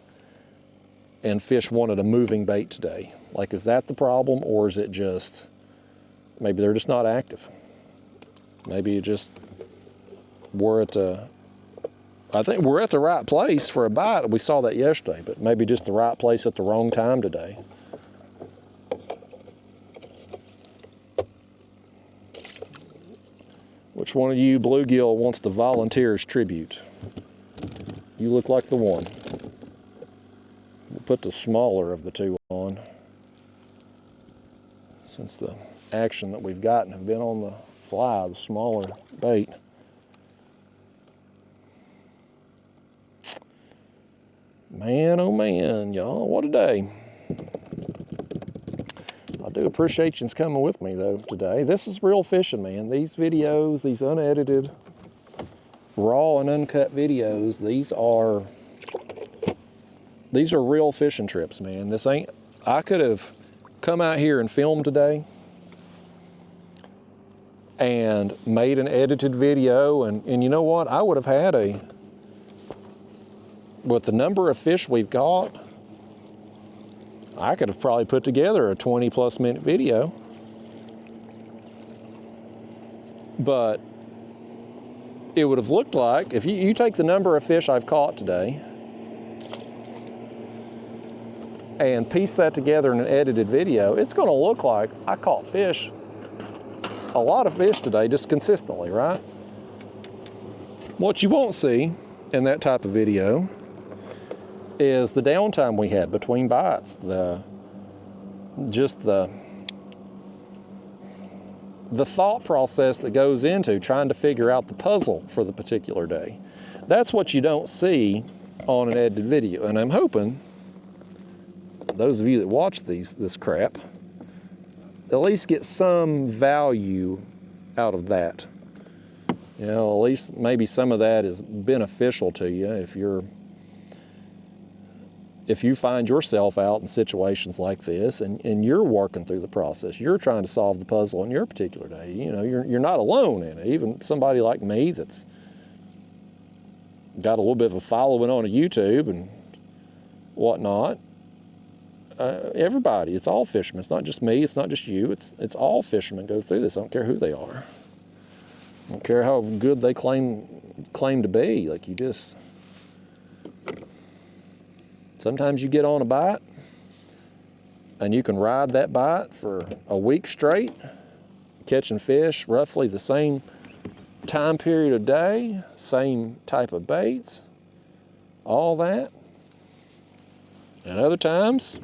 and fish wanted a moving bait today. Like, is that the problem, or is it just, maybe they're just not active? Maybe you just, I think we're at the right place for a bite. We saw that yesterday, but maybe just the right place at the wrong time today. Which one of you bluegill wants to volunteer as tribute? You look like the one. We'll put the smaller of the two on, since the action that we've gotten have been on the fly, the smaller bait. Man, oh man, y'all, what a day. do appreciate you coming with me though today. This is real fishing, man. These videos, these unedited, raw and uncut videos, these are real fishing trips, man. This ain't, I could have come out here and filmed today and made an edited video, and you know what? I would have had with the number of fish we've got, I could have probably put together a 20+ minute video. But it would have looked like, if you take the number of fish I've caught today and piece that together in an edited video, it's gonna look like I caught fish, a lot of fish today, just consistently, right? What you won't see in that type of video is the downtime we had between bites, the thought process that goes into trying to figure out the puzzle for the particular day. That's what you don't see on an edited video, and I'm hoping those of you that watch this crap at least get some value out of that. You know, at least maybe some of that is beneficial to you if you find yourself out in situations like this and you're working through the process, you're trying to solve the puzzle in your particular day. You know, you're not alone in it. Even somebody like me that's got a little bit of a following on YouTube and whatnot, everybody, it's all fishermen. It's not just me, it's not just you, it's all fishermen go through this. I don't care who they are. I don't care how good they claim to be. Like, sometimes you get on a bite and you can ride that bite for a week straight, catching fish roughly the same time period of day, same type of baits, all that. And other times,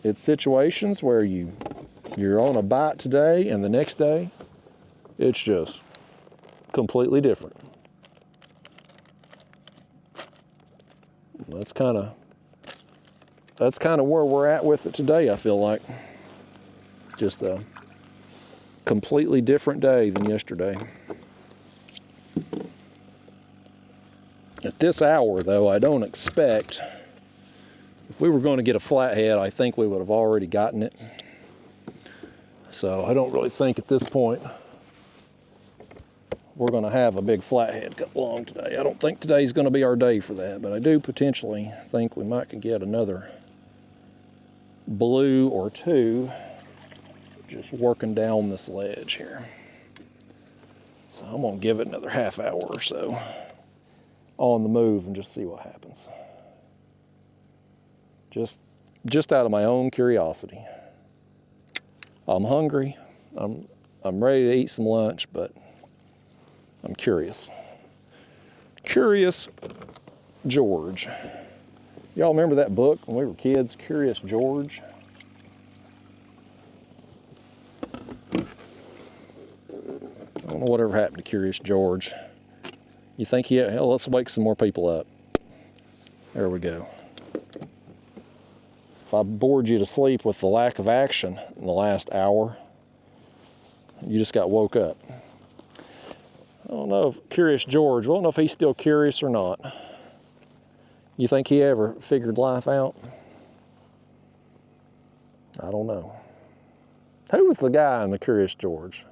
it's situations where you're on a bite today and the next day, it's just completely different. That's kind of where we're at with it today, I feel like. Just a completely different day than yesterday. At this hour, though, I don't expect, if we were going to get a flathead, I think we would have already gotten it. So I don't really think at this point we're going to have a big flathead come along today. I don't think today's going to be our day for that, but I do potentially think we might could get another blue or two just working down this ledge here. So I'm going to give it another half hour or so on the move and just see what happens. Just out of my own curiosity. I'm hungry. I'm ready to eat some lunch, but I'm curious. Curious George. Y'all remember that book when we were kids, Curious George? I don't know whatever happened to Curious George. You think hell, let's wake some more people up. There we go. If I bored you to sleep with the lack of action in the last hour, you just got woke up. I don't know if Curious George, we don't know if he's still curious or not. You think he ever figured life out? I don't know. Who was the guy in the Curious George?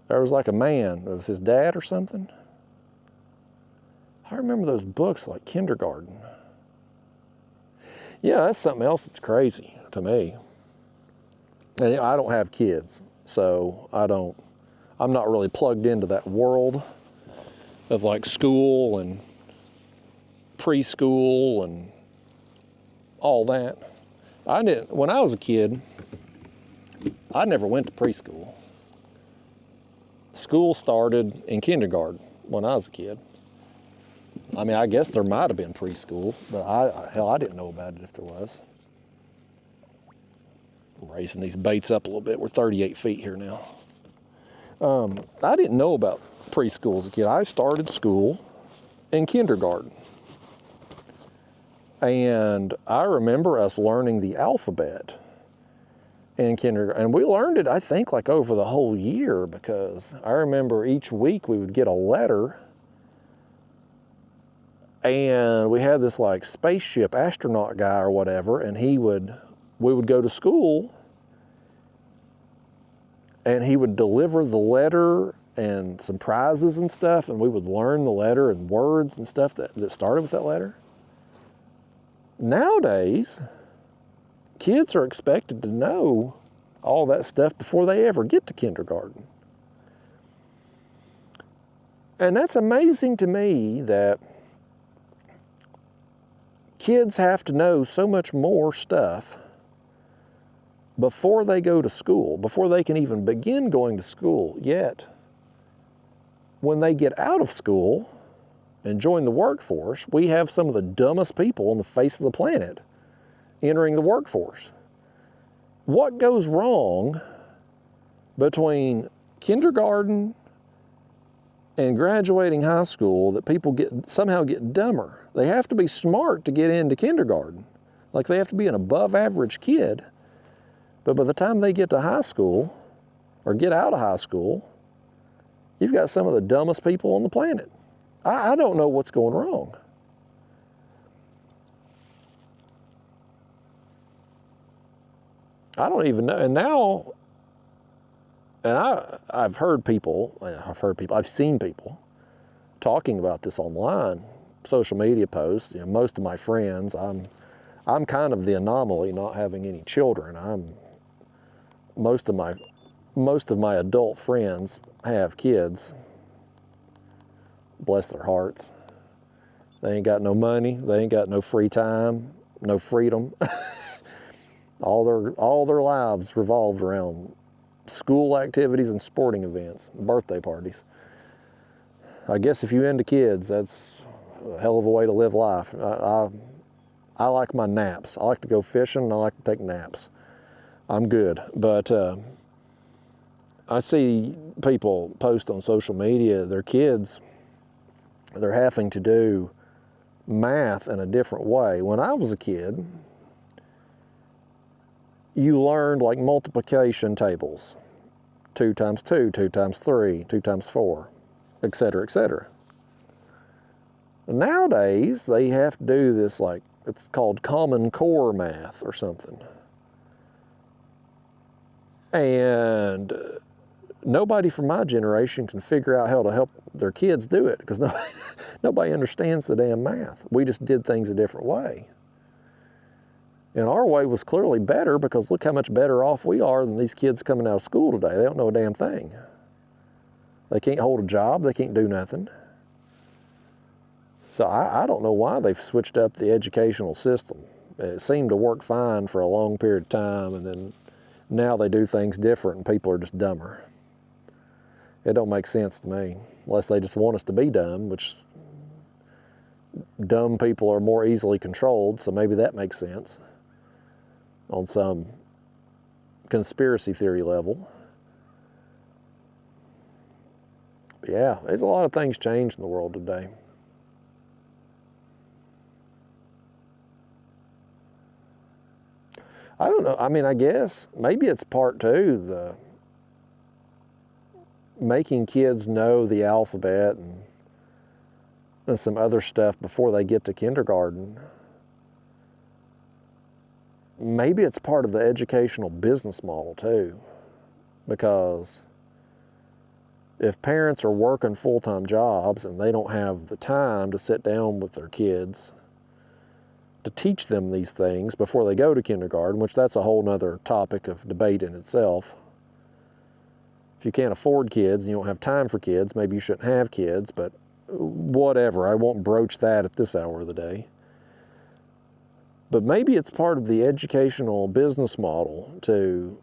There was like a man. It was his dad or something. I remember those books like kindergarten. Yeah, that's something else that's crazy to me. And I don't have kids, so I'm not really plugged into that world of like school and preschool and all that. When I was a kid, I never went to preschool. School started in kindergarten when I was a kid. I mean, I guess there might have been preschool, but I didn't know about it if there was. I'm raising these baits up a little bit. We're 38 feet here now. I didn't know about preschool as a kid. I started school in kindergarten. And I remember us learning the alphabet in kindergarten. And we learned it, I think, like over the whole year, because I remember each week we would get a letter, and we had this like spaceship astronaut guy or whatever, and we would go to school, and he would deliver the letter and some prizes and stuff, and we would learn the letter and words and stuff that started with that letter. Nowadays, kids are expected to know all that stuff before they ever get to kindergarten. And that's amazing to me that kids have to know so much more stuff before they go to school, before they can even begin going to school. Yet, when they get out of school and join the workforce, we have some of the dumbest people on the face of the planet entering the workforce. What goes wrong between kindergarten and graduating high school that people somehow get dumber? They have to be smart to get into kindergarten. Like they have to be an above average kid. But by the time they get to high school or get out of high school, you've got some of the dumbest people on the planet. I don't know what's going wrong. I don't even know. And now, I've seen people talking about this online, social media posts. You know, most of my friends, I'm kind of the anomaly not having any children. Most of my adult friends have kids. Bless their hearts. They ain't got no money. They ain't got no free time, no freedom. All their lives revolved around school activities and sporting events, birthday parties. I guess if you're into kids, that's a hell of a way to live life. I like my naps. I like to go fishing and I like to take naps. I'm good. But I see people post on social media, their kids, they're having to do math in a different way. When I was a kid, you learned like multiplication tables, 2 times 2, 2 times 3, 2 times 4, et cetera, et cetera. Nowadays, they have to do this like, it's called Common Core math or something. And nobody from my generation can figure out how to help their kids do it because nobody understands the damn math. We just did things a different way. And our way was clearly better because look how much better off we are than these kids coming out of school today. They don't know a damn thing. They can't hold a job. They can't do nothing. So I don't know why they've switched up the educational system. It seemed to work fine for a long period of time, and then now they do things different and people are just dumber. It don't make sense to me, unless they just want us to be dumb, which dumb people are more easily controlled, so maybe that makes sense on some conspiracy theory level. But yeah, there's a lot of things changed in the world today. I don't know. I mean, I guess maybe it's part two, the making kids know the alphabet and some other stuff before they get to kindergarten. Maybe it's part of the educational business model too, because if parents are working full-time jobs and they don't have the time to sit down with their kids to teach them these things before they go to kindergarten, which that's a whole nother topic of debate in itself. If you can't afford kids and you don't have time for kids, maybe you shouldn't have kids, but whatever, I won't broach that at this hour of the day. But maybe it's part of the educational business model to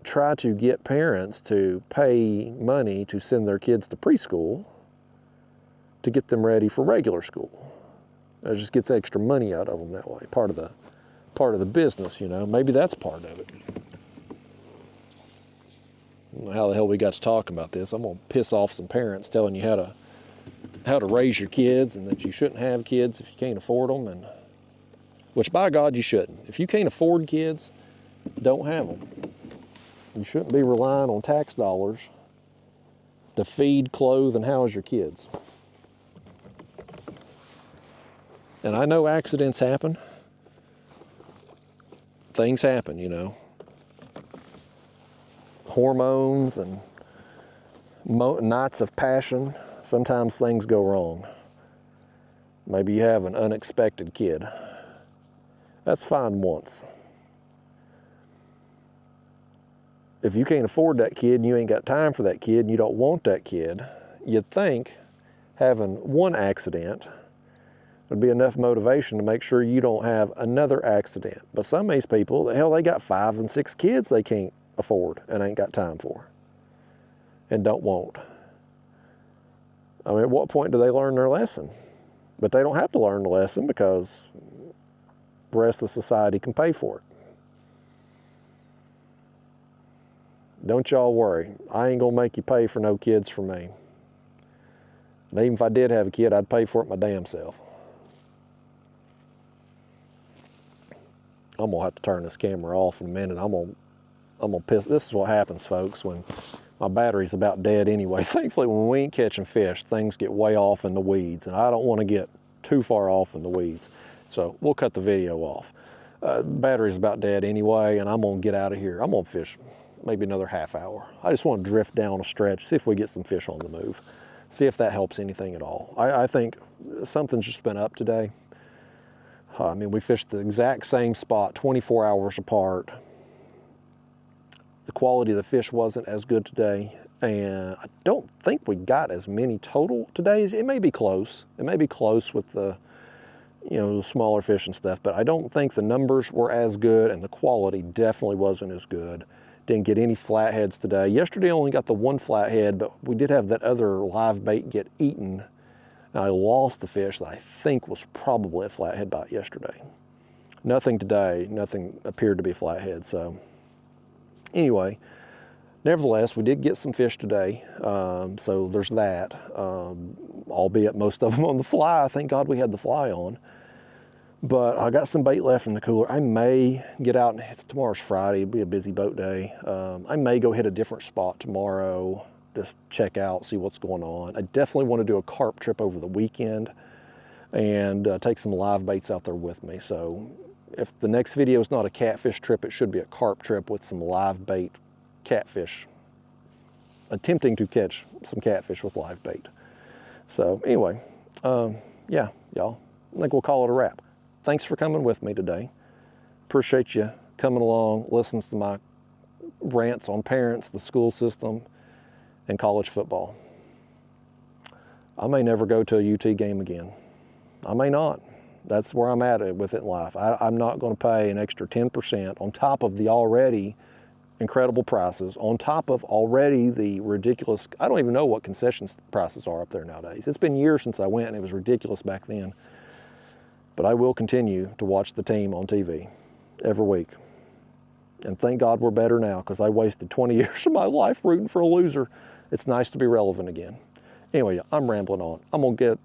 try to get parents to pay money to send their kids to preschool to get them ready for regular school. It just gets extra money out of them that way. Part of the business, you know. Maybe that's part of it. I don't know how the hell we got to talk about this. I'm gonna piss off some parents telling you how to raise your kids and that you shouldn't have kids if you can't afford them, and which by God you shouldn't. If you can't afford kids, don't have them. You shouldn't be relying on tax dollars to feed, clothe, and house your kids. And I know accidents happen. Things happen, you know. Hormones and nights of passion. Sometimes things go wrong. Maybe you have an unexpected kid. That's fine once. If you can't afford that kid and you ain't got time for that kid and you don't want that kid, you'd think having one accident would be enough motivation to make sure you don't have another accident. But some of these people, hell, they got 5 and 6 kids they can't afford and ain't got time for and don't want. I mean, at what point do they learn their lesson? But they don't have to learn the lesson because the rest of society can pay for it. Don't y'all worry. I ain't gonna make you pay for no kids for me. And even if I did have a kid, I'd pay for it my damn self. I'm gonna have to turn this camera off in a minute. I'm gonna piss. This is what happens, folks, when my battery's about dead anyway. Thankfully, when we ain't catching fish, things get way off in the weeds, and I don't want to get too far off in the weeds. So we'll cut the video off. Battery's about dead anyway, and I'm gonna get out of here. I'm gonna fish maybe another half hour. I just want to drift down a stretch, see if we get some fish on the move, see if that helps anything at all. I think something's just been up today. I mean, we fished the exact same spot 24 hours apart. The quality of the fish wasn't as good today, and I don't think we got as many total today. It may be close. It may be close with the, you know, the smaller fish and stuff, but I don't think the numbers were as good, and the quality definitely wasn't as good. Didn't get any flatheads today. Yesterday I only got the one flathead, but we did have that other live bait get eaten. And I lost the fish that I think was probably a flathead bite yesterday. Nothing today, nothing appeared to be a flathead. So anyway, nevertheless, we did get some fish today. So there's that, albeit most of them on the fly. Thank God we had the fly on. But I got some bait left in the cooler. I may get out, and tomorrow's Friday, it'll be a busy boat day. I may go hit a different spot tomorrow, just check out, see what's going on. I definitely want to do a carp trip over the weekend and take some live baits out there with me. So if the next video is not a catfish trip, it should be a carp trip with some live bait catfish, attempting to catch some catfish with live bait. So anyway, yeah, y'all, I think we'll call it a wrap. Thanks for coming with me today. Appreciate you coming along, listening to my rants on parents, the school system, and college football. I may never go to a UT game again. I may not. That's where I'm at with it in life. I'm not going to pay an extra 10% on top of the already incredible prices, on top of already the ridiculous, I don't even know what concessions prices are up there nowadays. It's been years since I went, and it was ridiculous back then. But I will continue to watch the team on TV every week. And thank God we're better now, because I wasted 20 years of my life rooting for a loser. It's nice to be relevant again. Anyway, I'm rambling on. I'm gonna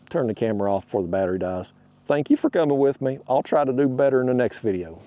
turn the camera off before the battery dies. Thank you for coming with me. I'll try to do better in the next video.